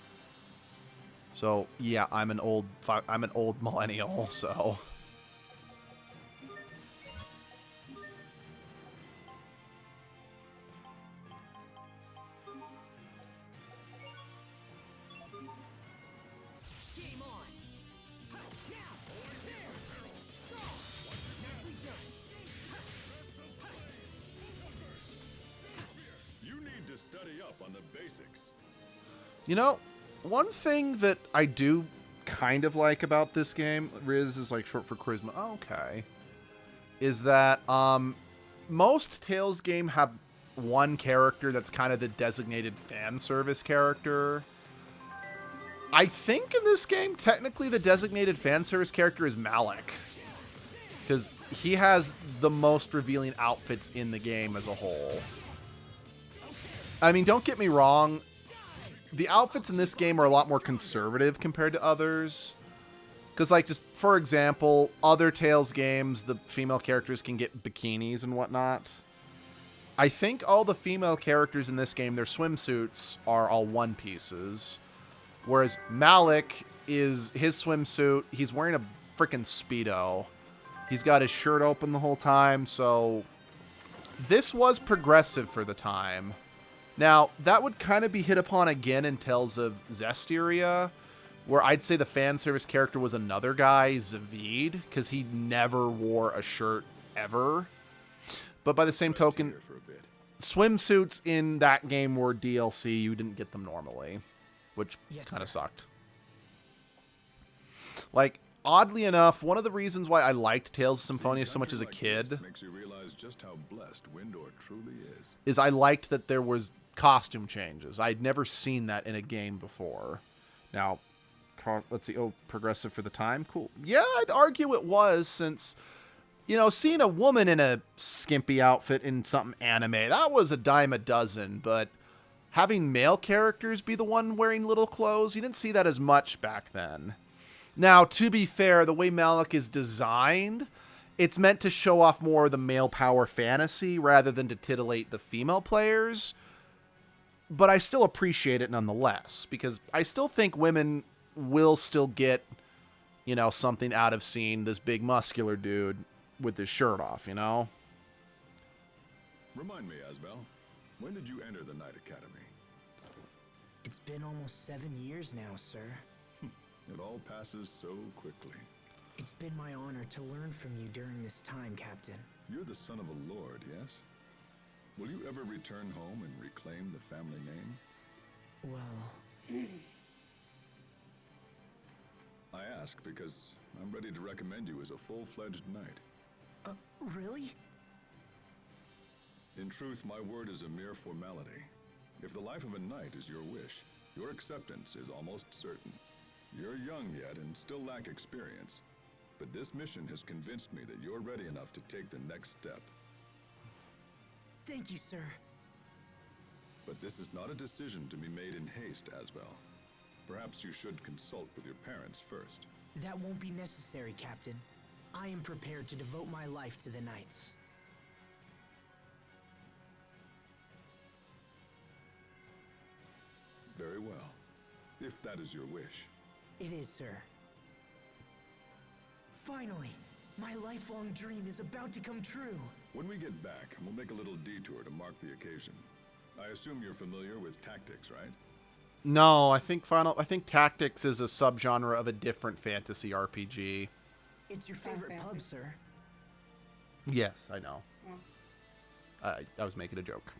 So, yeah, I'm an old millennial, so... You know, one thing that I do kind of like about this game, Riz is like short for charisma, okay, is that most Tales game have one character that's kind of the designated fan service character. I think in this game, technically the designated fan service character is Malik, because he has the most revealing outfits in the game as a whole. I mean, don't get me wrong, the outfits in this game are a lot more conservative compared to others. Because, like, just for example, other Tales games, the female characters can get bikinis and whatnot. I think all the female characters in this game, their swimsuits are all one pieces. Whereas Malik is his swimsuit, he's wearing a freaking Speedo. He's got his shirt open the whole time, so this was progressive for the time. Now, that would kind of be hit upon again in Tales of Zestiria, where I'd say the fan service character was another guy, Zavid, because he never wore a shirt ever. But by the same token, swimsuits in that game were DLC. You didn't get them normally, which kind of sucked. Like, oddly enough, one of the reasons why I liked Tales of Symphonia so much as a kid makes you realize just how blessed Windor truly is I liked that there was costume changes. I'd never seen that in a game before. Now, let's see. Oh, progressive for the time. Cool. Yeah, I'd argue it was, since, you know, seeing a woman in a skimpy outfit in something anime, that was a dime a dozen, but having male characters be the one wearing little clothes, you didn't see that as much back then. Now, to be fair, the way Malik is designed, it's meant to show off more of the male power fantasy rather than to titillate the female players. But I still appreciate it nonetheless, because I still think women will still get, you know, something out of seeing this big muscular dude with his shirt off, you know? Remind me, Asbel, when did you enter the Knight Academy? It's been almost 7 years now, sir. It all passes so quickly. It's been my honor to learn from you during this time, Captain. You're the son of a lord, yes? Will you ever return home and reclaim the family name? Well... I ask because I'm ready to recommend you as a full-fledged knight. Really? In truth, my word is a mere formality. If the life of a knight is your wish, your acceptance is almost certain. You're young yet and still lack experience, but this mission has convinced me that you're ready enough to take the next step. Thank you, sir. But this is not a decision to be made in haste, Asbel. Perhaps you should consult with your parents first. That won't be necessary, Captain. I am prepared to devote my life to the Knights. Very well, if that is your wish. It is, sir. Finally, my lifelong dream is about to come true. When we get back, we'll make a little detour to mark the occasion. I assume you're familiar with tactics, right? No, I think Tactics is a subgenre of a different fantasy RPG. It's your favorite pub, sir. Yes, I know. I was making a joke.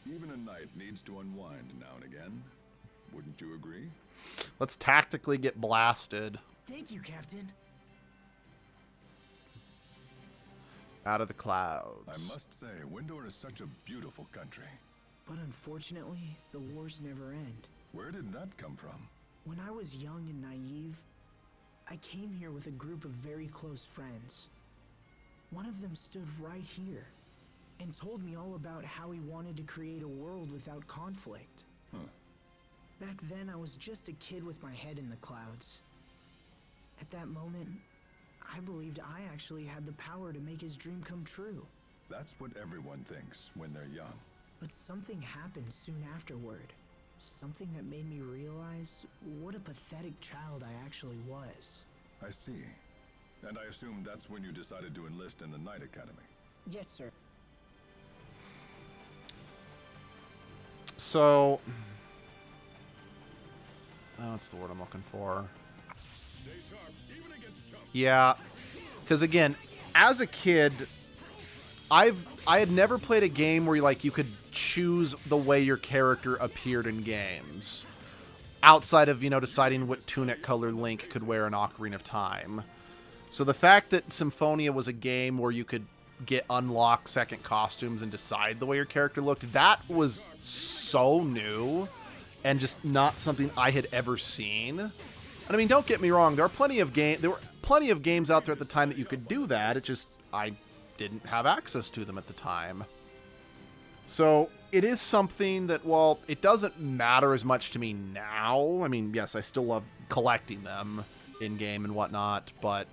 Even a knight needs to unwind now and again. Wouldn't you agree? Let's tactically get blasted. Thank you, Captain. Out of the clouds. I must say, Windor is such a beautiful country. But unfortunately, the wars never end. Where did that come from? When I was young and naive, I came here with a group of very close friends. One of them stood right here and told me all about how he wanted to create a world without conflict. Huh. Back then, I was just a kid with my head in the clouds. At that moment, I believed I actually had the power to make his dream come true. That's what everyone thinks when they're young. But something happened soon afterward. Something that made me realize what a pathetic child I actually was. I see. And I assume that's when you decided to enlist in the Knight Academy. Yes, sir. So... oh, what's the word I'm looking for? Stay sharp, even against chumps. Yeah, because again, as a kid, I had never played a game where you could choose the way your character appeared in games, outside of deciding what tunic color Link could wear in Ocarina of Time. So the fact that Symphonia was a game where you could unlock second costumes and decide the way your character looked, that was so new and just not something I had ever seen. And I mean, don't get me wrong, there were plenty of games out there at the time that you could do that. It just I didn't have access to them at the time. So it is something that, while it doesn't matter as much to me now, I mean, yes, I still love collecting them in-game and whatnot, but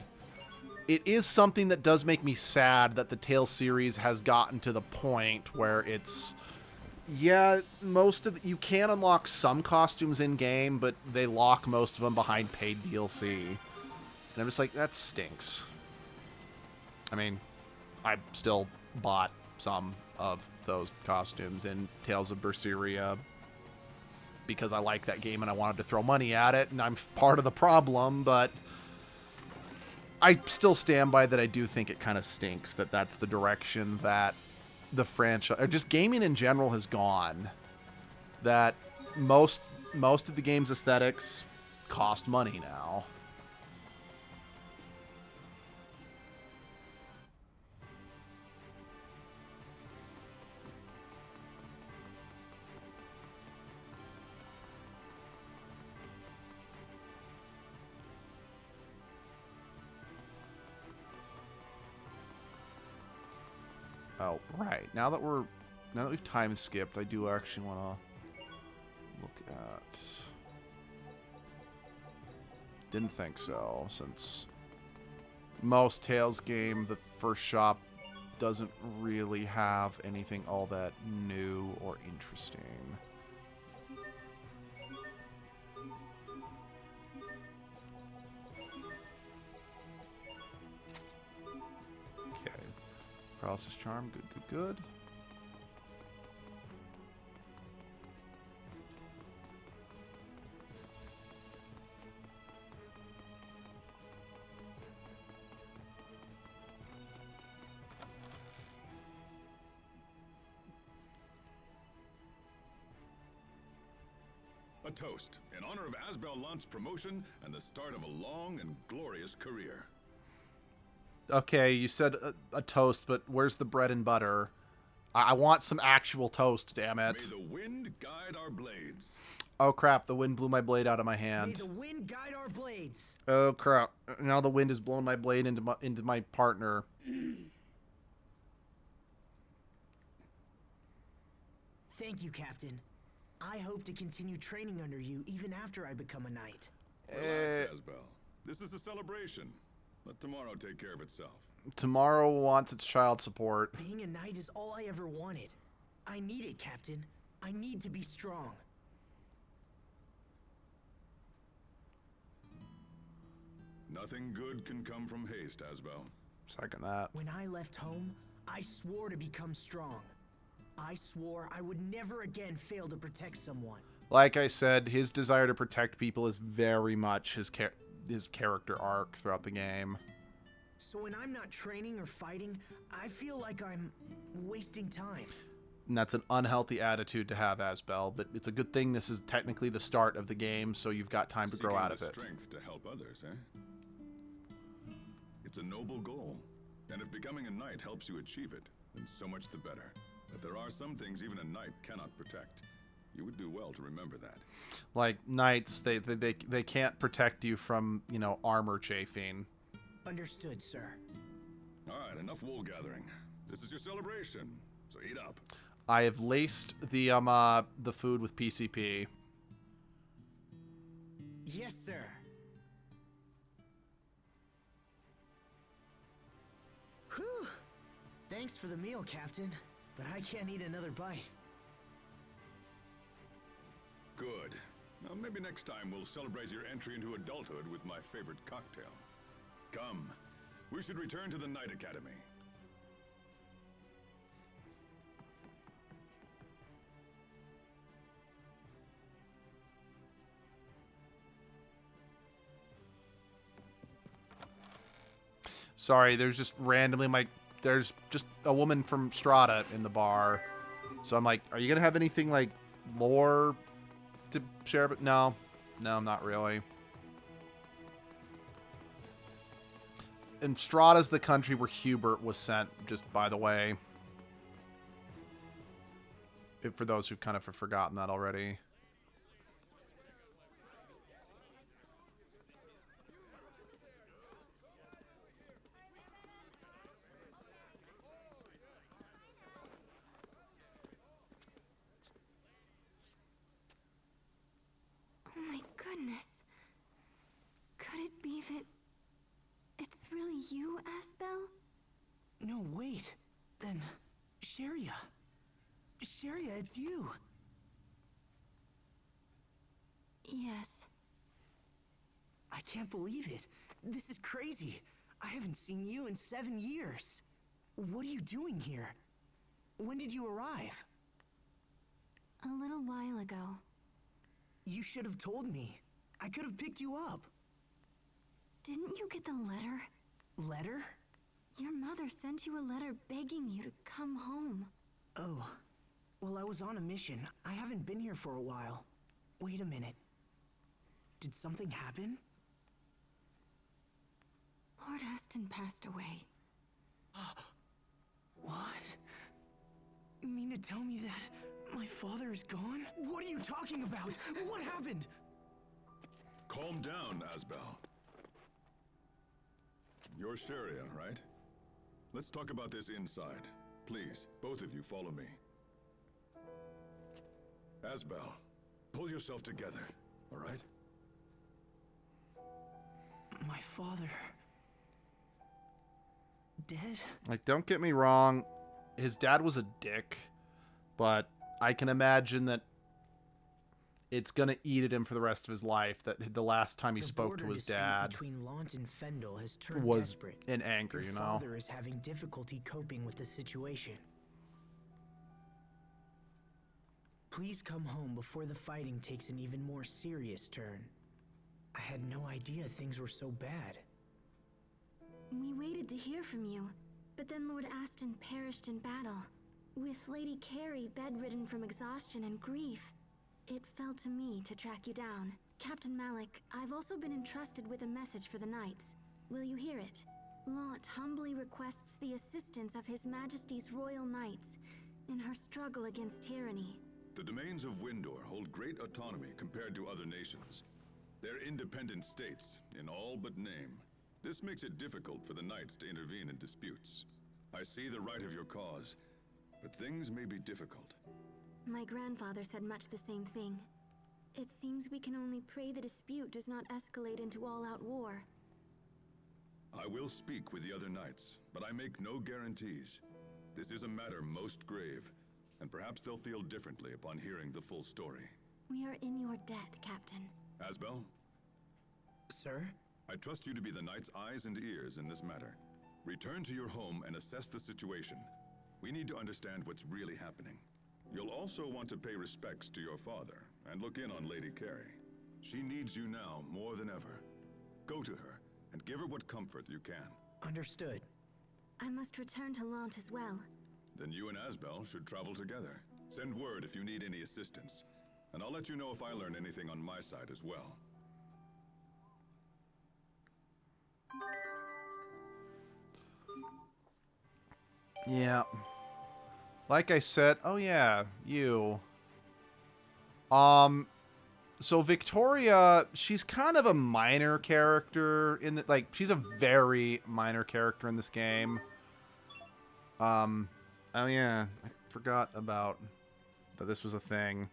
it is something that does make me sad that the Tales series has gotten to the point where it's, yeah, you can unlock some costumes in-game, but they lock most of them behind paid DLC. And I'm just like, that stinks. I mean, I still bought some of those costumes in Tales of Berseria because I like that game and I wanted to throw money at it, and I'm part of the problem, but I still stand by that. I do think it kind of stinks that that's the direction that the franchise, or just gaming in general, has gone. That most of the game's aesthetics cost money now. Oh, right. Now that we've time skipped, I do actually want to look at... Didn't think so, since most Tales game, the first shop doesn't really have anything all that new or interesting. Paralysis Charm, good. A toast in honor of Asbel Lant's promotion and the start of a long and glorious career. Okay, you said a toast, but where's the bread and butter? I want some actual toast, damn it. May the wind guide our blades. Oh crap, the wind blew my blade out of my hand. May the wind guide our blades. Oh crap, now the wind has blown my blade into my partner. Thank you, Captain. I hope to continue training under you even after I become a knight. Relax, Asbel. This is a celebration. Let tomorrow take care of itself. Tomorrow wants its child support. Being a knight is all I ever wanted. I need it, Captain. I need to be strong. Nothing good can come from haste, Asbel. Second that. When I left home, I swore to become strong. I swore I would never again fail to protect someone. Like I said, his desire to protect people is very much his character arc throughout the game. So when I'm not training or fighting, I feel like I'm wasting time. And that's an unhealthy attitude to have, Asbel, but it's a good thing this is technically the start of the game, so you've got time to grow out of it. Strength to help others, eh? It's a noble goal, and if becoming a knight helps you achieve it, then so much the better. But there are some things even a knight cannot protect. You would do well to remember that. Like knights, they can't protect you from, you know, armor chafing. Understood, sir. All right, enough wool gathering. This is your celebration, so eat up. I have laced the food with PCP. Yes, sir. Whew. Thanks for the meal, Captain, but I can't eat another bite. Good. Now maybe next time we'll celebrate your entry into adulthood with my favorite cocktail. Come, we should return to the Knight Academy. Sorry, there's just randomly there's just a woman from Strata in the bar. So I'm like, are you going to have anything like lore to share? But no, not really. And Strata's the country where Hubert was sent, just by the way. For those who kind of have forgotten that already. Oh my goodness. Could it be that it's really you, Asbel? No, wait. Then, Sheria. Sheria, it's you. Yes. I can't believe it. This is crazy. I haven't seen you in 7 years. What are you doing here? When did you arrive? A little while ago. You should have told me. I could have picked you up. Didn't you get the letter? Letter? Your mother sent you a letter begging you to come home. Oh. Well, I was on a mission. I haven't been here for a while. Wait a minute. Did something happen? Lord Aston passed away. What? You mean to tell me that my father is gone? What are you talking about? What happened? Calm down, Asbel. You're Sheria, right? Let's talk about this inside. Please, both of you follow me. Asbel, pull yourself together, all right? My father... dead? Like, don't get me wrong, his dad was a dick, but I can imagine that it's gonna eat at him for the rest of his life that the last time he spoke to his dad between Lant and Fendel has turned was desperate. in anger, you know? Your father is having difficulty coping with the situation. Please come home before the fighting takes an even more serious turn. I had no idea things were so bad. We waited to hear from you, but then Lord Aston perished in battle. With Lady Carrie bedridden from exhaustion and grief, it fell to me to track you down. Captain Malik, I've also been entrusted with a message for the Knights. Will you hear it? Lant humbly requests the assistance of His Majesty's Royal Knights in her struggle against tyranny. The domains of Windor hold great autonomy compared to other nations. They're independent states, in all but name. This makes it difficult for the Knights to intervene in disputes. I see the right of your cause, but things may be difficult. My grandfather said much the same thing. It seems we can only pray the dispute does not escalate into all-out war. I will speak with the other knights, but I make no guarantees. This is a matter most grave, and perhaps they'll feel differently upon hearing the full story. We are in your debt, Captain. Asbel? Sir? I trust you to be the knight's eyes and ears in this matter. Return to your home and assess the situation. We need to understand what's really happening. You'll also want to pay respects to your father, and look in on Lady Carrie. She needs you now more than ever. Go to her, and give her what comfort you can. Understood. I must return to Lant as well. Then you and Asbel should travel together. Send word if you need any assistance. And I'll let you know if I learn anything on my side as well. Yeah. Like I said, oh yeah, you. So Victoria, she's kind of a minor character in the, like, she's a very minor character in this game. Oh yeah, I forgot about that this was a thing.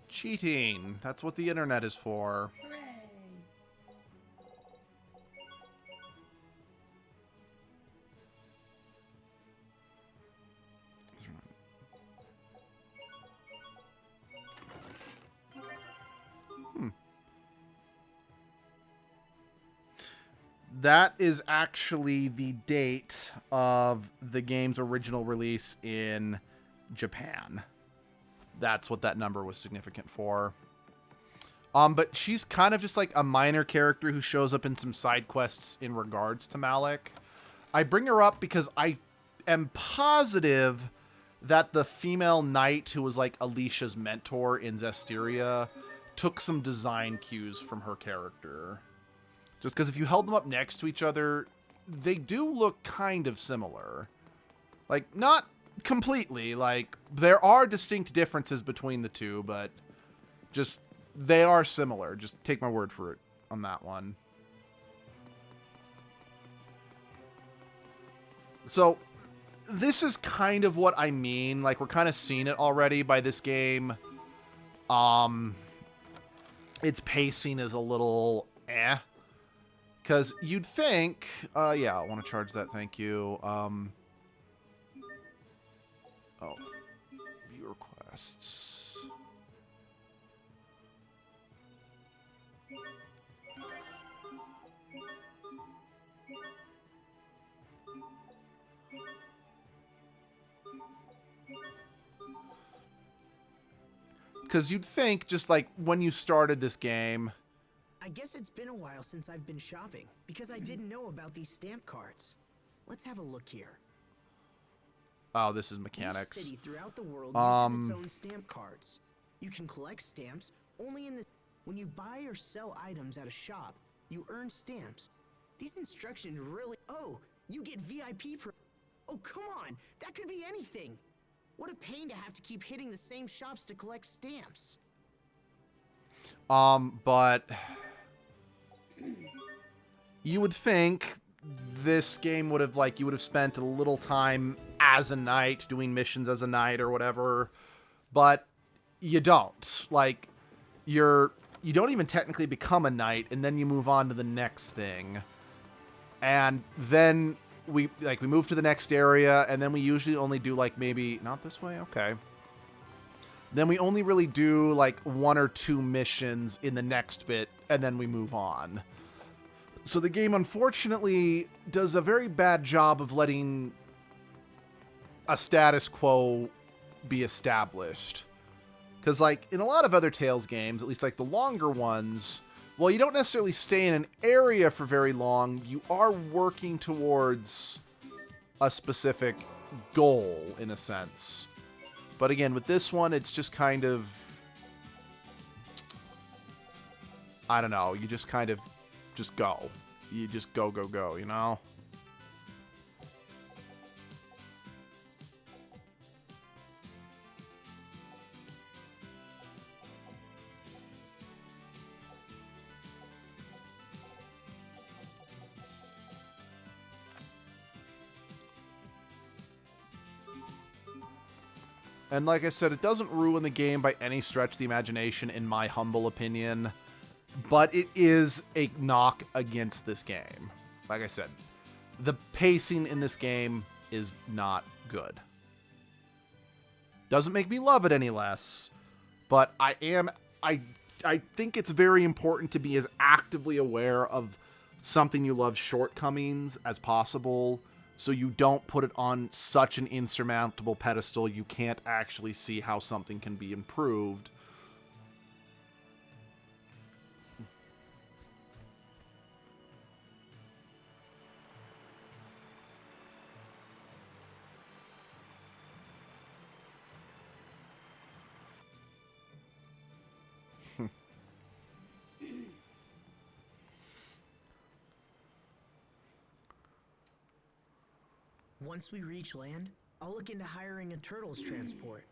Cheating. That's what the internet is for. That is actually the date of the game's original release in Japan. That's what that number was significant for. But she's kind of just like a minor character who shows up in some side quests in regards to Malik. I bring her up because I am positive that the female knight who was like Alicia's mentor in Zestiria took some design cues from her character. Just because if you held them up next to each other, they do look kind of similar. Like, not completely. Like, there are distinct differences between the two, but just, they are similar. Just take my word for it on that one. So, this is kind of what I mean. Like, we're kind of seeing it already by this game. Its pacing is a little eh. Because you'd think, yeah, I want to charge that, thank you. Oh, view requests. Because you'd think, just like when you started this game, I guess it's been a while since I've been shopping, because I didn't know about these stamp cards. Let's have a look here. Oh, this is mechanics. Each city throughout the world uses its own stamp cards. You can collect stamps only in the... When you buy or sell items at a shop, you earn stamps. These instructions really... Oh, you get VIP pro... Oh, come on! That could be anything! What a pain to have to keep hitting the same shops to collect stamps. But... You would think this game would have, like, you would have spent a little time as a knight, doing missions as a knight or whatever, but you don't. Like, you don't even technically become a knight, and then you move on to the next thing. And then we move to the next area, and then we usually only do, like, maybe, not this way? Okay. Then we only really do, like, 1 or 2 missions in the next bit, and then we move on. So the game, unfortunately, does a very bad job of letting a status quo be established. Because, like, in a lot of other Tales games, at least, like, the longer ones, well, you don't necessarily stay in an area for very long. You are working towards a specific goal, in a sense. But again, with this one, it's just kind of... I don't know, you just kind of just go. You just go, go, go, you know? And like I said, it doesn't ruin the game by any stretch of the imagination, in my humble opinion. But it is a knock against this game. Like I said, the pacing in this game is not good. Doesn't make me love it any less. But I think it's very important to be as actively aware of something you love's shortcomings as possible, so you don't put it on such an insurmountable pedestal you can't actually see how something can be improved. Once we reach land, I'll look into hiring a turtles transport.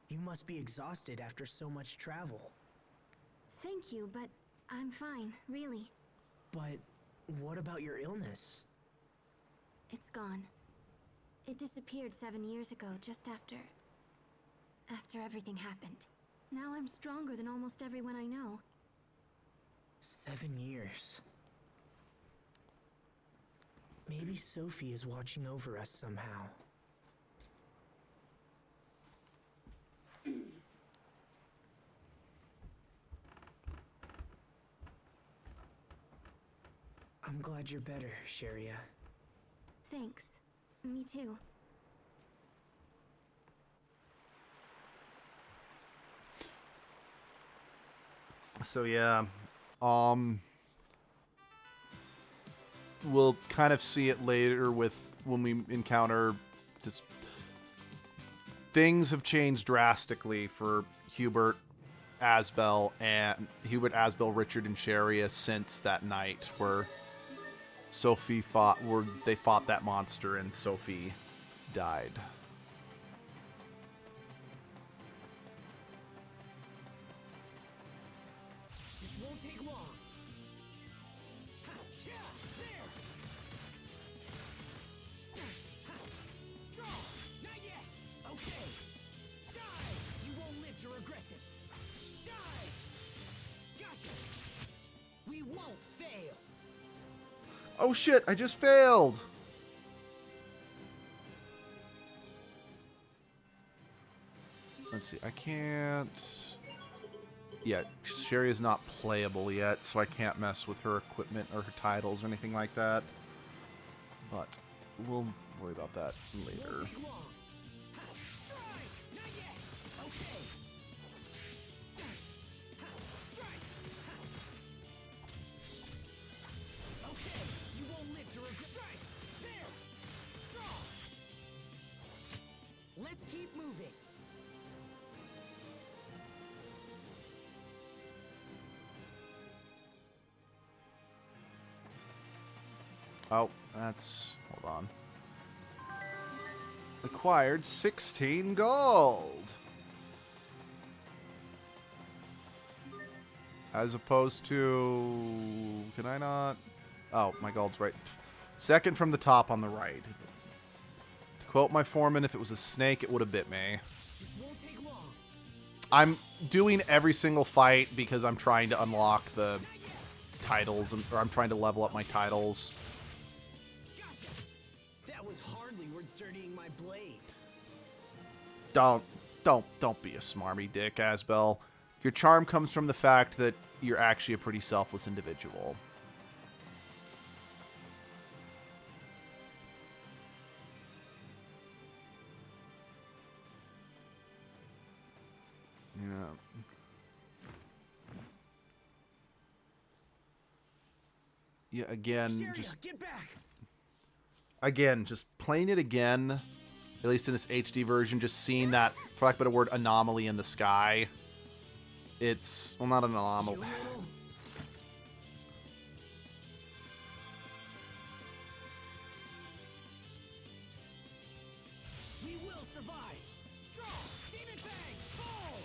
You must be exhausted after so much travel. Thank you, but I'm fine, really. But what about your illness? It's gone. It disappeared 7 years ago, just after everything happened. Now I'm stronger than almost everyone I know. 7 years. Maybe Sophie is watching over us somehow. I'm glad you're better, Sharia. Thanks. Me too. So yeah, we'll kind of see it later when we encounter just things have changed drastically for Hubert, Asbel, Richard, and Sharia since that night where they fought that monster and Sophie died. Oh shit, I just failed! Let's see, I can't... Yeah, Sherry is not playable yet, so I can't mess with her equipment or her titles or anything like that. But we'll worry about that later. Let's keep moving. Oh, that's... Hold on. Acquired 16 gold! As opposed to... Can I not? Oh, my gold's right. Second from the top on the right. To quote my foreman, if it was a snake, it would have bit me. I'm doing every single fight because I'm trying to unlock the titles, or I'm trying to level up my titles. That was hardly worth dirtying my blade. Don't be a smarmy dick, Asbel. Your charm comes from the fact that you're actually a pretty selfless individual. Yeah, again, just playing it again, at least in this HD version, just seeing that, for lack of a better word, anomaly in the sky. It's, well, not an anomaly. survive. Draw. Demon Fang. Fall.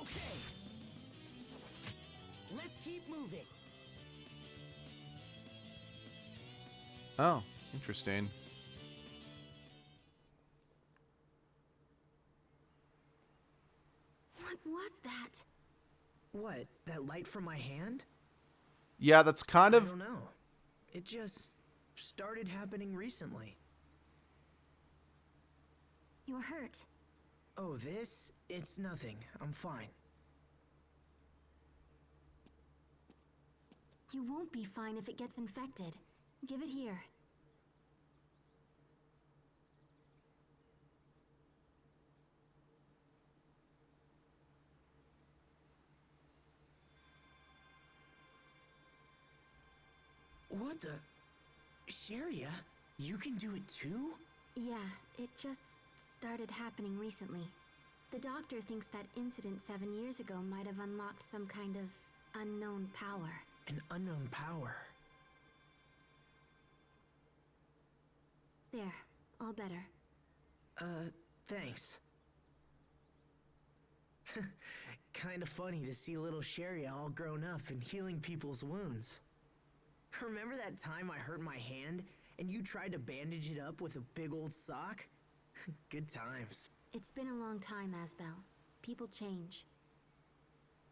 Okay. Let's keep moving. Oh, interesting. What was that? What? That light from my hand? Yeah, that's kind I of... don't know. It just started happening recently. You're hurt. Oh, this? It's nothing. I'm fine. You won't be fine if it gets infected. Give it here. What the? Sharia? You can do it too? Yeah, it just started happening recently. The doctor thinks that incident 7 years ago might have unlocked some kind of unknown power. An unknown power. There, all better. Thanks. Kinda funny to see little Sharia all grown up and healing people's wounds. Remember that time I hurt my hand and you tried to bandage it up with a big old sock? Good times. It's been a long time, Asbel. People change.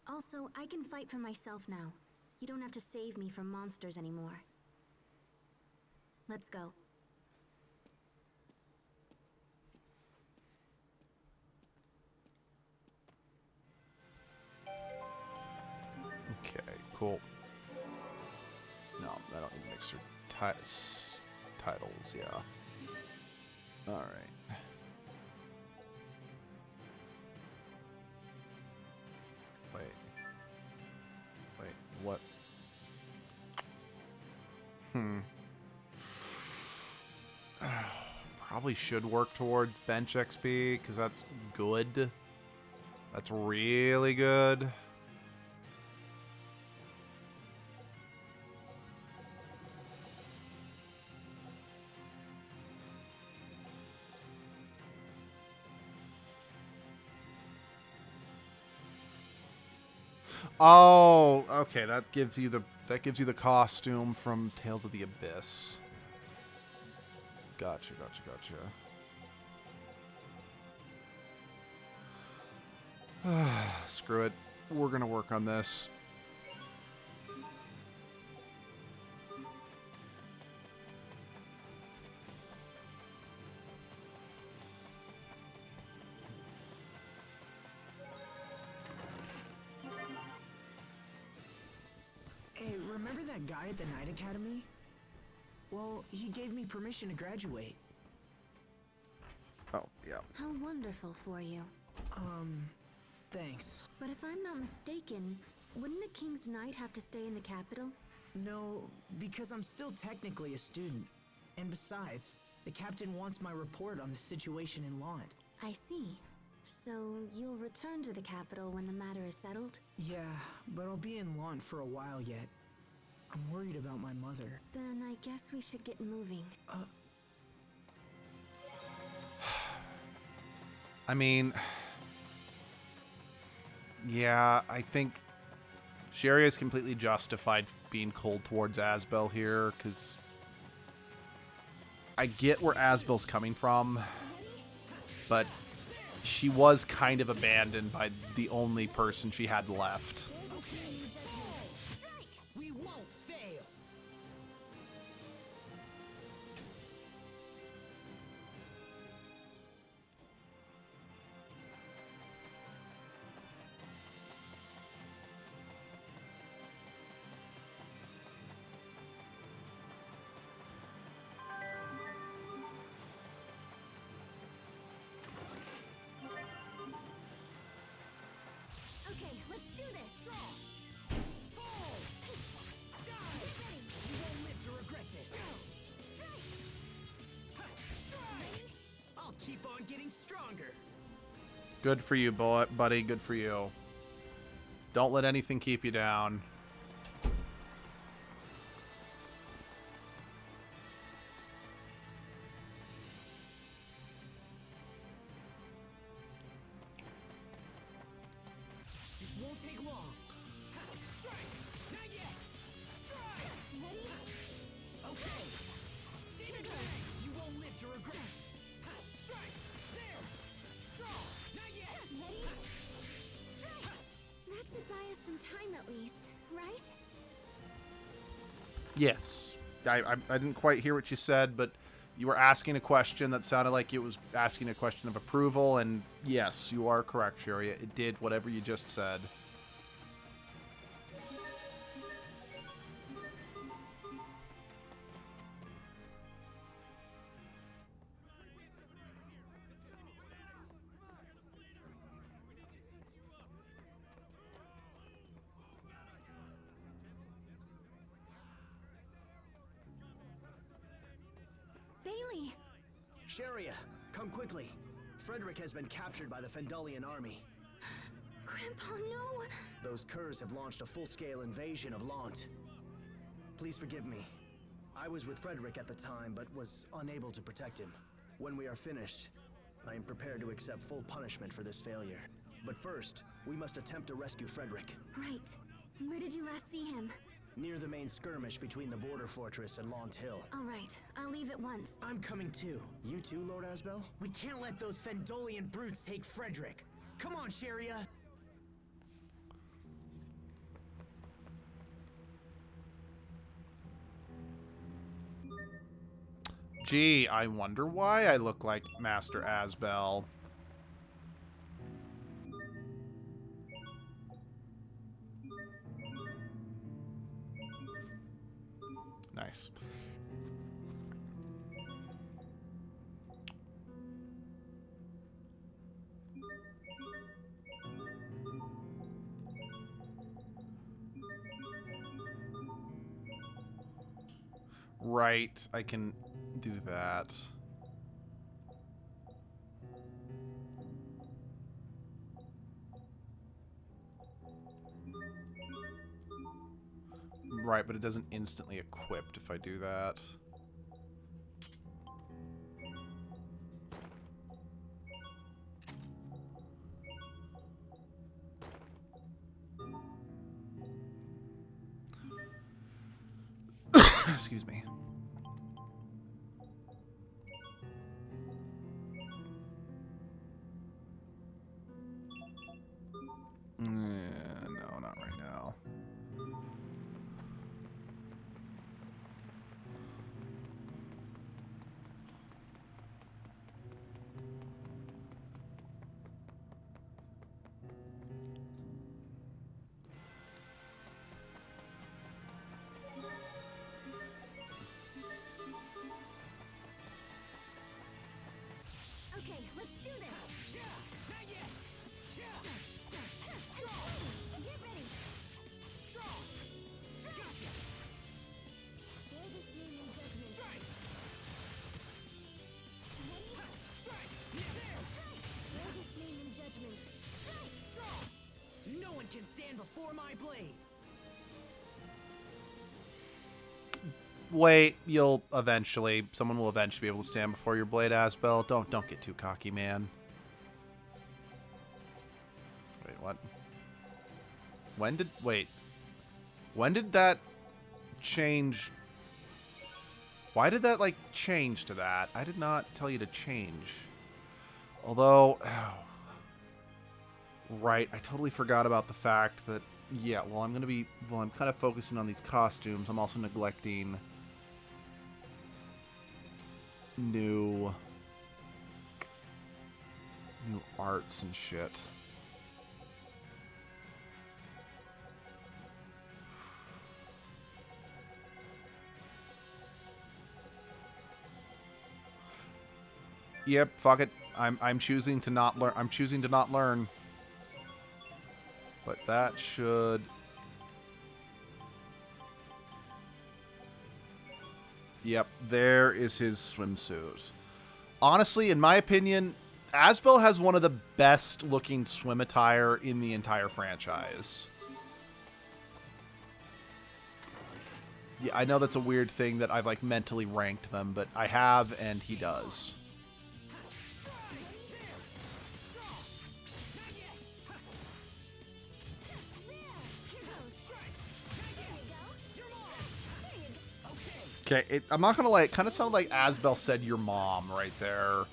Also, I can fight for myself now. You don't have to save me from monsters anymore. Let's go. Okay, cool. No, I don't need to mix your titles, yeah. Alright. Wait, what? Probably should work towards bench XP, because that's good. That's really good. Oh, okay. That gives you the costume from Tales of the Abyss. Gotcha. Screw it. We're gonna work on this. Hey, remember that guy at the Night Academy? Well, he gave me permission to graduate. Oh, yeah. How wonderful for you. Thanks. But if I'm not mistaken, wouldn't a King's Knight have to stay in the capital? No, because I'm still technically a student. And besides, the captain wants my report on the situation in Lond. I see. So you'll return to the capital when the matter is settled? Yeah, but I'll be in Lond for a while yet. I'm worried about my mother. Then I guess we should get moving. I mean, yeah, I think Sherry is completely justified being cold towards Asbel here, because I get where Asbel's coming from, but she was kind of abandoned by the only person she had left. We won't fail. Okay, let's do this. Good for you, buddy. Good for you. Don't let anything keep you down. This won't take long. Strike! Not yet! Strike! Okay. Demon Fang! You won't live to regret. Strike! There! Draw! Not yet! That should buy us some time at least, right? Yes. I didn't quite hear what you said, but you were asking a question that sounded like it was asking a question of approval, and yes, you are correct, Sharia. It did whatever you just said. Bailey! Sharia, come quickly. Frederick has been captured by the Fendalian army. Grandpa, no! Those curs have launched a full-scale invasion of Lant. Please forgive me. I was with Frederick at the time, but was unable to protect him. When we are finished, I am prepared to accept full punishment for this failure. But first, we must attempt to rescue Frederick. Right. Where did you last see him? Near the main skirmish between the border fortress and Lant Hill. All right, I'll leave at once. I'm coming too. You too, Lord Asbel? We can't let those Fendolian brutes take Frederick. Come on, Sharia! Gee, I wonder why I look like Master Asbel. Nice. Right, I can do that. Right, but it doesn't instantly equip if I do that. Excuse me. No, not right now. Okay, let's do this! Not yet! Get ready! Gotcha! Bear this name in judgment. Strike! Strike! There! Bear this name in judgment. No one can stand before my blade! Wait, you'll eventually. Someone will eventually be able to stand before your blade, Asbel. Don't get too cocky, man. Wait, what? When did that change? Why did that, like, change to that? I did not tell you to change. Although, right, I totally forgot about the fact that, yeah, well, I'm kind of focusing on these costumes. I'm also neglecting new arts and shit. Yep, fuck it. I'm choosing to not learn. I'm choosing to not learn. But that should. Yep, there is his swimsuit. Honestly, in my opinion, Asbel has one of the best looking swim attire in the entire franchise. Yeah, I know that's a weird thing that I've like mentally ranked them, but I have, and he does. Okay, I'm not gonna lie, it kind of sounded like Asbel said your mom right there.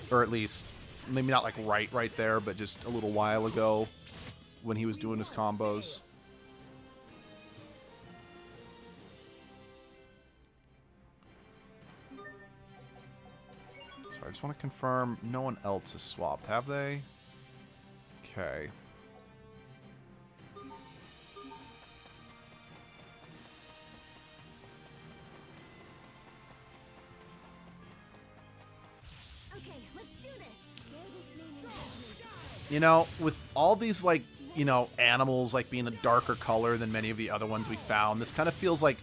Or at least, maybe not like right there, but just a little while ago when he was doing his combos. So I just want to confirm no one else has swapped, have they? Okay. You know, with all these, like, you know, animals, like, being a darker color than many of the other ones we found, this kind of feels like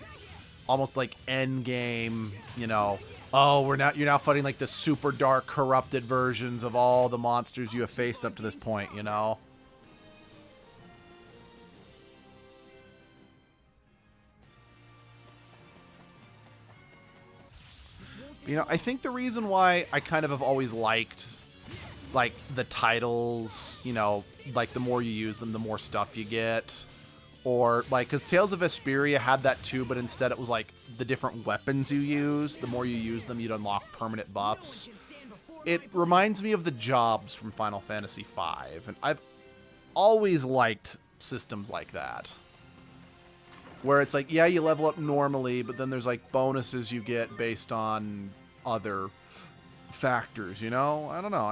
almost like endgame, you know, oh, you're now fighting, like, the super dark, corrupted versions of all the monsters you have faced up to this point, you know? You know, I think the reason why I kind of have always liked, like, the titles, you know, like, the more you use them, the more stuff you get. Or, like, because Tales of Vesperia had that too, but instead it was, like, the different weapons you use. The more you use them, you'd unlock permanent buffs. It reminds me of the jobs from Final Fantasy V, and I've always liked systems like that. Where it's like, yeah, you level up normally, but then there's, like, bonuses you get based on other factors, you know? I don't know,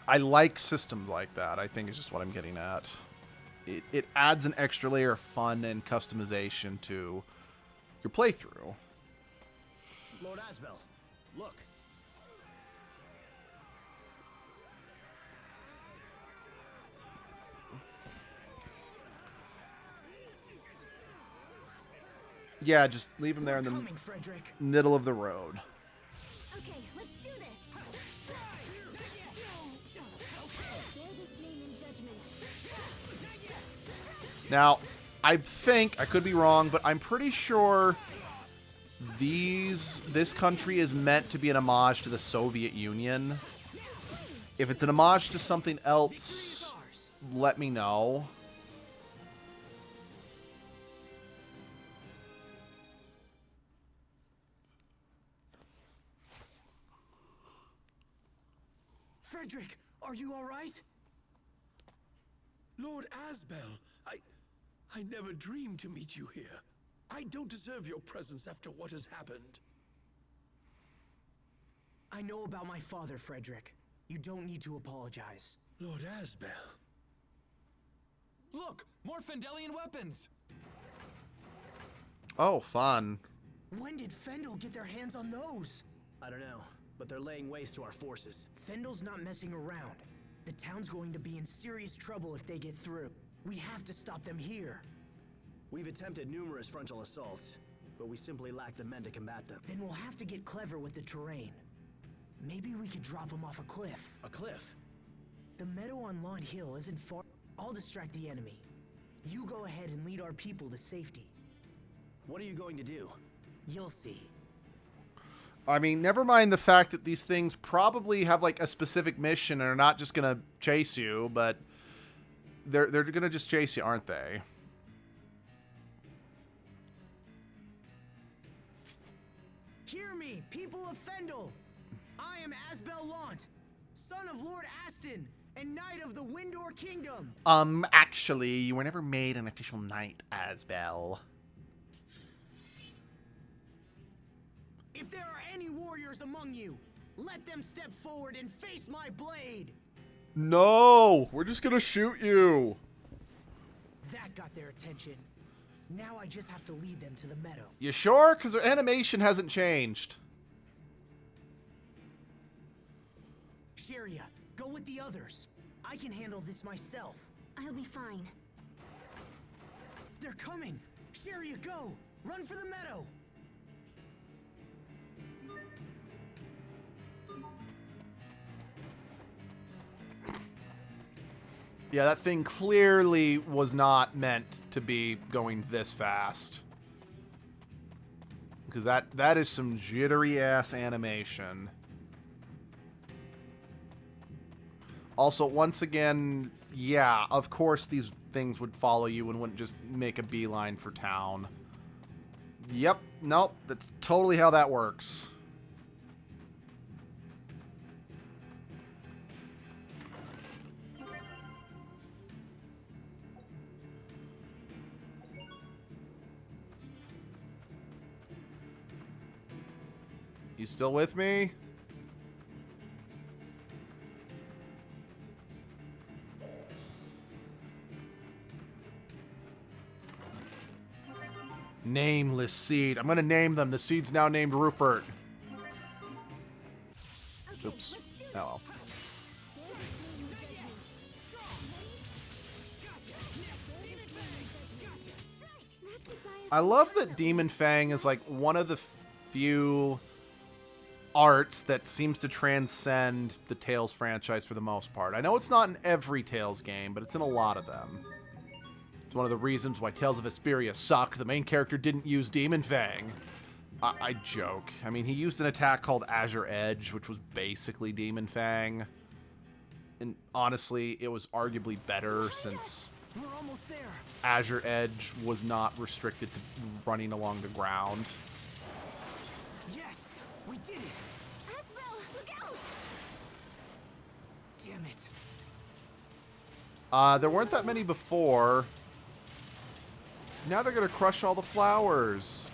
I like systems like that, I think is just what I'm getting at. It adds an extra layer of fun and customization to your playthrough. Lord Asbel, look. Yeah, just leave him there in the middle of the road. Okay, let's do this. Now, I think, I could be wrong, but I'm pretty sure this country is meant to be an homage to the Soviet Union. If it's an homage to something else, let me know. Frederick, are you all right? Lord Asbel, I never dreamed to meet you here. I don't deserve your presence after what has happened. I know about my father, Frederick. You don't need to apologize. Lord Asbel. Look, more Fendelian weapons. Oh, fun. When did Fendel get their hands on those? I don't know, but they're laying waste to our forces. Fendel's not messing around. The town's going to be in serious trouble if they get through. We have to stop them here. We've attempted numerous frontal assaults, but we simply lack the men to combat them. Then we'll have to get clever with the terrain. Maybe we could drop them off a cliff. A cliff? The meadow on Lawn Hill isn't far. I'll distract the enemy. You go ahead and lead our people to safety. What are you going to do? You'll see. I mean, never mind the fact that these things probably have, like, a specific mission and are not just gonna chase you, but they're gonna just chase you, aren't they? Hear me, people of Fendel! I am Asbel Lant, son of Lord Aston, and Knight of the Windor Kingdom! Actually, you were never made an official knight, Asbel. If there are any warriors among you, let them step forward and face my blade! No! We're just gonna shoot you! That got their attention. Now I just have to lead them to the meadow. You sure? Because their animation hasn't changed. Sheria, go with the others. I can handle this myself. I'll be fine. They're coming! Sheria, go! Run for the meadow! Yeah, that thing clearly was not meant to be going this fast. Because that is some jittery-ass animation. Also, once again, yeah, of course these things would follow you and wouldn't just make a beeline for town. Yep, nope, that's totally how that works. You still with me? Nameless seed. I'm gonna name them. The seed's now named Rupert. Oops. Oh well. I love that Demon Fang is like one of the few arts that seems to transcend the Tales franchise for the most part. I know it's not in every Tales game, but it's in a lot of them. It's one of the reasons why Tales of Vesperia suck. The main character didn't use Demon Fang. I joke. I mean, he used an attack called Azure Edge, which was basically Demon Fang. And honestly, it was arguably better since Azure Edge was not restricted to running along the ground. Yes, we did it. Asbel, look out! Damn it. There weren't that many before. Now they're gonna crush all the flowers.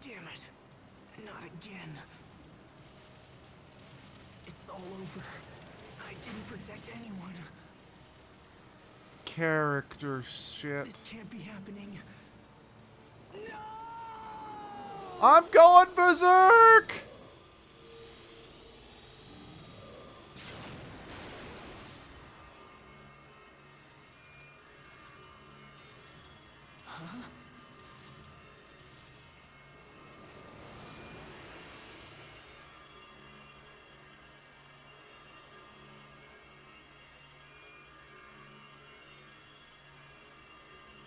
Damn it. Not again. It's all over. I didn't protect anyone. Character shit. This can't be happening. I'm going berserk! Huh?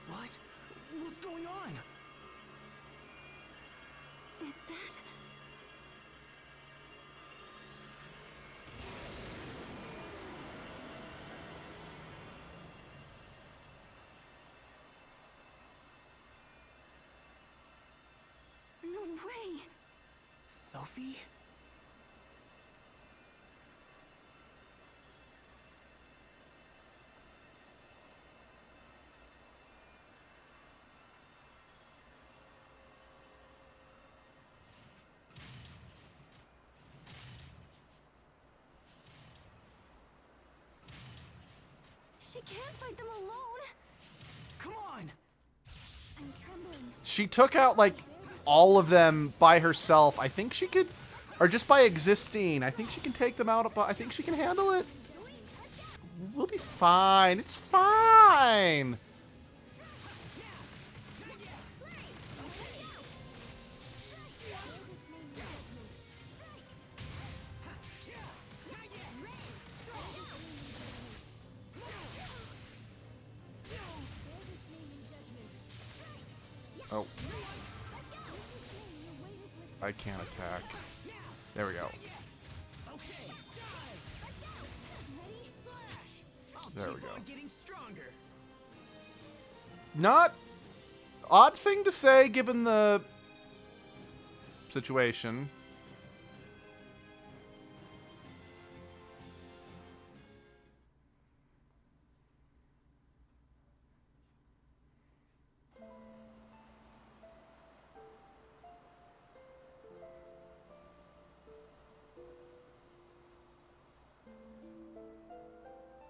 What? What's going on? Is that... No way! Sophie? She can't fight them alone! Come on! I'm trembling. She took out, like, all of them by herself. I think she could, or just by existing. I think she can take them out, but I think she can handle it. We'll be fine. It's fine. Oh. I can't attack. There we go. There we go. Not odd thing to say given the situation.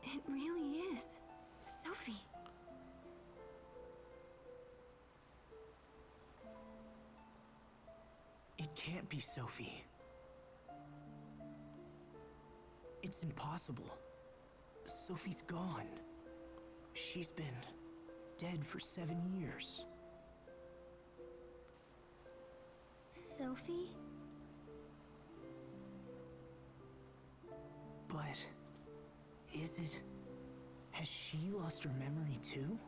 It really is. Sophie. It can't be Sophie. It's impossible. Sophie's gone. She's been dead for 7 years. Sophie? But is it... has she lost her memory too?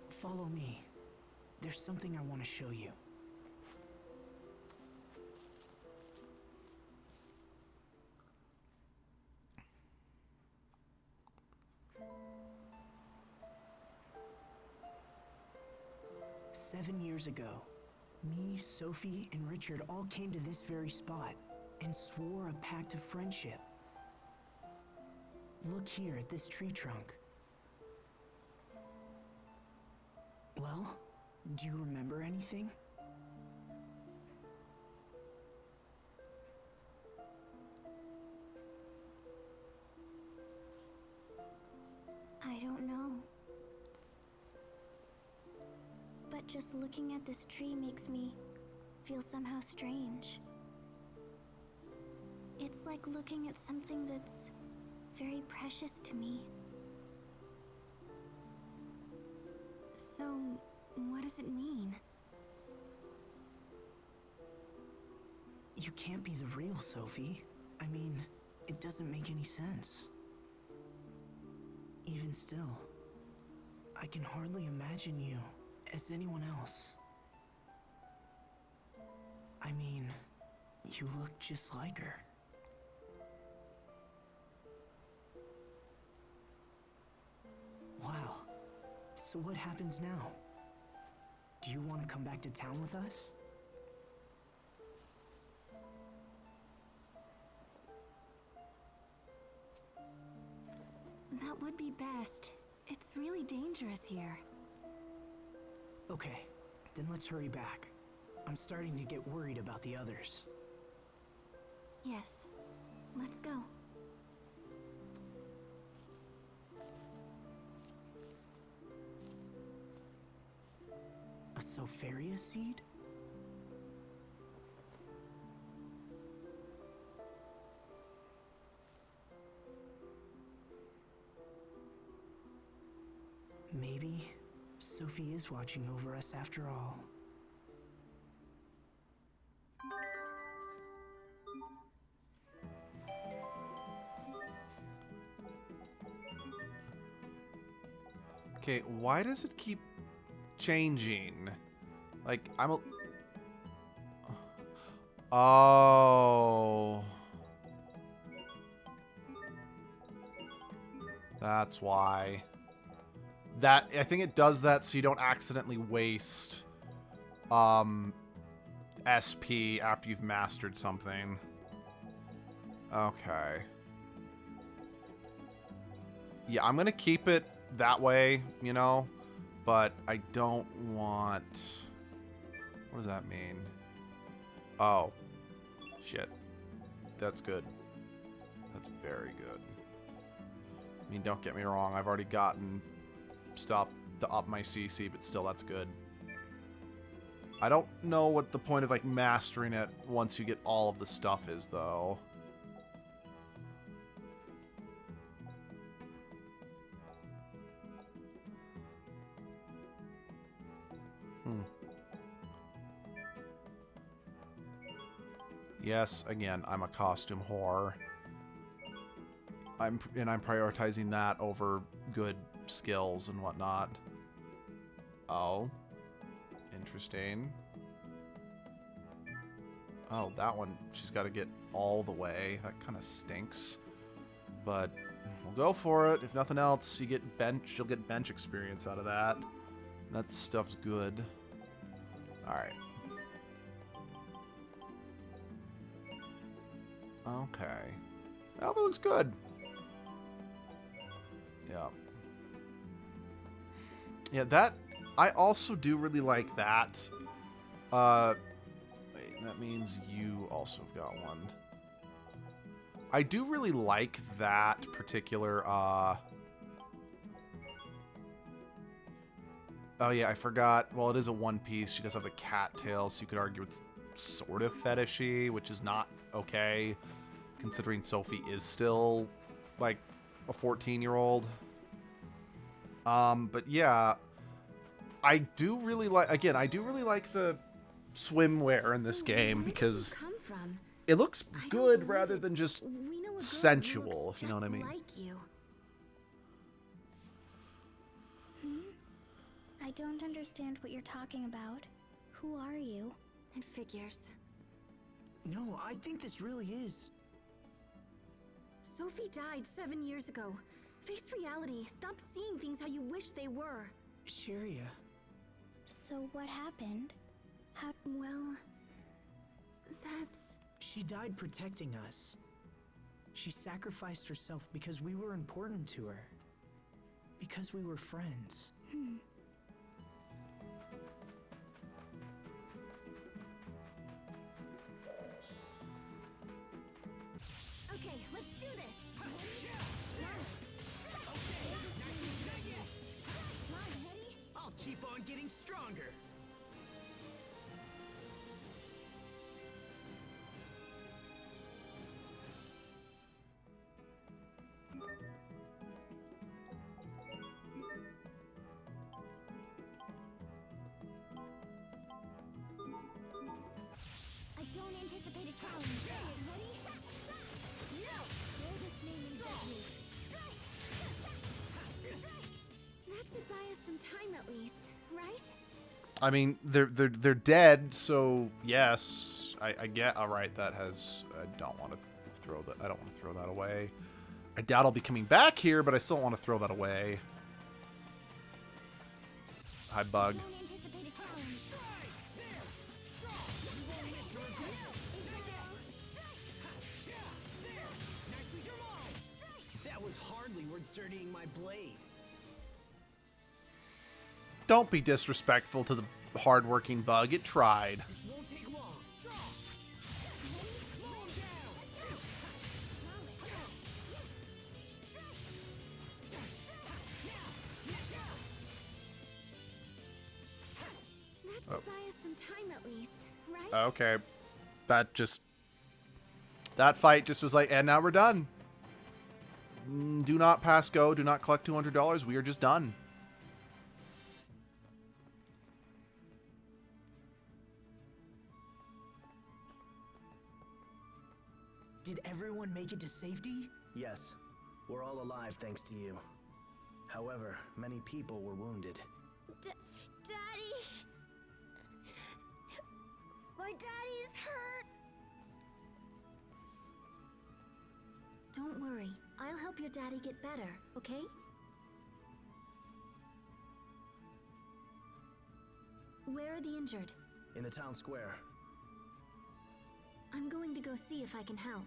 Follow me. There's something I want to show you. "7 years ago, me, Sophie, and Richard all came to this very spot and swore a pact of friendship. Look here at this tree trunk. Well, do you remember anything?" I don't know. But just looking at this tree makes me feel somehow strange. It's like looking at something that's very precious to me. So, what does it mean? You can't be the real Sophie. I mean, it doesn't make any sense. Even still, I can hardly imagine you as anyone else. I mean, you look just like her. Wow. So what happens now? Do you want to come back to town with us? That would be best. It's really dangerous here. Okay, then let's hurry back. I'm starting to get worried about the others. Yes, let's go. A Sopharia seed? Maybe Sophie is watching over us after all. Okay, why does it keep changing? Like, I'm a... Oh. That's why. That, I think it does that so you don't accidentally waste SP after you've mastered something. Okay. Yeah, I'm gonna keep it that way, you know, but I don't want... What does that mean? Oh. Shit. That's good. That's very good. I mean, don't get me wrong, I've already gotten stuff to up my CC, but still, that's good. I don't know what the point of, like, mastering it once you get all of the stuff is, though. Yes, again, I'm a costume whore. I'm prioritizing that over good skills and whatnot. Oh. Interesting. Oh, that one, she's got to get all the way. That kind of stinks. But we'll go for it. If nothing else, you get bench. You'll get bench experience out of that. That stuff's good. All right. Okay. That looks good. Yeah. Yeah, that... I also do really like that. Wait, that means you also got one. I do really like that particular, Oh yeah, I forgot. Well, it is a one piece. She does have the cat tail, so you could argue it's sort of fetishy, which is not okay, considering Sophie is still like a 14-year-old. But yeah, I do really like. Again, I do really like the swimwear in this game because it looks good rather than just sensual. If you know what I mean. Like you. I don't understand what you're talking about. Who are you? It figures. No, I think this really is. Sophie died 7 years ago. Face reality. Stop seeing things how you wish they were. Sharia. So what happened? How? Well, that's... She died protecting us. She sacrificed herself because we were important to her. Because we were friends. Okay, let's do this. Come on, Hetty. I'll keep on getting stronger. I don't anticipate a challenge. Ready? No! Bear this name and judgment. That should buy us some time at least, right? I mean, they're dead, so yes, I get. All right, that has. I don't want to throw that. I don't want to throw that away. I doubt I'll be coming back here, but I still want to throw that away. Hi, bug. That was hardly worth dirtying my blade. Don't be disrespectful to the hardworking bug. It tried. Won't take long. That should buy us some time at least, right? Okay, that fight just was like, and now we're done. Do not pass go. Do not collect $200. We are just done. Did everyone make it to safety? Yes, we're all alive thanks to you. However, many people were wounded. Daddy! My daddy's hurt! Don't worry. I'll help your daddy get better, okay? Where are the injured? In the town square. I'm going to go see if I can help.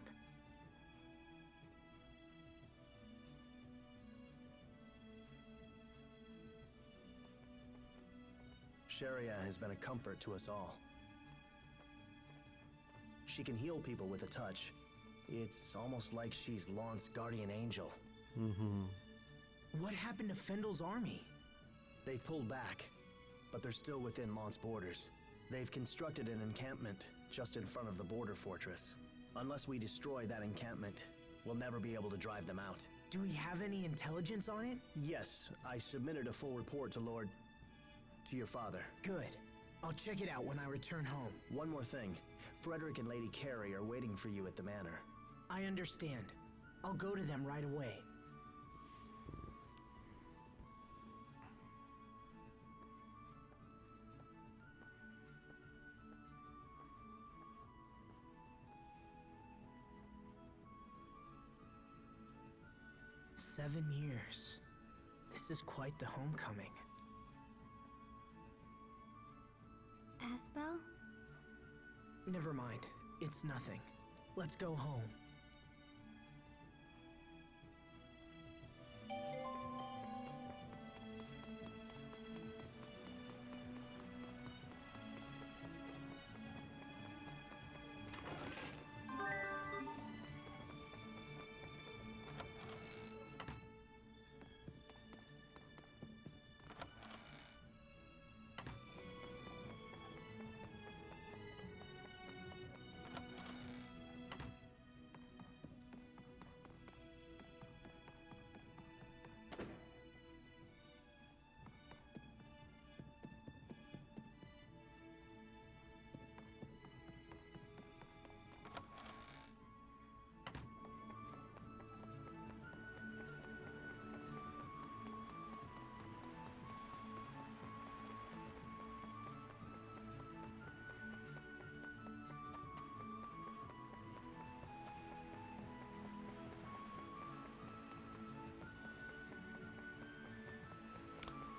Sharia has been a comfort to us all. She can heal people with a touch. It's almost like she's Launt's guardian angel. What happened to Fendel's army? They've pulled back, but they're still within Mont's borders. They've constructed an encampment just in front of the border fortress. Unless we destroy that encampment, we'll never be able to drive them out. Do we have any intelligence on it? Yes, I submitted a full report to your father. Good. I'll check it out when I return home. One more thing. Frederick and Lady Carrie are waiting for you at the manor. I understand. I'll go to them right away. "7 years. This is quite the homecoming." Asbel? Never mind. It's nothing. Let's go home.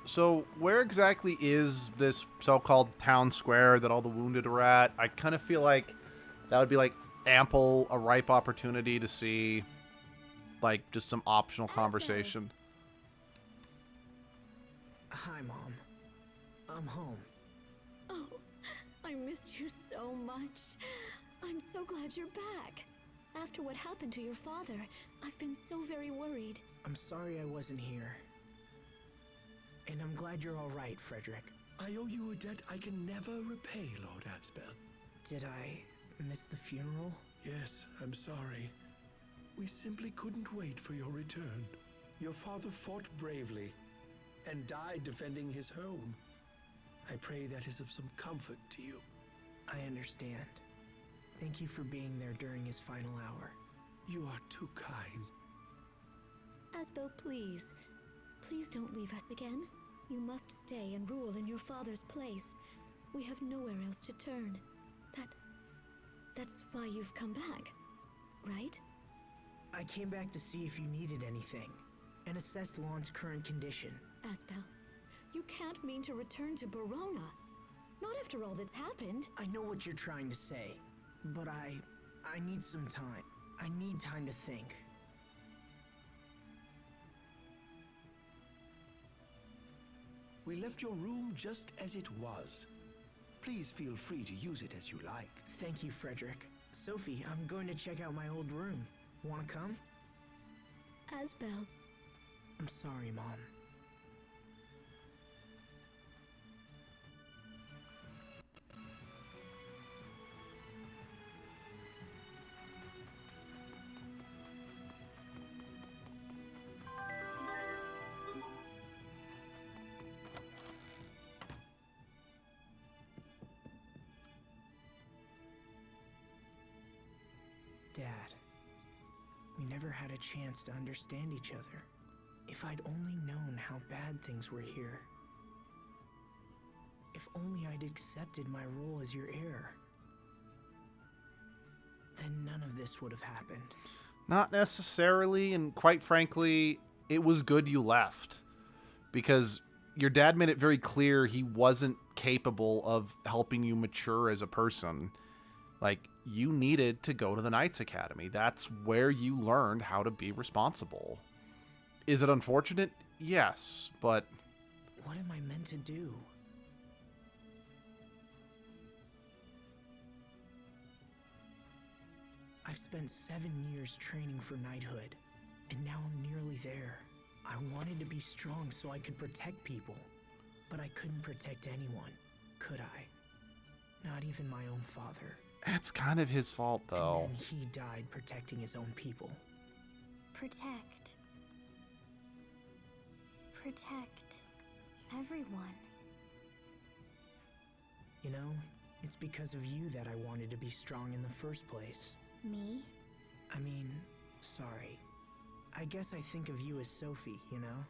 So where exactly is this so-called town square that all the wounded are at? I kind of feel like that would be like a ripe opportunity to see like just some optional conversation. Hi, Mom. I'm home. Oh, I missed you so much. I'm so glad you're back. After what happened to your father, I've been so very worried. I'm sorry I wasn't here. And I'm glad you're all right, Frederick. I owe you a debt I can never repay, Lord Asbel. Did I miss the funeral? Yes, I'm sorry. We simply couldn't wait for your return. Your father fought bravely and died defending his home. I pray that is of some comfort to you. I understand. Thank you for being there during his final hour. You are too kind. Asbel, please. Please don't leave us again. You must stay and rule in your father's place. We have nowhere else to turn. That's why you've come back, right? I came back to see if you needed anything, and assess Lon's current condition. Asbel, you can't mean to return to Barona. Not after all that's happened. I know what you're trying to say, but I need some time. I need time to think. We left your room just as it was. Please feel free to use it as you like. Thank you, Frederick. Sophie, I'm going to check out my old room. Wanna come? Asbel. I'm sorry, Mom. Dad, we never had a chance to understand each other. If I'd only known how bad things were here. If only I'd accepted my role as your heir. Then none of this would have happened. Not necessarily, and quite frankly, it was good you left. Because your dad made it very clear he wasn't capable of helping you mature as a person. Like, you needed to go to the Knights Academy. That's where you learned how to be responsible. Is it unfortunate? Yes, but... What am I meant to do? I've spent 7 years training for knighthood, and now I'm nearly there. I wanted to be strong so I could protect people, but I couldn't protect anyone, could I? Not even my own father. It's kind of his fault, though. And then he died protecting his own people. Protect. Protect everyone. You know, it's because of you that I wanted to be strong in the first place. Me? I mean, sorry. I guess I think of you as Sophie, you know?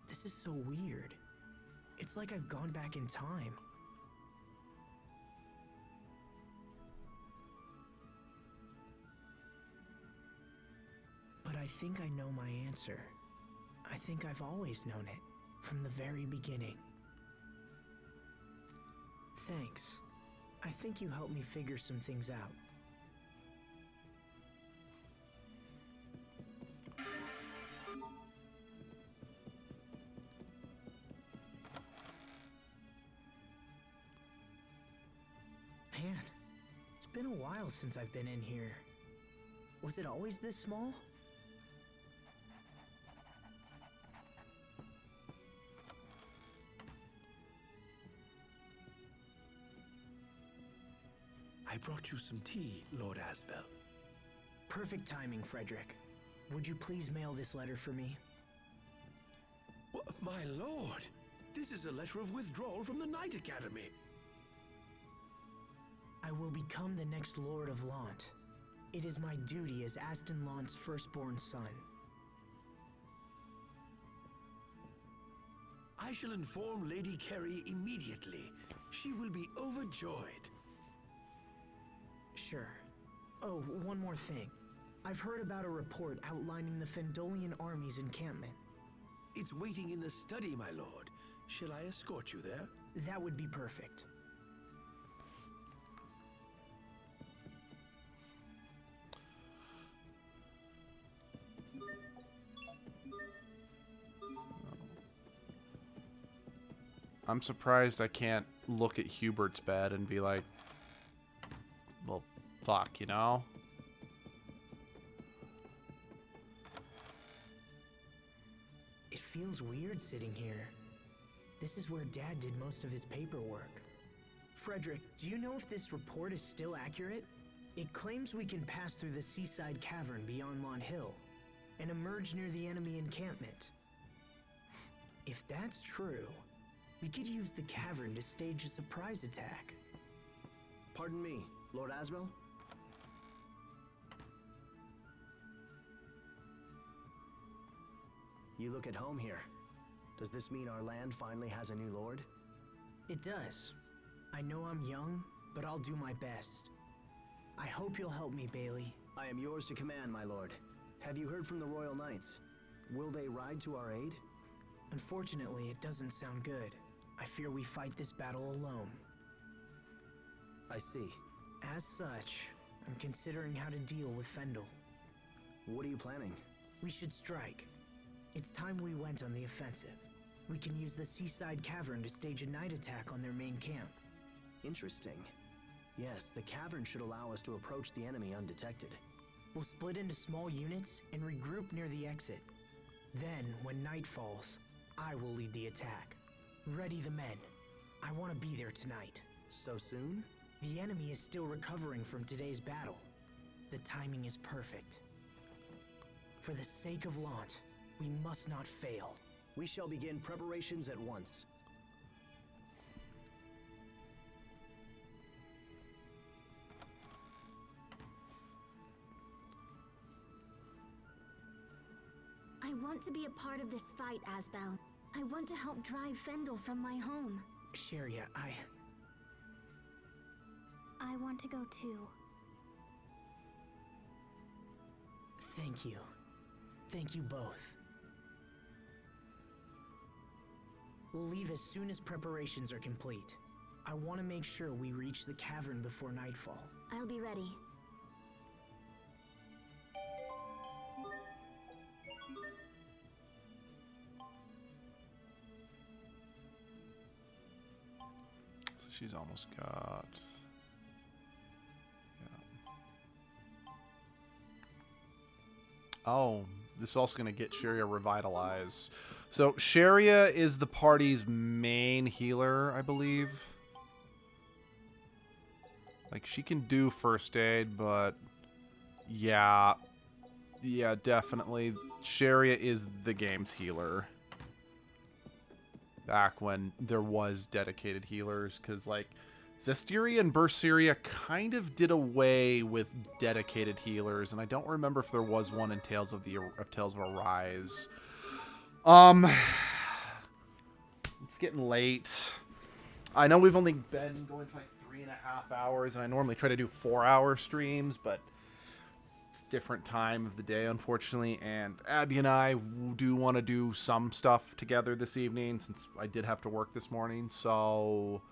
This is so weird. It's like I've gone back in time. But I think I know my answer. I think I've always known it, from the very beginning. Thanks. I think you helped me figure some things out. Man, it's been a while since I've been in here. Was it always this small? I brought you some tea, Lord Asbel. Perfect timing, Frederick. Would you please mail this letter for me? My lord! This is a letter of withdrawal from the Knight Academy. I will become the next Lord of Lant. It is my duty as Aston Lant's firstborn son. I shall inform Lady Carey immediately. She will be overjoyed. Sure. Oh, one more thing. I've heard about a report outlining the Fendolian army's encampment. It's waiting in the study, my lord. Shall I escort you there? That would be perfect. I'm surprised I can't look at Hubert's bed and be like, well, fuck, you know? It feels weird sitting here. This is where Dad did most of his paperwork. Frederick, do you know if this report is still accurate? It claims we can pass through the seaside cavern beyond Long Hill and emerge near the enemy encampment. If that's true, we could use the cavern to stage a surprise attack. Pardon me, Lord Asbel? You look at home here. Does this mean our land finally has a new lord? It does. I know I'm young, but I'll do my best. I hope you'll help me, Bailey. I am yours to command, my lord. Have you heard from the Royal Knights? Will they ride to our aid? Unfortunately, it doesn't sound good. I fear we fight this battle alone. I see. As such, I'm considering how to deal with Fendel. What are you planning? We should strike. It's time we went on the offensive. We can use the seaside cavern to stage a night attack on their main camp. Interesting. Yes, the cavern should allow us to approach the enemy undetected. We'll split into small units and regroup near the exit. Then, when night falls, I will lead the attack. Ready the men. I want to be there tonight. So soon? The enemy is still recovering from today's battle. The timing is perfect. For the sake of Lant, we must not fail. We shall begin preparations at once. I want to be a part of this fight, Asbel. I want to help drive Fendel from my home. Sharia, I want to go too. Thank you. Thank you both. We'll leave as soon as preparations are complete. I want to make sure we reach the cavern before nightfall. I'll be ready. So she's almost got... Oh, this is also going to get Sharia revitalized. So Sharia is the party's main healer, I believe. Like, she can do first aid, but yeah, definitely. Sharia is the game's healer. Back when there was dedicated healers, because like Zestiria and Berseria kind of did away with dedicated healers, and I don't remember if there was one in Tales of Arise. It's getting late. I know we've only been going for like 3.5 hours, and I normally try to do 4-hour streams, but it's a different time of the day, unfortunately, and Abby and I do want to do some stuff together this evening, since I did have to work this morning, so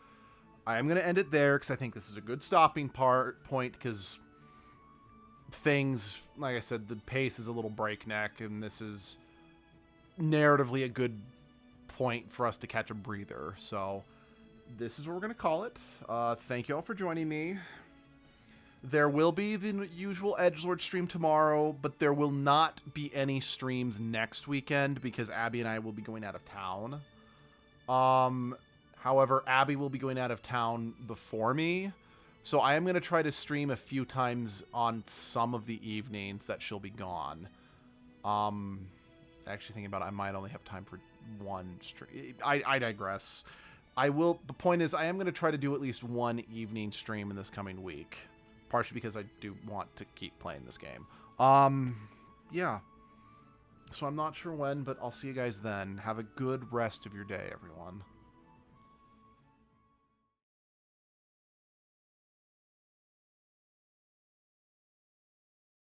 I'm going to end it there, because I think this is a good stopping point, because things, like I said, the pace is a little breakneck, and this is narratively a good point for us to catch a breather. So this is what we're going to call it. Thank you all for joining me. There will be the usual edgelord stream tomorrow, but there will not be any streams next weekend because Abby and I will be going out of town. However, Abby will be going out of town before me, so I am going to try to stream a few times on some of the evenings that she'll be gone. Actually thinking about it, I might only have time for one stream. I digress. The point is, I am going to try to do at least one evening stream in this coming week. Partially because I do want to keep playing this game. Yeah. So I'm not sure when, but I'll see you guys then. Have a good rest of your day, everyone.